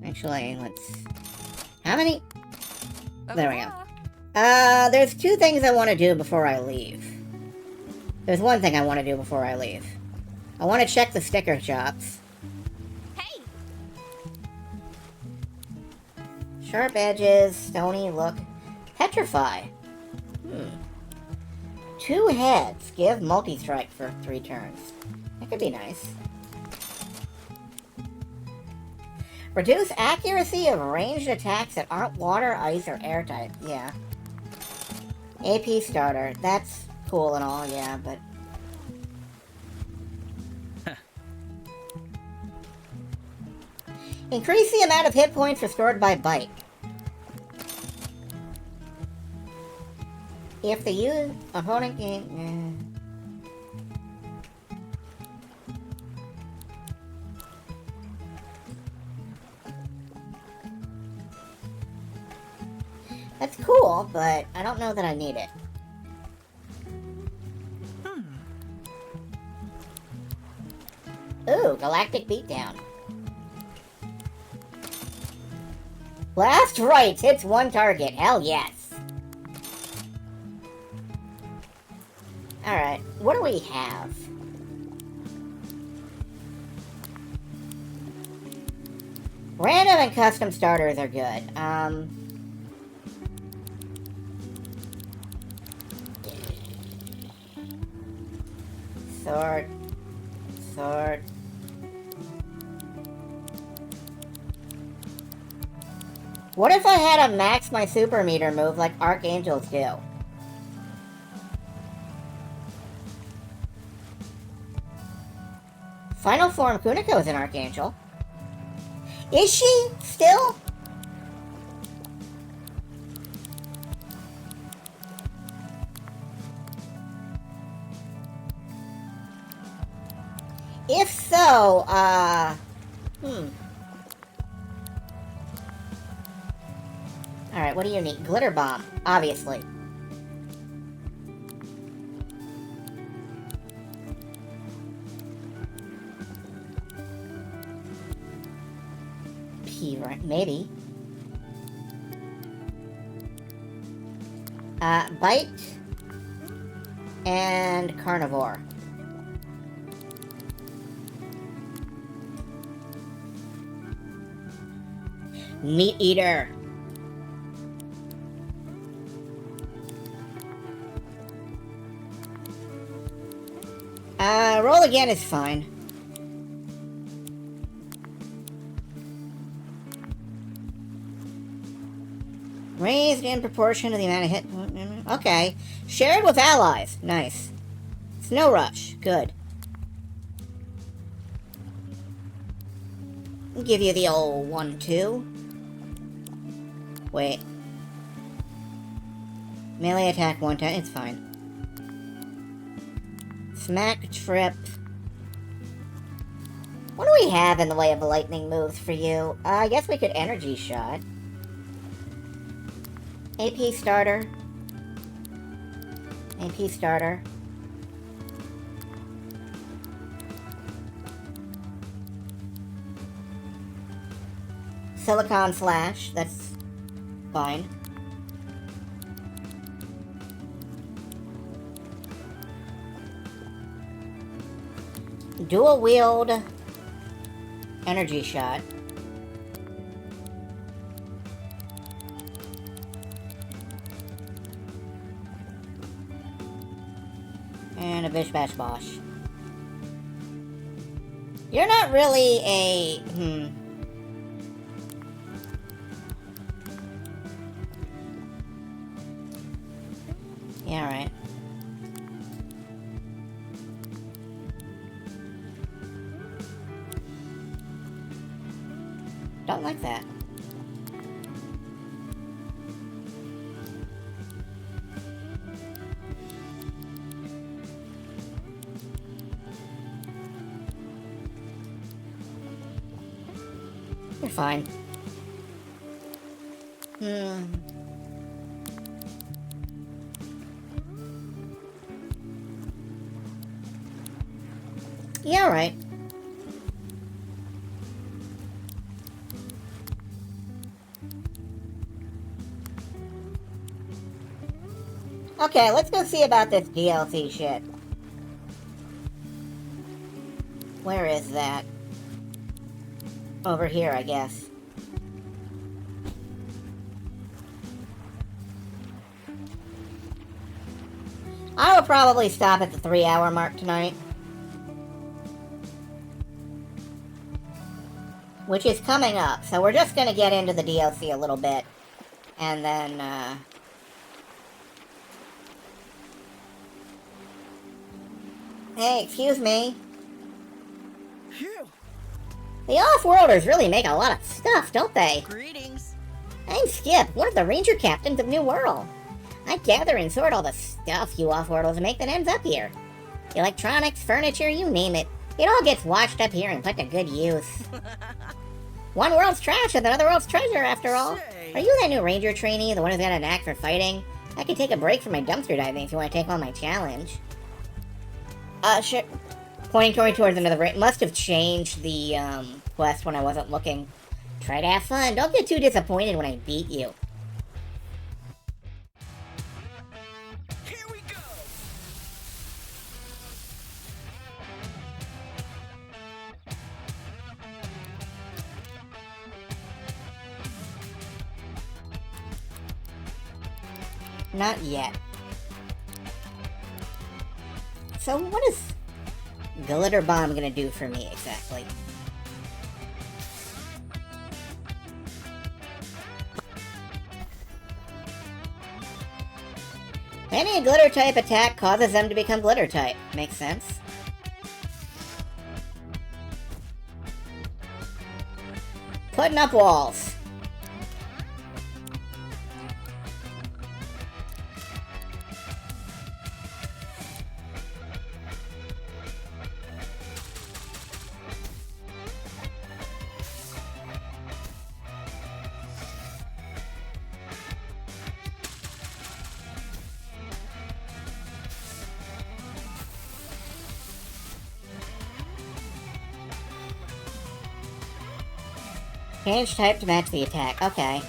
Actually, let's... How many? Au There we go. revoir. There's 2 things I want to do before I leave. There's 1 thing I want to do before I leave. I want to check the sticker shops. Hey! Sharp edges, stony look, petrify. 2 heads, give multi-strike for 3 turns. That could be nice. Reduce accuracy of ranged attacks that aren't water, ice, or air type. Yeah. AP starter. That's cool and all, yeah, but... Increase the amount of hit points restored by bite. If the opponent gain... That's cool, but I don't know that I need it. Ooh, Galactic Beatdown. Blast right hits 1 target. Hell yes. Alright, what do we have? Random and custom starters are good. Sort. What if I had to max my super meter move like archangels do? Final form Kuniko is an archangel. Is she still? If so, Alright, what do you need? Glitter bomb, obviously. P, right? Maybe. Bite and carnivore. Meat eater. Roll again is fine. Raised in proportion to the amount of hit. Okay. Shared with allies. Nice. Snow rush. Good. I'll give you the old 1-2. Wait. Melee attack 1 time. It's fine. Smack trip. What do we have in the way of lightning moves for you? I guess we could energy shot. AP starter. AP starter. Silicon Slash, that's fine. Dual wield energy shot. And a bish bash bosh. You're not really a Yeah, alright. Don't like that. You're fine. Yeah, alright. Okay, let's go see about this DLC shit. Where is that? Over here, I guess. I will probably stop at the 3-hour mark tonight. Which is coming up, so we're just gonna get into the DLC a little bit. And then, Hey, excuse me. Phew. The Off-Worlders really make a lot of stuff, don't they? Greetings. I'm Skip, one of the Ranger Captains of New World. I gather and sort all the stuff you Off-Worlders make that ends up here. Electronics, furniture, you name it. It all gets washed up here and put to good use. One world's trash is another world's treasure, after all. Say. Are you that new Ranger trainee, the one who's got a knack for fighting? I could take a break from my dumpster diving if you want to take on my challenge. Sure. Pointing towards another must have changed the, quest when I wasn't looking. Try to have fun. Don't get too disappointed when I beat you. Here we go. Not yet. So what is Glitter Bomb gonna do for me exactly? Any glitter type attack causes them to become glitter type. Makes sense. Putting up walls. Change type to match the attack. Okay.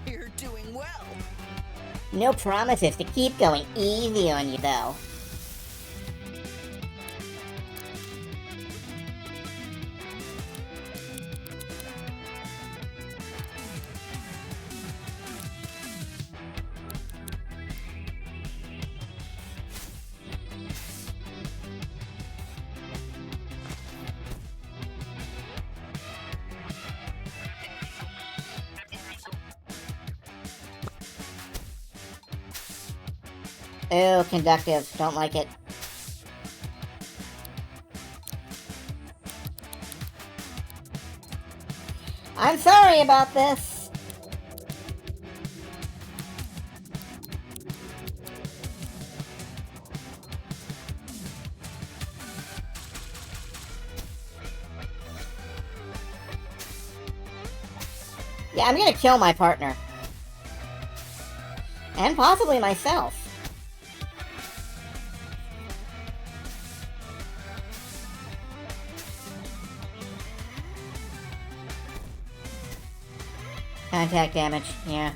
You're doing well. No promises to keep going easy on you, though. Ew, conductive. Don't like it. I'm sorry about this. Yeah, I'm gonna kill my partner. And possibly myself. Contact damage, yeah.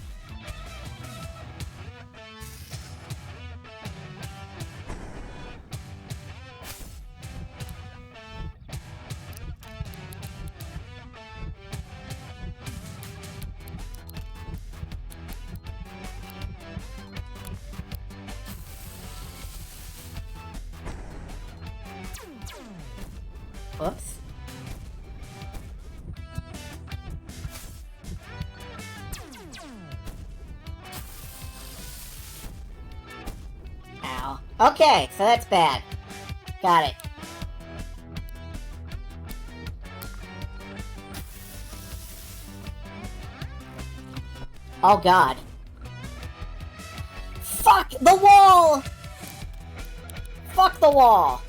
Whoops. Ow. Okay, so that's bad. Got it. Oh god. Fuck the wall! Fuck the wall!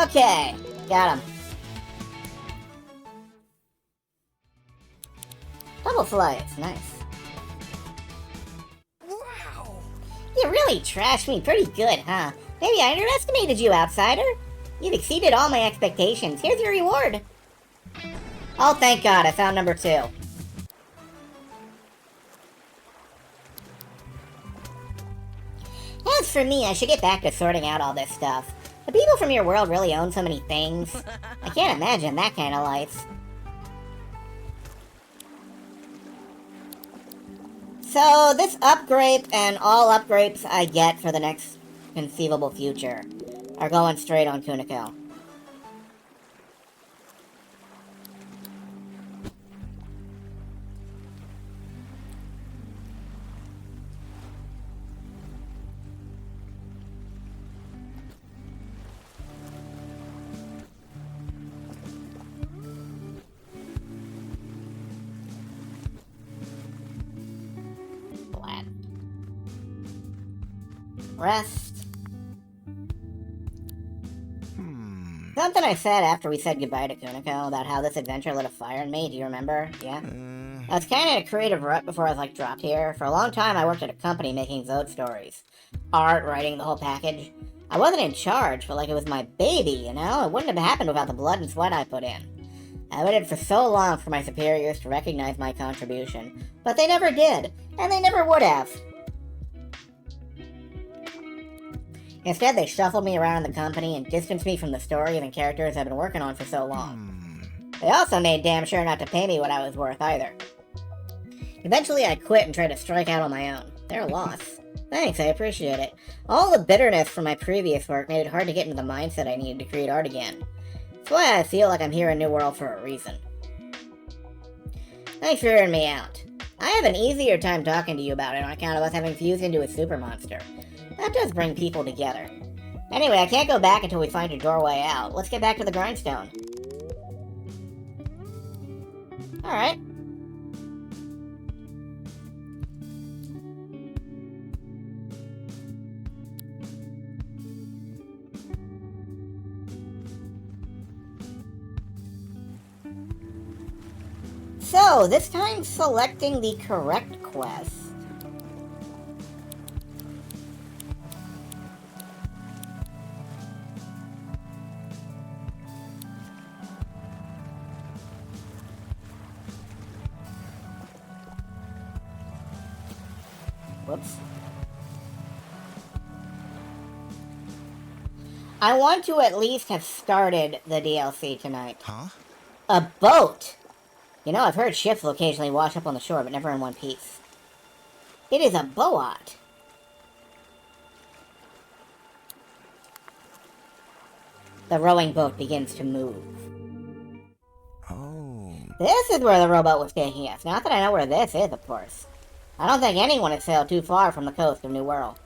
Okay, got him. Double flights, nice. Wow! You really trashed me pretty good, huh? Maybe I underestimated you, outsider. You've exceeded all my expectations. Here's your reward. Oh, thank God, I found number 2. As for me, I should get back to sorting out all this stuff. The people from your world really own so many things. I can't imagine that kind of life. So, this upgrade and all upgrades I get for the next conceivable future are going straight on Kuniko. Rest. Something I said after we said goodbye to Kuniko about how this adventure lit a fire in me, do you remember? Yeah? I was kind of in a creative rut before I was like dropped here. For a long time I worked at a company making Zode stories. Art, writing, the whole package. I wasn't in charge, but like it was my baby, you know? It wouldn't have happened without the blood and sweat I put in. I waited for so long for my superiors to recognize my contribution, but they never did, and they never would have. Instead, they shuffled me around in the company and distanced me from the stories and characters I've been working on for so long. They also made damn sure not to pay me what I was worth either. Eventually, I quit and tried to strike out on my own. Their loss. Thanks, I appreciate it. All the bitterness from my previous work made it hard to get into the mindset I needed to create art again. That's why I feel like I'm here in New World for a reason. Thanks for hearing me out. I have an easier time talking to you about it on account of us having fused into a super monster. That does bring people together. Anyway, I can't go back until we find a doorway out. Let's get back to the grindstone. Alright. So, this time selecting the correct quest. Whoops. I want to at least have started the DLC tonight. Huh? A boat! You know, I've heard ships will occasionally wash up on the shore, but never in one piece. It is a boat. The rowing boat begins to move. Oh. This is where the rowboat was taking us. Not that I know where this is, of course. I don't think anyone has sailed too far from the coast of New World.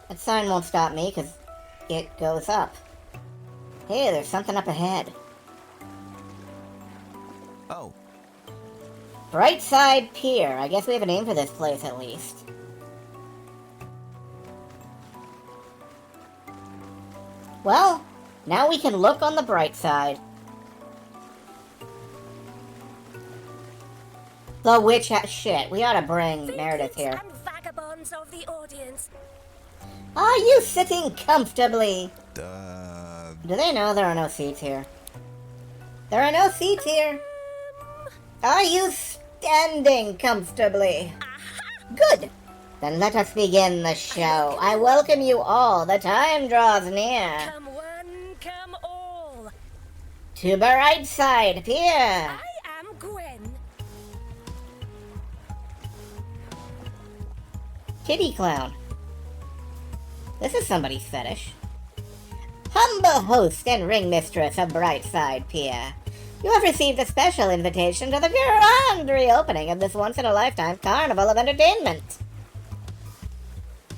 That sign won't stop me, because it goes up. Hey, there's something up ahead. Oh. Brightside Pier. I guess we have a name for this place, at least. Well, now we can look on the bright side. The witch shit, we ought to bring Meredith here. And vagabonds of the audience. Are you sitting comfortably? Duh. Do they know there are no seats here? There are no seats here. Are you standing comfortably? Good. Then let us begin the show. I welcome you all. The time draws near. Come one, come all. To Brightside Pier. I am Gwen. Kitty clown. This is somebody's fetish. Humble host and ring mistress of Brightside Pier. You have received a special invitation to the grand reopening of this once-in-a-lifetime carnival of entertainment.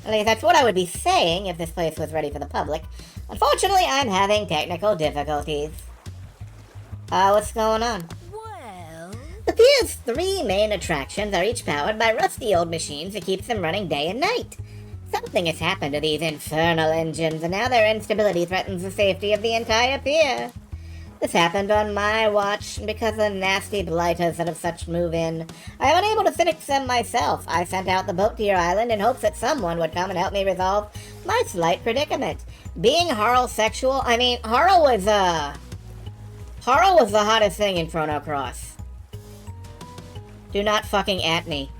At least that's what I would be saying if this place was ready for the public. Unfortunately, I'm having technical difficulties. What's going on? Well, The pier's 3 main attractions are each powered by rusty old machines that keeps them running day and night. Something has happened to these infernal engines, and now their instability threatens the safety of the entire pier. This happened on my watch, and because of nasty blighters that have such move in, I am unable to fix them myself. I sent out the boat to your island in hopes that someone would come and help me resolve my slight predicament. Being Harl-sexual, I mean, Harl was the hottest thing in Chrono Cross. Do not fucking at me.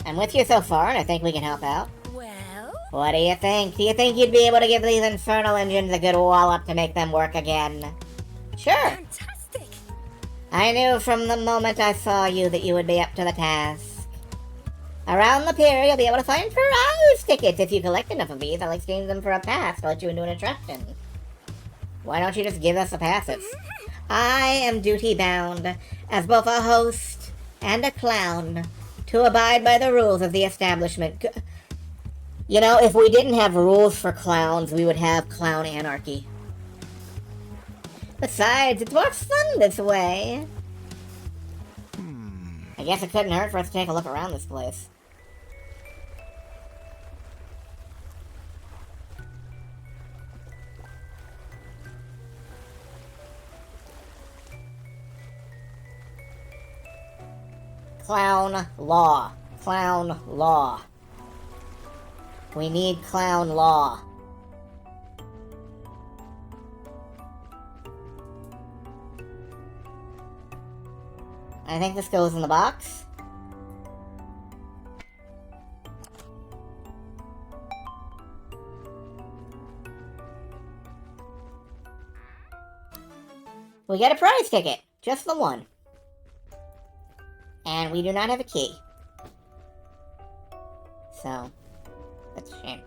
I'm with you so far, and I think we can help out. well, What do you think? Do you think you'd be able to give these infernal engines a good wallop to make them work again? Sure. fantastic. I knew from the moment I saw you that you would be up to the task. Around the pier, you'll be able to find prize tickets. If you collect enough of these, I'll exchange them for a pass to let you into an attraction. Why don't you just give us the passes? I am duty-bound, as both a host and a clown, to abide by the rules of the establishment. You know, if we didn't have rules for clowns, we would have clown anarchy. Besides, it's more fun this way. I guess it couldn't hurt for us to take a look around this place. Clown law. Clown law. We need clown law. I think this goes in the box. We get a prize ticket. Just the one. And we do not have a key. So, that's a shame.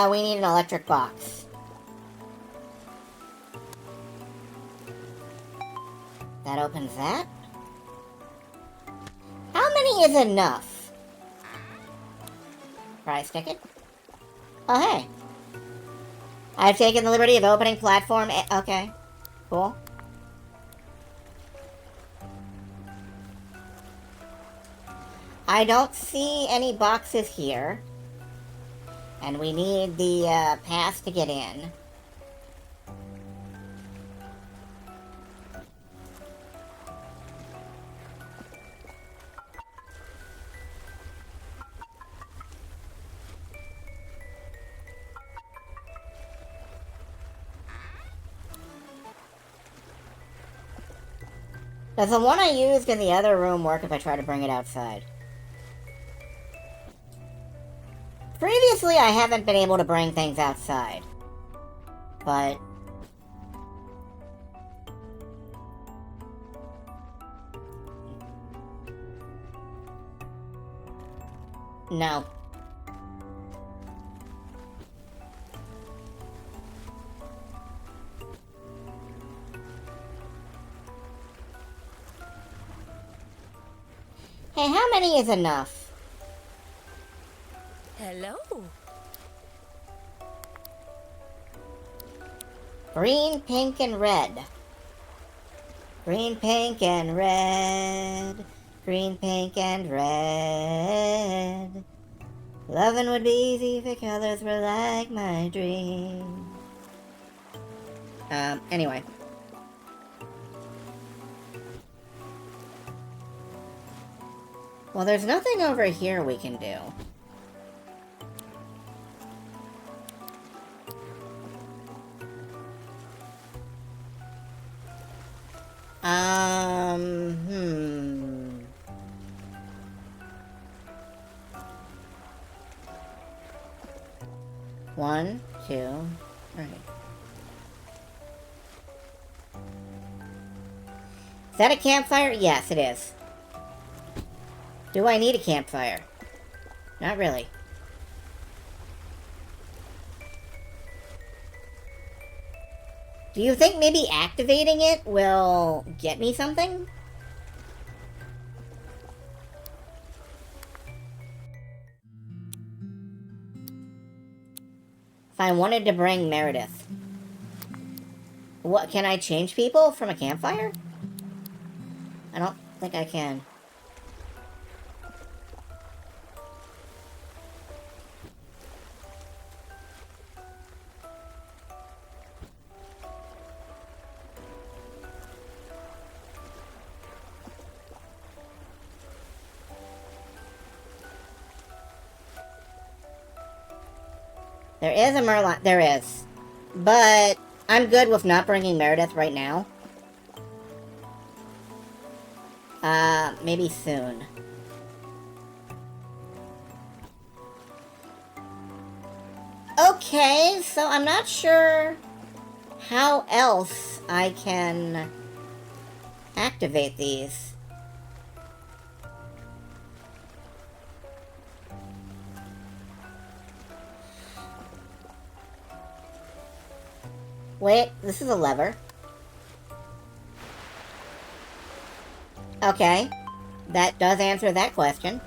We need an electric box. That opens that. How many is enough? Prize ticket. Oh, hey. I've taken the liberty of opening platform A. Okay. Cool. I don't see any boxes here. And we need the pass to get in. Does the one I used in the other room work if I try to bring it outside? Previously, I haven't been able to bring things outside. But... no. Hey, how many is enough? Hello. Green, pink, and red. Green, pink, and red. Green, pink, and red. Loving would be easy if the colors were like my dream. Anyway. Well, there's nothing over here we can do. One, two, three. Is that a campfire? Yes, it is. Do I need a campfire? Not really. Do you think maybe activating it will get me something? If I wanted to bring Meredith. What, can I change people from a campfire? I don't think I can. There is a Merlot. There is. But I'm good with not bringing Meredith right now. Maybe soon. Okay, so I'm not sure how else I can activate these. Wait, this is a lever. Okay, that does answer that question.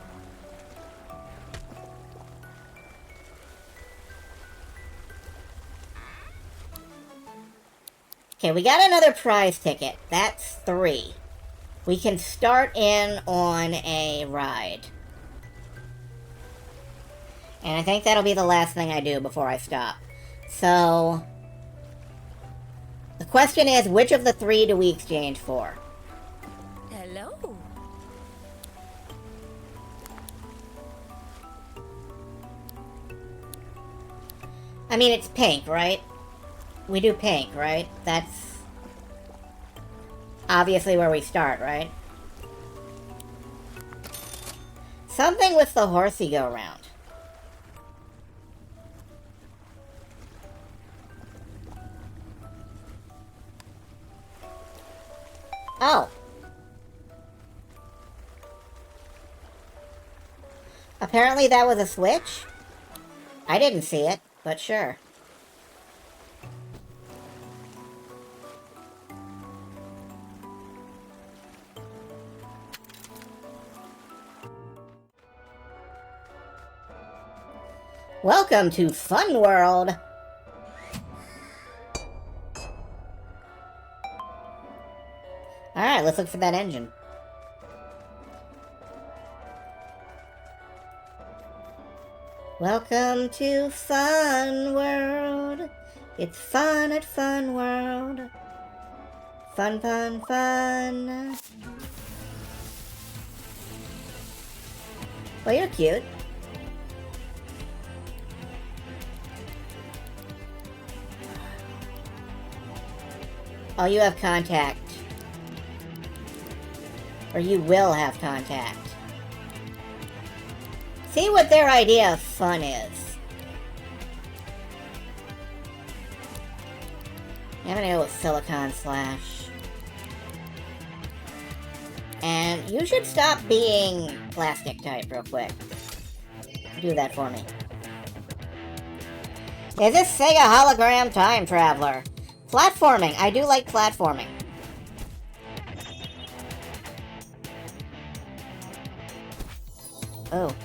Okay, we got another prize ticket. That's 3. We can start in on a ride. And I think that'll be the last thing I do before I stop. So... the question is, which of the 3 do we exchange for? Hello. I mean, it's pink, right? We do pink, right? That's obviously where we start, right? Something with the horsey go round. Oh. Apparently that was a switch? I didn't see it, but sure. Welcome to Fun World! Alright, let's look for that engine. Welcome to Fun World. It's fun at Fun World. Fun, fun, fun. Well, you're cute. Oh, you have contact. Or you will have contact. See what their idea of fun is. I'm gonna go with Silicon Slash. And you should stop being plastic type real quick. Do that for me. Is this Sega Hologram Time Traveler? Platforming. I do like platforming. Oh,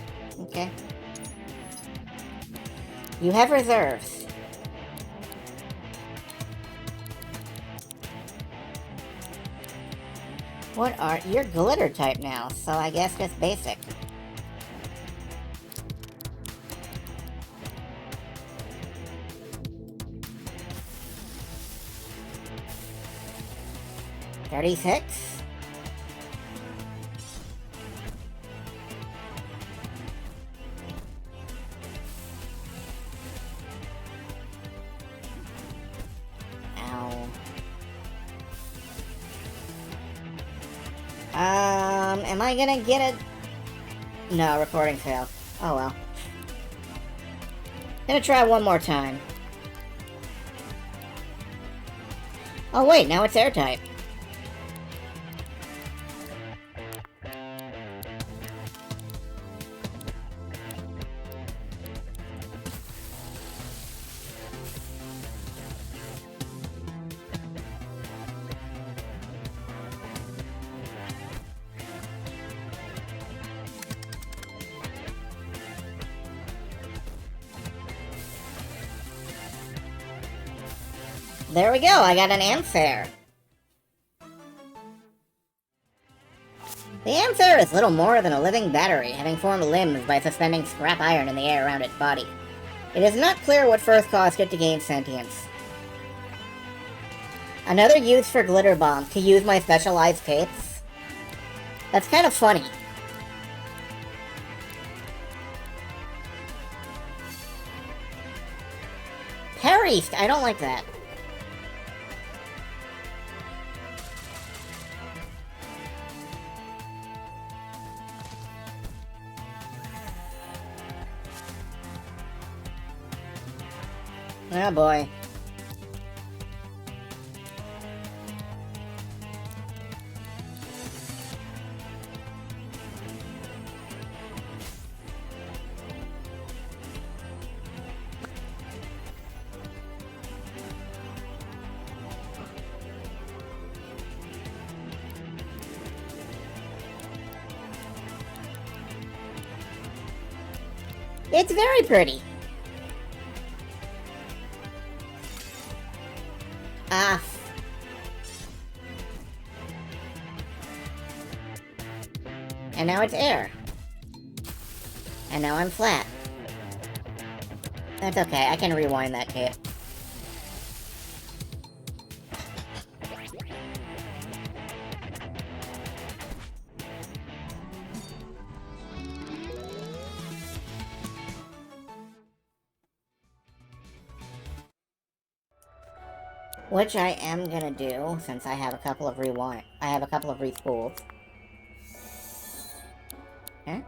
okay. You have reserves. What are... You're glitter type now, so I guess just basic. $36? Ow. Am I gonna get it? No, recording failed. Oh well. Gonna try one more time. Oh wait, now it's airtight. There we go, I got an Ampere. The Ampere is little more than a living battery, having formed limbs by suspending scrap iron in the air around its body. It is not clear what first caused it to gain sentience. Another use for glitter bomb, to use my specialized tapes. That's kind of funny. Parried! I don't like that. Oh boy. It's very pretty. Ah. And now it's air. And now I'm flat. That's okay, I can rewind that tape. Which I am gonna do, since I have a couple of respools. Huh?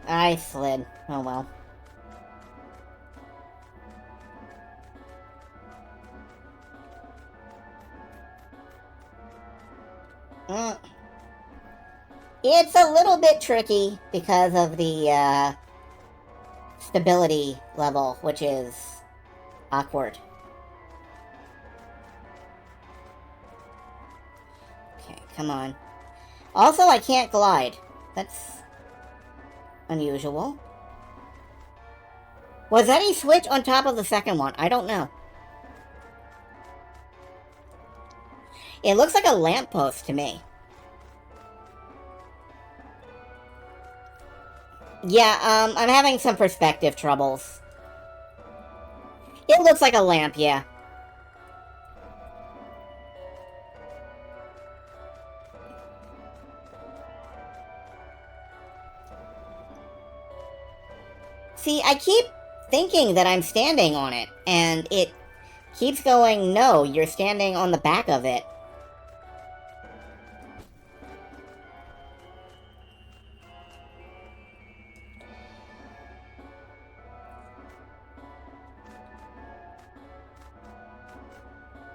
I slid. Oh well. It's a little bit tricky because of the stability level, which is awkward. come on. Also, I can't glide. That's unusual. Was any switch on top of the second one? I don't know. It looks like a lamppost to me. Yeah, I'm having some perspective troubles. It looks like a lamp, yeah. See, I keep thinking that I'm standing on it, and it keeps going, no, you're standing on the back of it.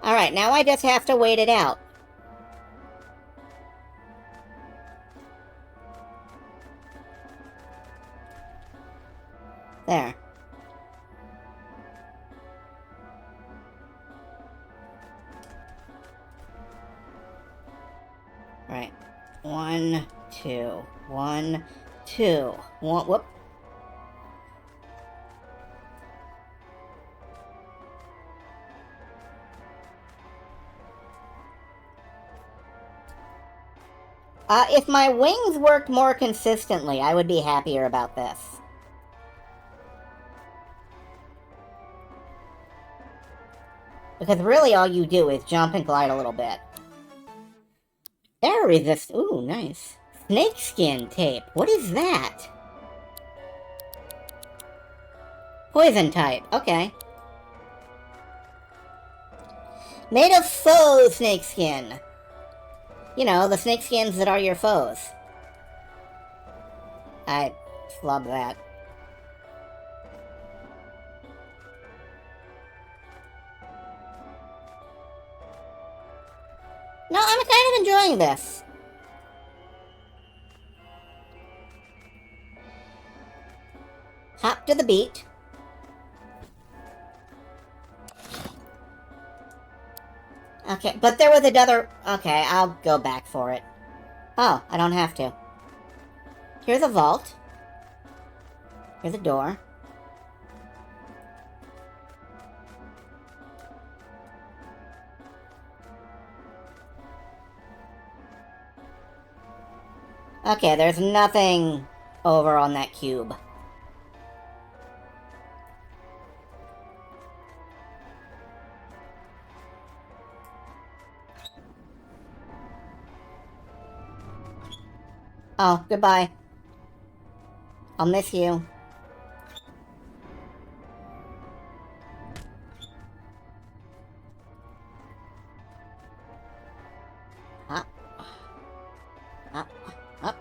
Alright, now I just have to wait it out. There. Right. 1, 2. 1, 2. Whoop. If my wings worked more consistently, I would be happier about this. Because really all you do is jump and glide a little bit. Air resist. Ooh, nice. Snakeskin tape. What is that? Poison type. Okay. Made of faux snakeskin. You know, the snakeskins that are your foes. I love that. No, I'm kind of enjoying this. Hop to the beat. Okay, but there was another... Okay, I'll go back for it. Oh, I don't have to. Here's a vault. Here's a door. Okay, there's nothing over on that cube. Oh, goodbye. I'll miss you. Up. Up. Up.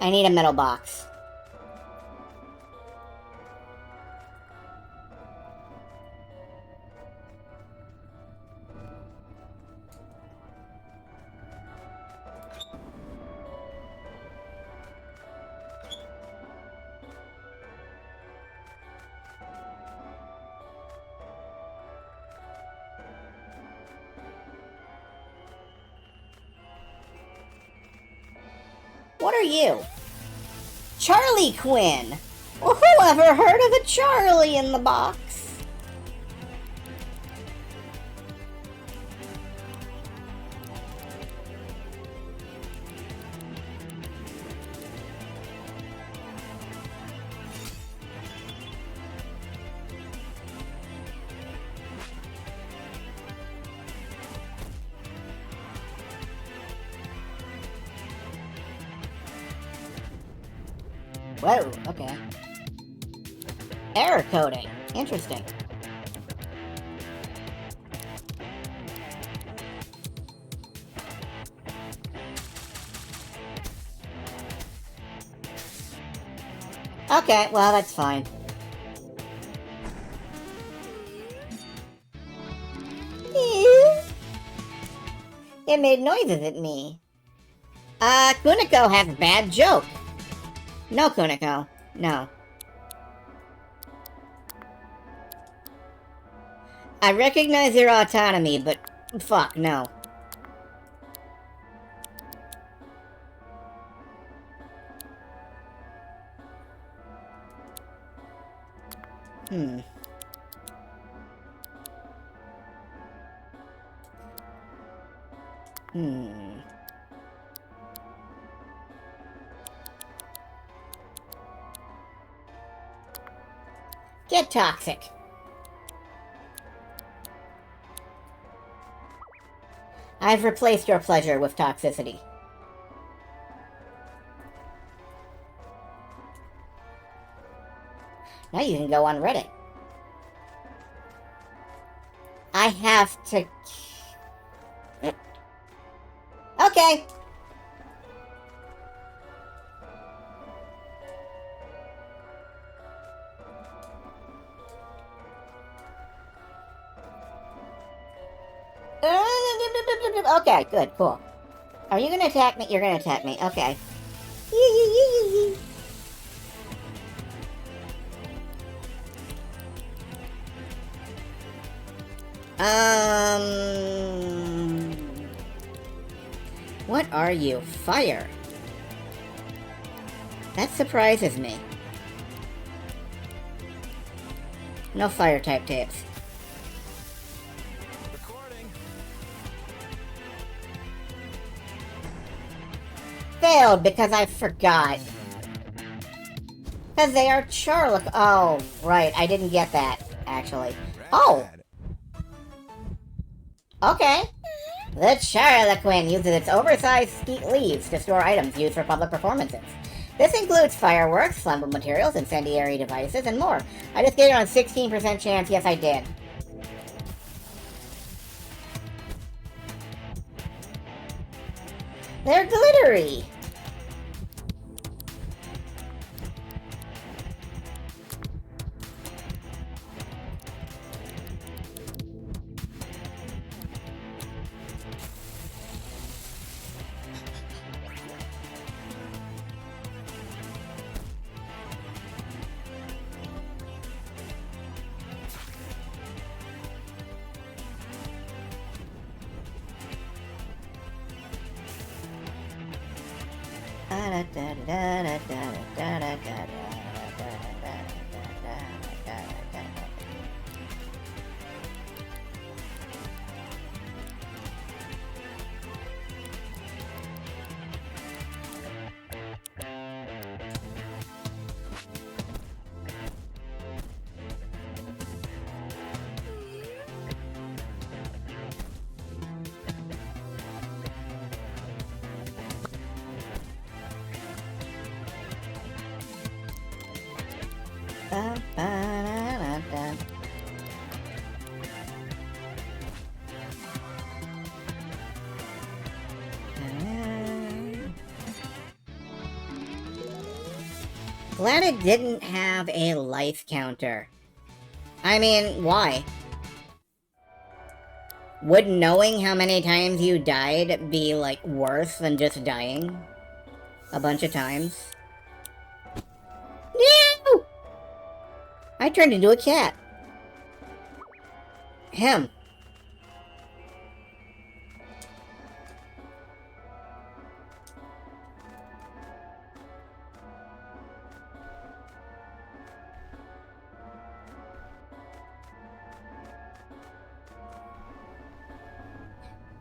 I need a metal box. What are you? Charlie Quinn! Well, who ever heard of a Charlie in the box? Whoa, okay. Error coding. Interesting. Okay, well, that's fine. It made noises at me. Kuniko has a bad joke. No, Kuniko. No. I recognize your autonomy, but Fuck, no. Hmm. Hmm. Get toxic. I've replaced your pleasure with toxicity. Now you can go on Reddit. I have to... Okay. Okay, good, cool. Are you gonna attack me? You're gonna attack me. Okay. What are you? Fire. That surprises me. No fire type tapes. Recording. Failed because I forgot. Because they are Charlotte. Oh, right. I didn't get that, actually. Oh, Rad. okay. The Charlequin uses its oversized skeet leaves to store items used for public performances. This includes fireworks, flammable materials, incendiary devices, and more. I just gave it on a 16% chance. Yes, I did. They're glittery. Glad it didn't have a life counter. I mean, why? Would knowing how many times you died be, like, worse than just dying a bunch of times? No! I turned into a cat. Him.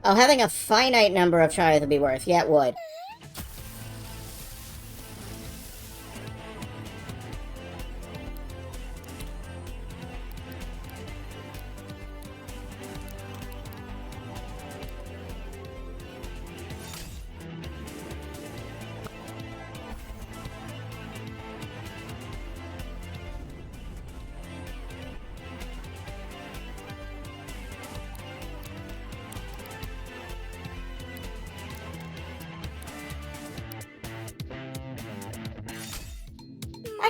Oh, having a finite number of tries would be worse. Yeah, it would.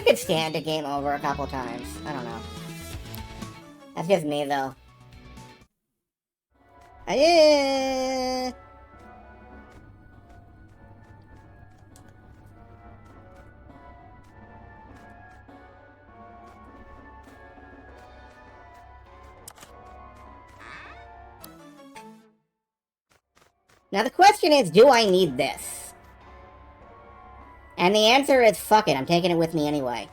I could stand a game over a couple times. I don't know. That's just me, though. Yeah. Now the question is, do I need this? And the answer is, fuck it, I'm taking it with me anyway.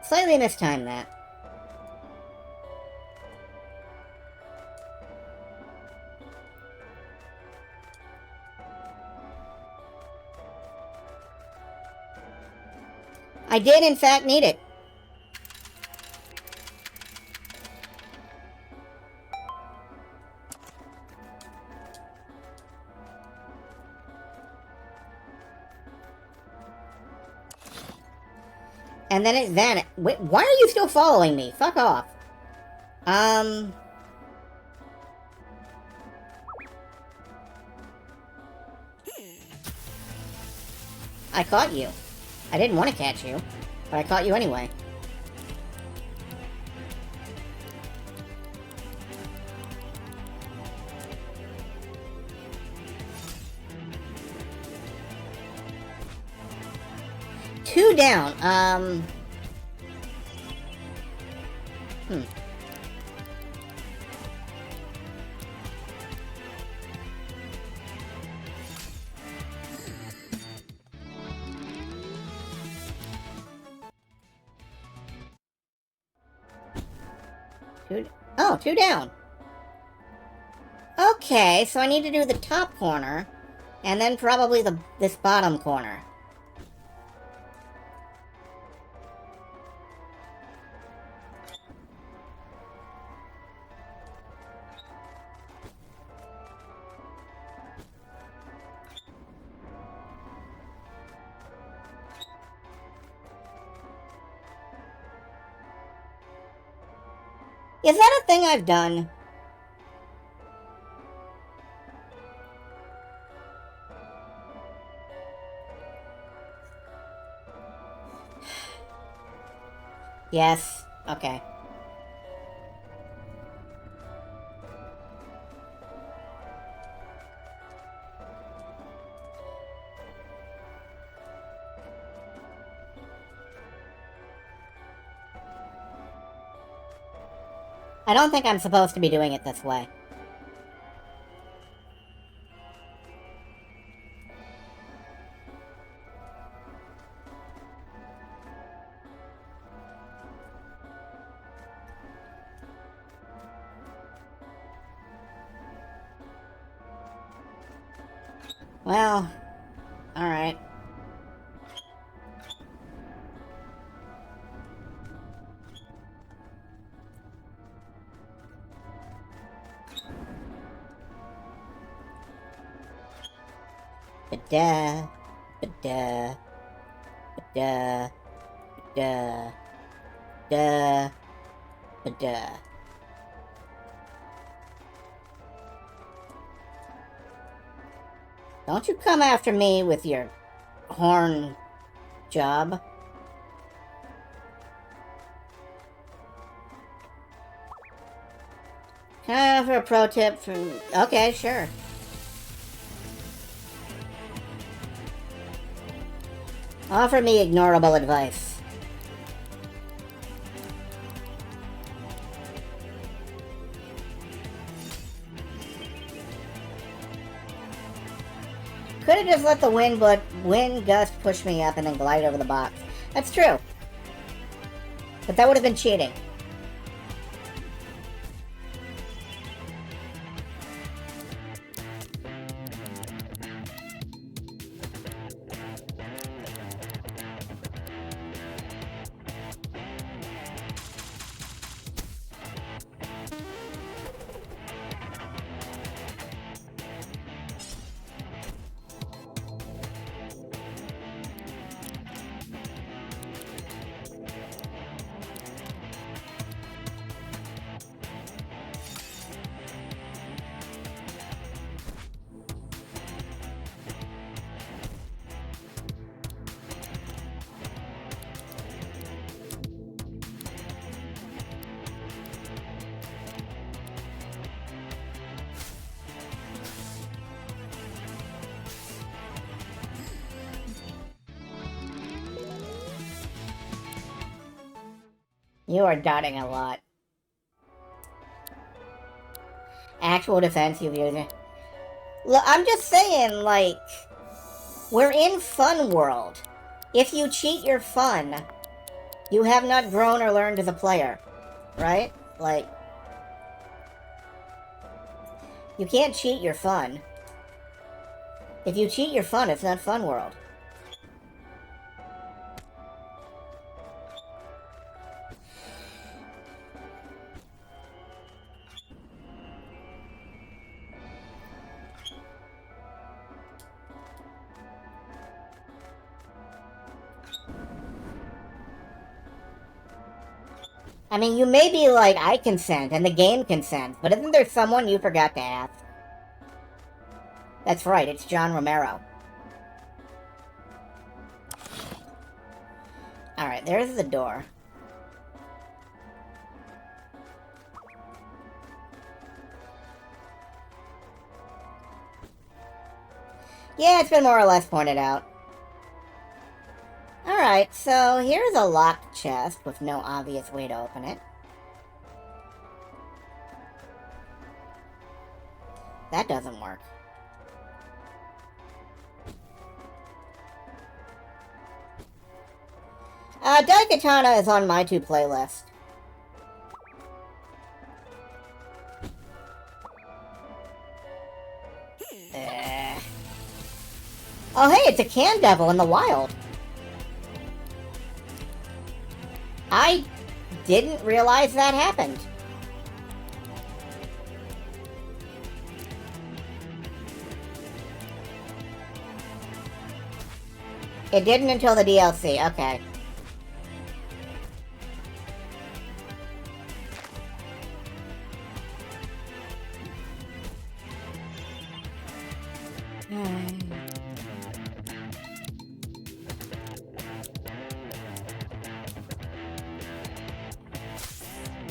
Slightly mistimed that. I did, in fact, need it. And then it vanished. Wait, why are you still following me? Fuck off. I caught you. I didn't want to catch you, but I caught you anyway. Two down. Two down. Okay, so I need to do the top corner, and then probably this bottom corner. Is that a thing I've done? Yes. Okay. I don't think I'm supposed to be doing it this way. Well, alright. Ba-da, ba-da, ba-da, ba-da, ba-da, ba-da. Don't you come after me with your horn job. Can I offer a pro tip from... Okay, sure. Offer me ignorable advice. Could have just let the wind gust push me up and then glide over the box. That's true. But that would have been cheating. You are dotting a lot. Actual defense you've used it. Look, I'm just saying, like, we're in fun world. If you cheat your fun, you have not grown or learned as a player, right? Like, you can't cheat your fun. If you cheat your fun, it's not fun world. I mean, you may be like, I consent, and the game consents, but isn't there someone you forgot to ask? That's right, it's John Romero. Alright, there's the door. Yeah, it's been more or less pointed out. Alright, so here's a locked chest with no obvious way to open it. That doesn't work. Daikatana is on my to-play list. Oh hey, it's a can devil in the wild. I didn't realize that happened. It didn't until the DLC, okay.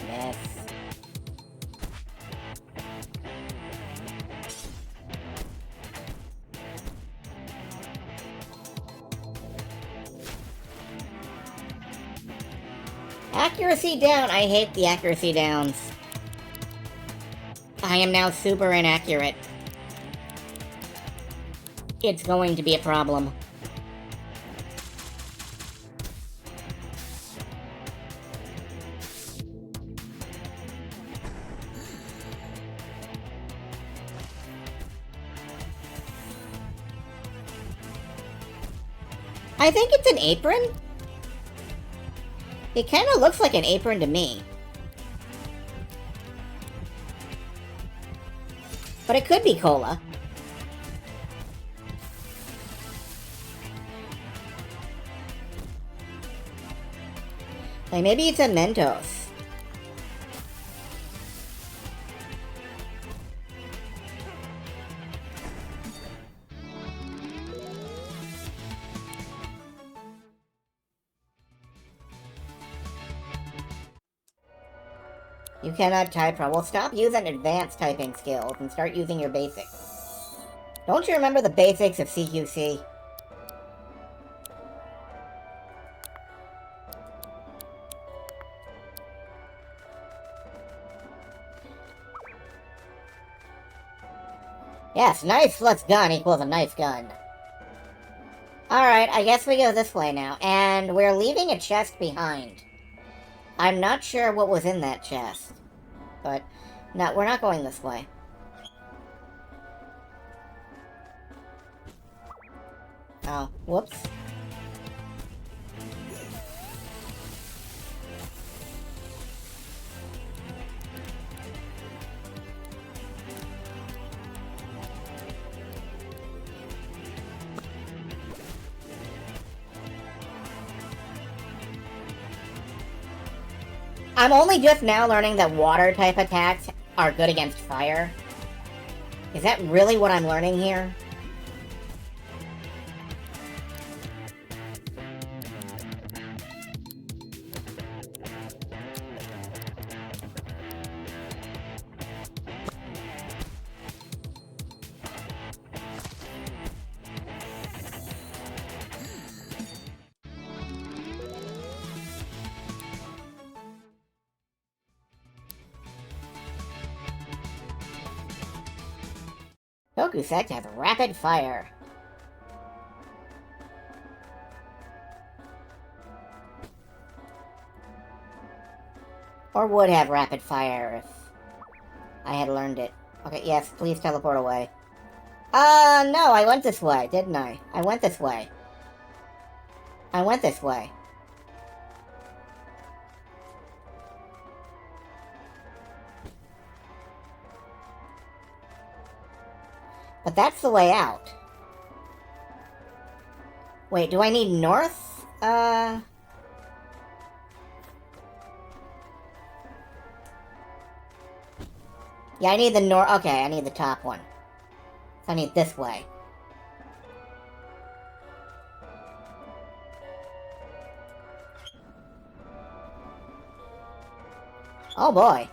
Yes. Accuracy down. I hate the accuracy downs. I am now super inaccurate. It's going to be a problem. I think it's an apron. It kind of looks like an apron to me. But it could be cola. Like maybe it's a Mentos. You cannot type pro. Well, stop using advanced typing skills and start using your basics. Don't you remember the basics of CQC? Yes, nice plus gun equals a nice gun. Alright, I guess we go this way now. And we're leaving a chest behind. I'm not sure what was in that chest. But, no, we're not going this way. Oh, whoops. I'm only just now learning that water-type attacks are good against fire. Is that really what I'm learning here? Cassette has rapid fire. Or would have rapid fire if I had learned it. Okay, yes, please teleport away. No, I went this way, didn't I? I went this way. I went this way. But that's the way out. Wait, do I need north? Yeah, I need the north. Okay, I need the top one. So I need this way. Oh boy.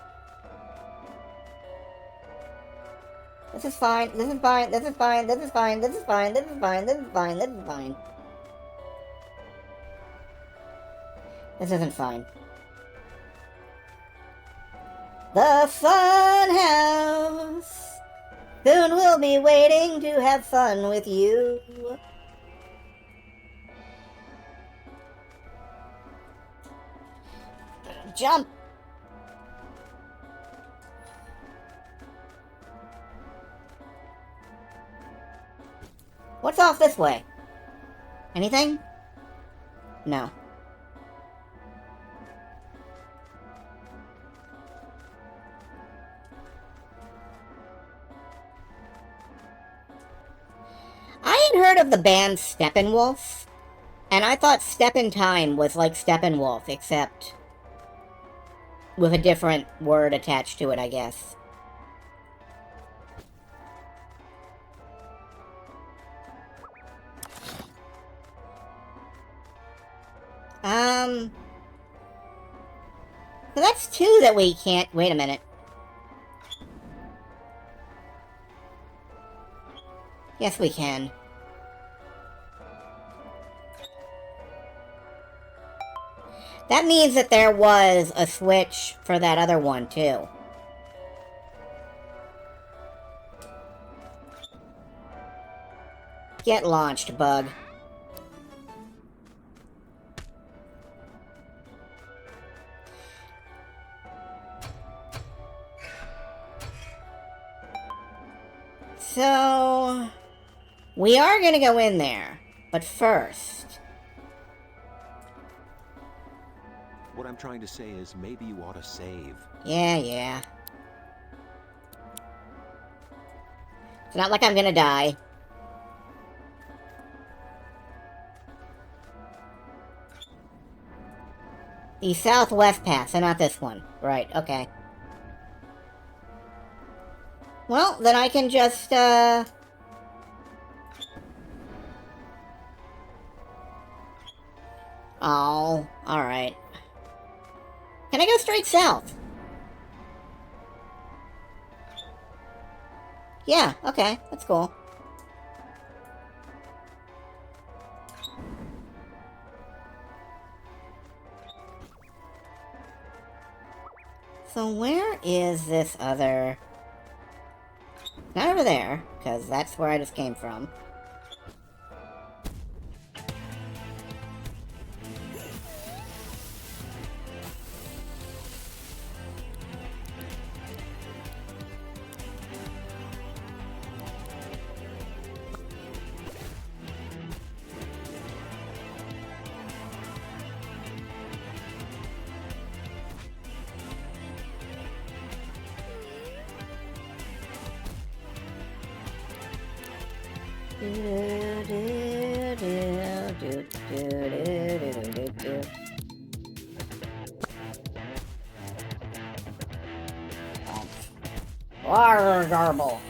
This is fine, this is fine, this is fine, this is fine, this is fine, this is fine, this is fine, this is fine. This isn't fine. The fun house! Soon we'll be waiting to have fun with you. Jump! What's off this way? Anything? No. I had heard of the band Steppenwolf, and I thought Step in Time was like Steppenwolf, except with a different word attached to it, I guess. So that's two that we can't... Wait a minute. Yes, we can. That means that there was a switch for that other one, too. Get launched, bug. So... we are gonna go in there, but first... What I'm trying to say is maybe you ought to save. Yeah. It's not like I'm gonna die. The southwest path, so not this one. Right, okay. Well, then I can just, Oh, alright. Can I go straight south? Yeah, okay, that's cool. So where is this other... Not over there, because that's where I just came from. Garble.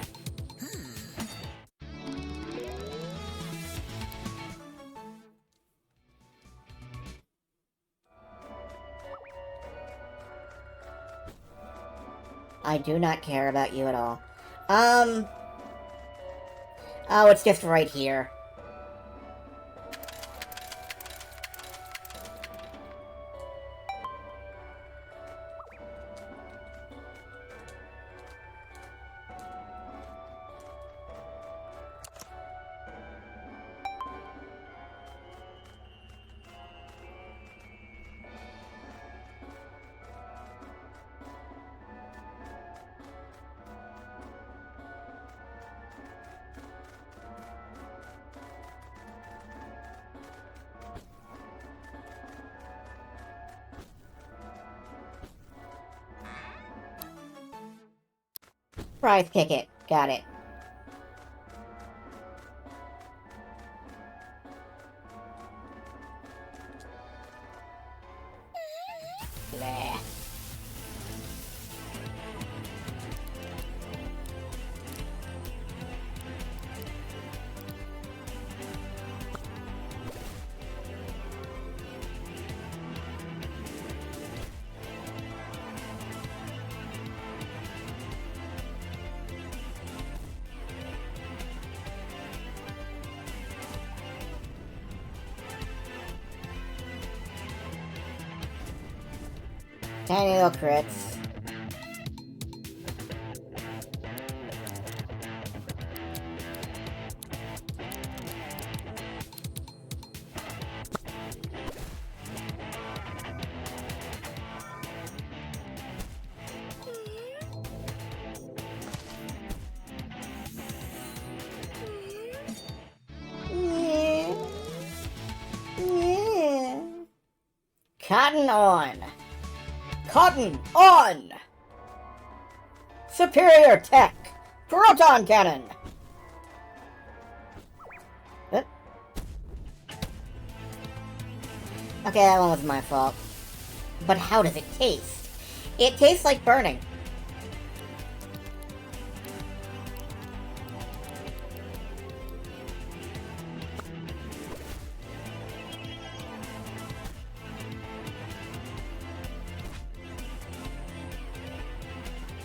I do not care about you at all. Oh, it's just right here. Prize ticket. Got it. Blah. Tiny little crits. Cotton on. Cotton on! Superior tech! Proton cannon! Okay, that one was my fault. But how does it taste? It tastes like burning.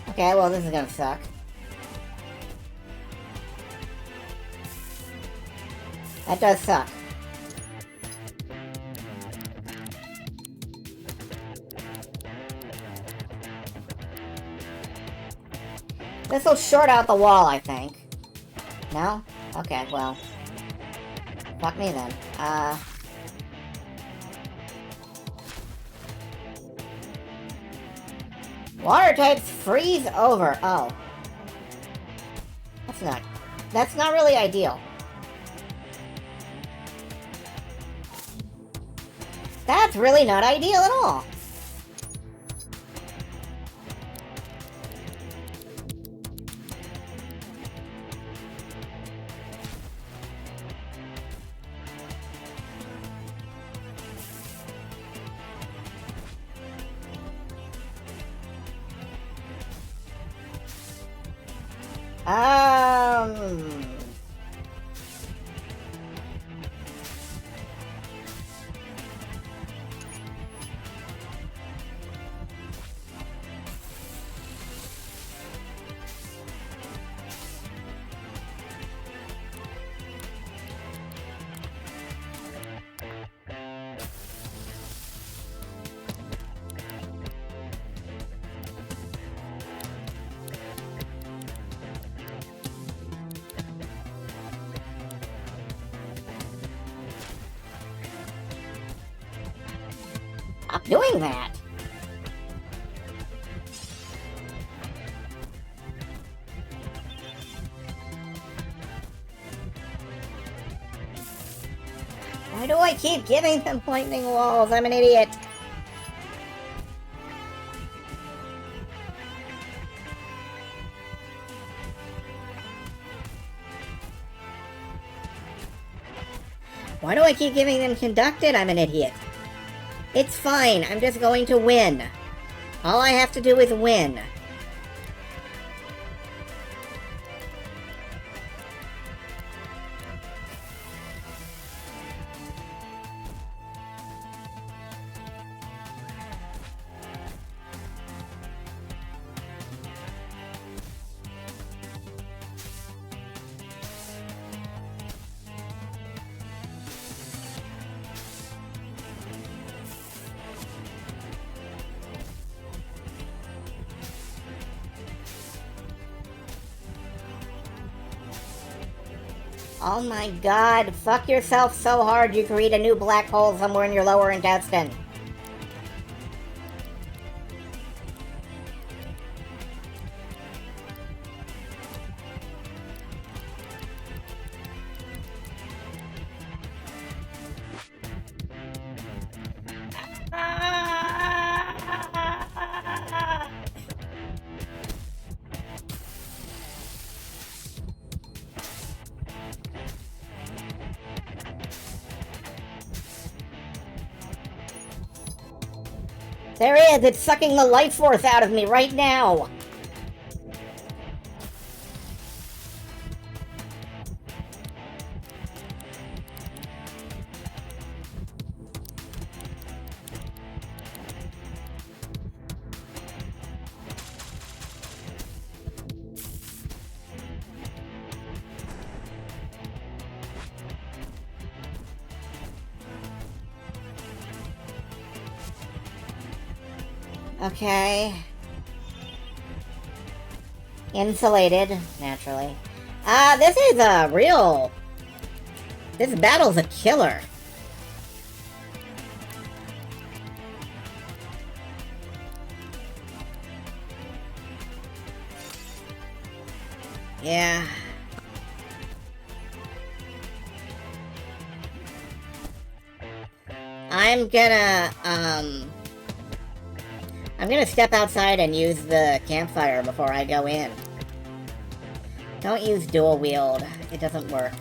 Okay, well, this is gonna suck. That does suck. This'll short out the wall, I think. No? Okay, well. Fuck me then. Water types freeze over. Oh. That's not really ideal. That's really not ideal at all. Stop doing that. Why do I keep giving them lightning walls? I'm an idiot. Why do I keep giving them conducted? I'm an idiot. It's fine, I'm just going to win. All I have to do is win. Oh my god, fuck yourself so hard you create a new black hole somewhere in your lower intestine. There is! It's sucking the life force out of me right now! Okay. Insulated, naturally. This is a real... This battle's a killer. Yeah. I'm gonna step outside and use the campfire before I go in. Don't use dual wield. It doesn't work.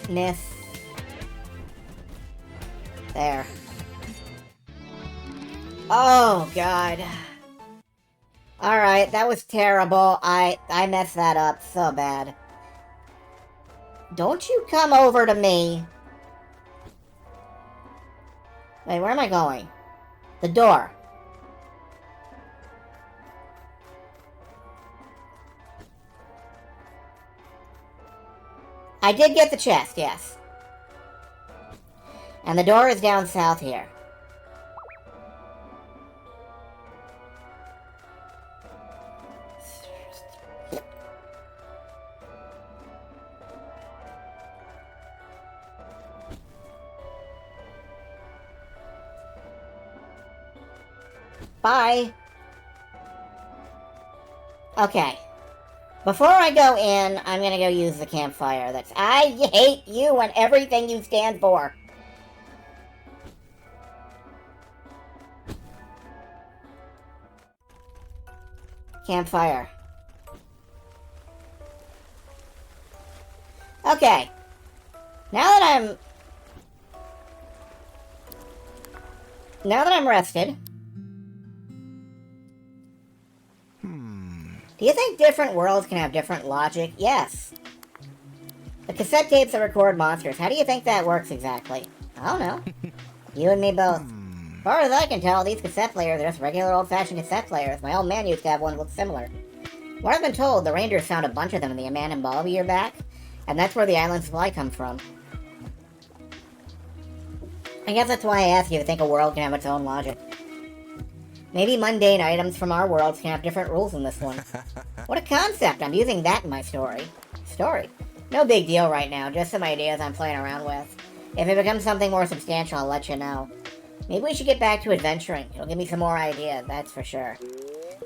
Miss. There. Oh, God. Alright, that was terrible. I messed that up so bad. Don't you come over to me. Wait, where am I going? The door. I did get the chest, yes. And the door is down south here. Bye. Okay. Before I go in, I'm gonna go use the campfire. I hate you and everything you stand for. Campfire. Okay. Now that I'm rested. Do you think different worlds can have different logic? Yes. The cassette tapes that record monsters. How do you think that works exactly? I don't know. You and me both. As far as I can tell, these cassette players are just regular old-fashioned cassette players. My old man used to have one that looked similar. What I've been told, the Rangers found a bunch of them in the abandoned ball a year back, and that's where the island supply comes from. I guess that's why I asked you to think a world can have its own logic. Maybe mundane items from our worlds can have different rules than this one. What a concept! I'm using that in my story. Story? No big deal right now, just some ideas I'm playing around with. If it becomes something more substantial, I'll let you know. Maybe we should get back to adventuring. It'll give me some more ideas, that's for sure.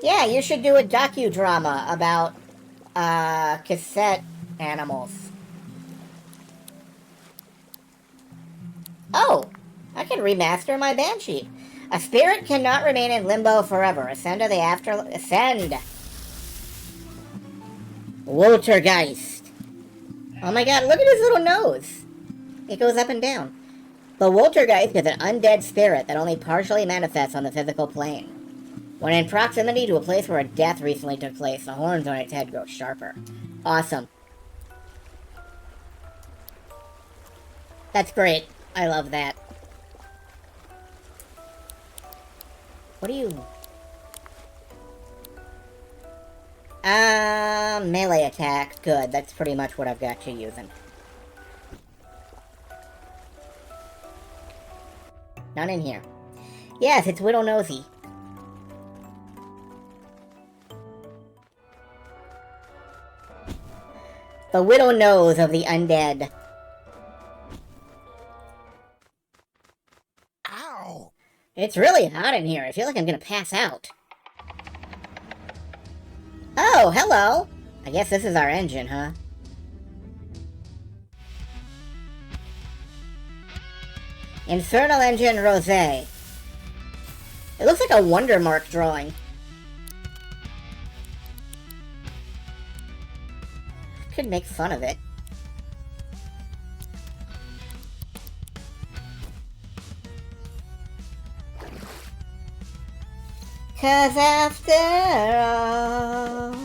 Yeah, you should do a docudrama about, cassette animals. Oh! I can remaster my Banshee. A spirit cannot remain in limbo forever. Ascend to the Ascend! Woltergeist. Oh my god, look at his little nose! It goes up and down. The Woltergeist is an undead spirit that only partially manifests on the physical plane. When in proximity to a place where a death recently took place, the horns on its head grow sharper. Awesome. That's great. I love that. What do you... melee attack. Good, that's pretty much what I've got you using. None in here. Yes, it's Widow Nosy. The Widow Nose of the undead. Ow! It's really hot in here. I feel like I'm gonna pass out. Oh, hello! I guess this is our engine, huh? Infernal Engine Rosé. It looks like a Wonder Mark drawing. Could make fun of it. 'Cause after all,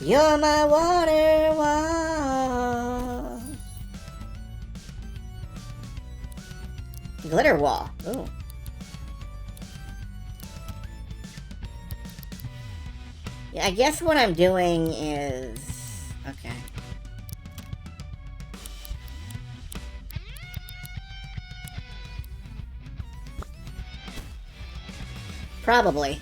you're my water wall. Glitter wall. Ooh. Yeah, I guess what I'm doing is... Okay. Probably.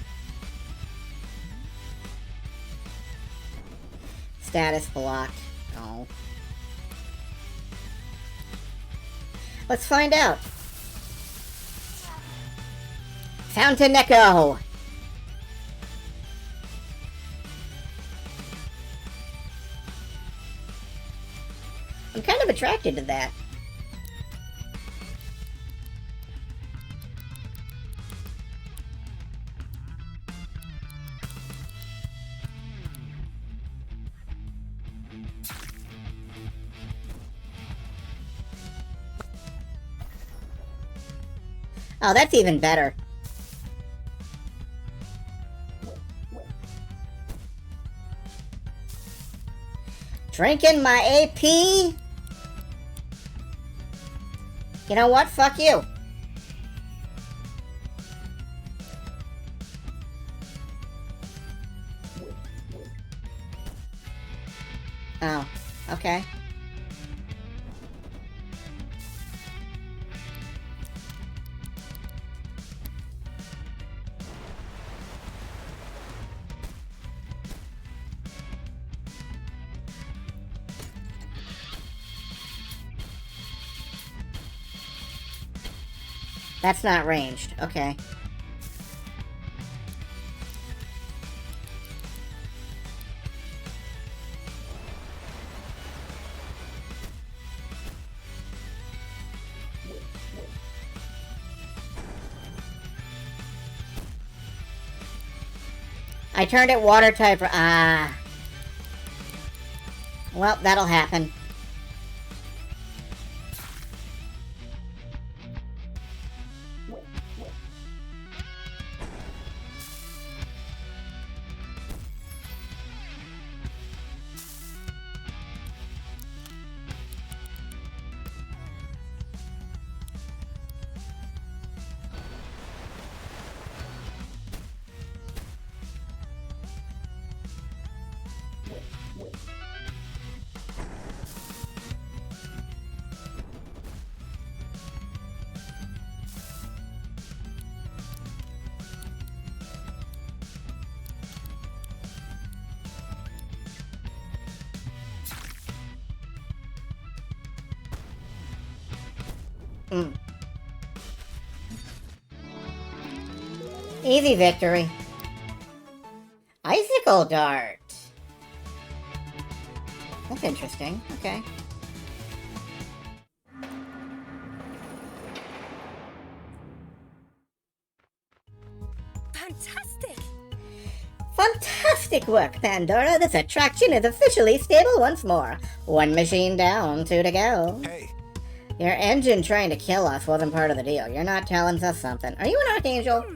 Status blocked. Oh. Let's find out. Fountain Echo! I'm kind of attracted to that. Oh, that's even better. Drinking my AP? You know what? Fuck you. Oh, okay. That's not ranged. Okay. I turned it water type. Ah. Well, that'll happen. Mm. Easy victory. Icicle dart. That's interesting. Okay. Fantastic! Fantastic work, Pandora. This attraction is officially stable once more. One machine down, two to go. Hey, Your engine trying to kill us wasn't part of the deal. You're not telling us something. Are you an Archangel?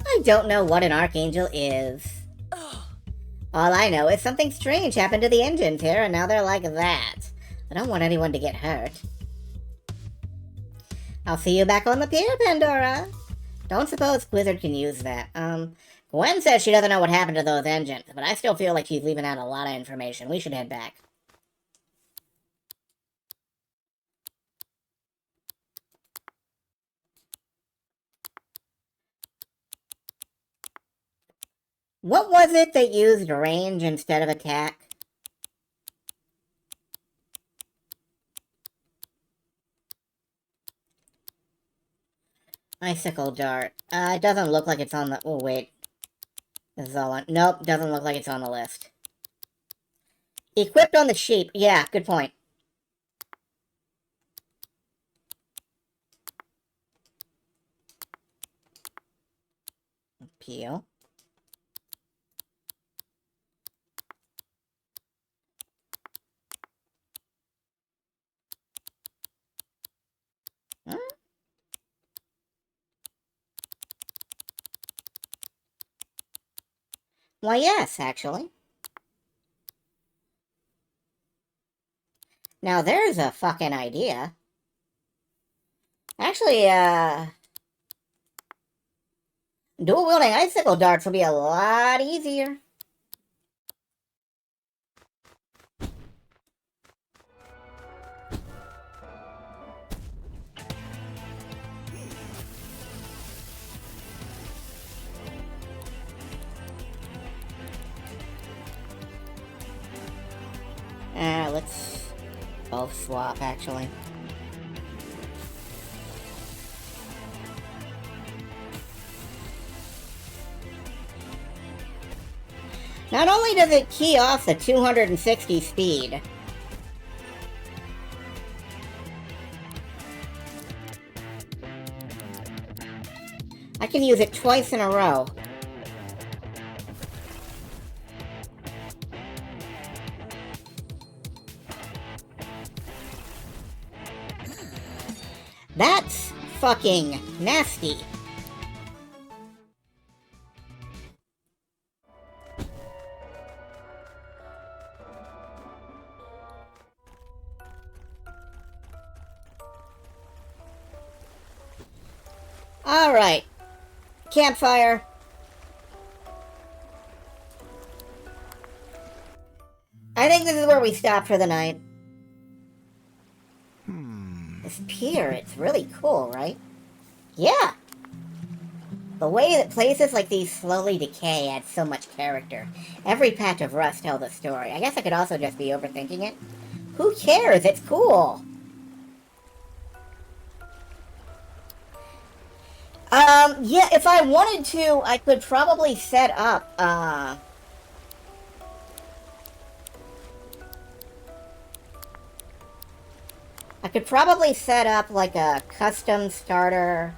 I don't know what an Archangel is. All I know is something strange happened to the engines here, and now they're like that. I don't want anyone to get hurt. I'll see you back on the pier, Pandora. Don't suppose Blizzard can use that. Gwen says she doesn't know what happened to those engines, but I still feel like she's leaving out a lot of information. We should head back. What was it that used range instead of attack? Icicle dart. It doesn't look like it's on the... Oh, wait. This is all on... Nope, doesn't look like it's on the list. Equipped on the sheep. Yeah, good point. Peel. Huh? Why, yes, actually. Now there's a fucking idea. Actually, dual-wielding icicle darts will be a lot easier. Let's both swap, actually. Not only does it key off the 260 speed, I can use it twice in a row. That's fucking nasty. Alright. Campfire. I think this is where we stop for the night. This pier, it's really cool, right? Yeah! The way that places like these slowly decay adds so much character. Every patch of rust tells a story. I guess I could also just be overthinking it. Who cares? It's cool! Yeah, if I wanted to, I could probably set up, I could probably set up, like, a custom starter.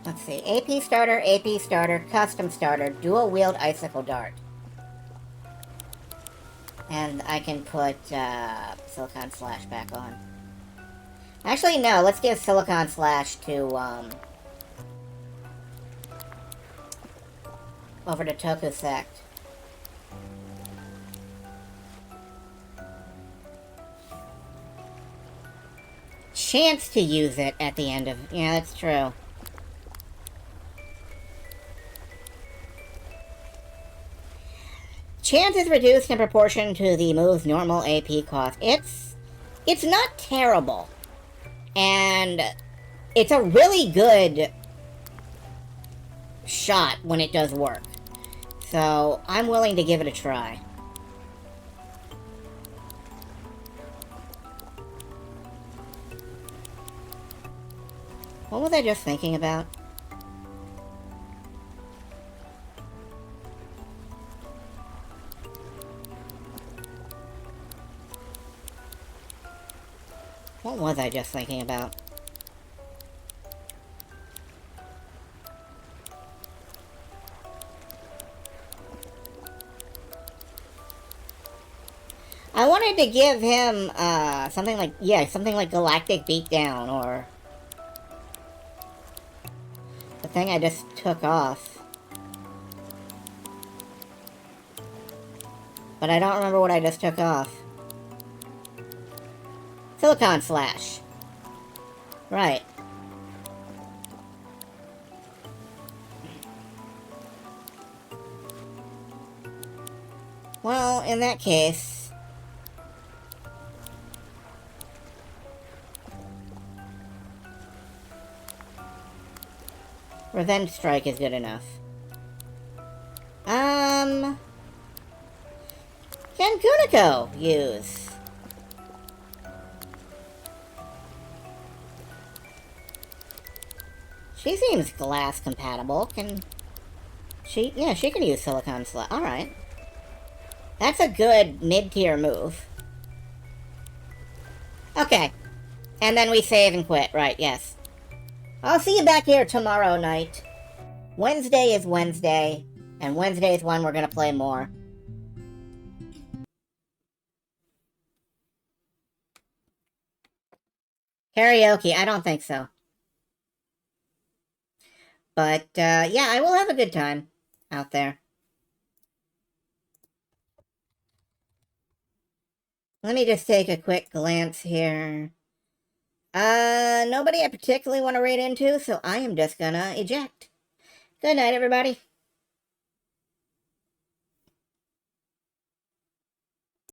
Let's see, AP starter, custom starter, dual wield icicle dart. And I can put Silicon Slash back on. Actually, no, let's give Silicon Slash to, over to Toku Sect. Chance to use it at the end of... Yeah, that's true. Chance is reduced in proportion to the move's normal AP cost. It's not terrible. And it's a really good shot when it does work. So I'm willing to give it a try. What was I just thinking about? What was I just thinking about? I wanted to give him, something like, yeah, something like Galactic Beatdown, or... the thing I just took off. But I don't remember what I just took off. Silicon Slash. Right. Well, in that case... Revenge Strike is good enough. Can Kuniko use? She seems glass compatible. Can she? Yeah, she can use Silicon Slash. Alright. That's a good mid-tier move. Okay. And then we save and quit. Right, yes. I'll see you back here tomorrow night. Wednesday is Wednesday, and Wednesday is when we're gonna play more. Karaoke, I don't think so. But, yeah, I will have a good time out there. Let me just take a quick glance here. Nobody I particularly want to raid into, so I am just gonna eject. Good night, everybody.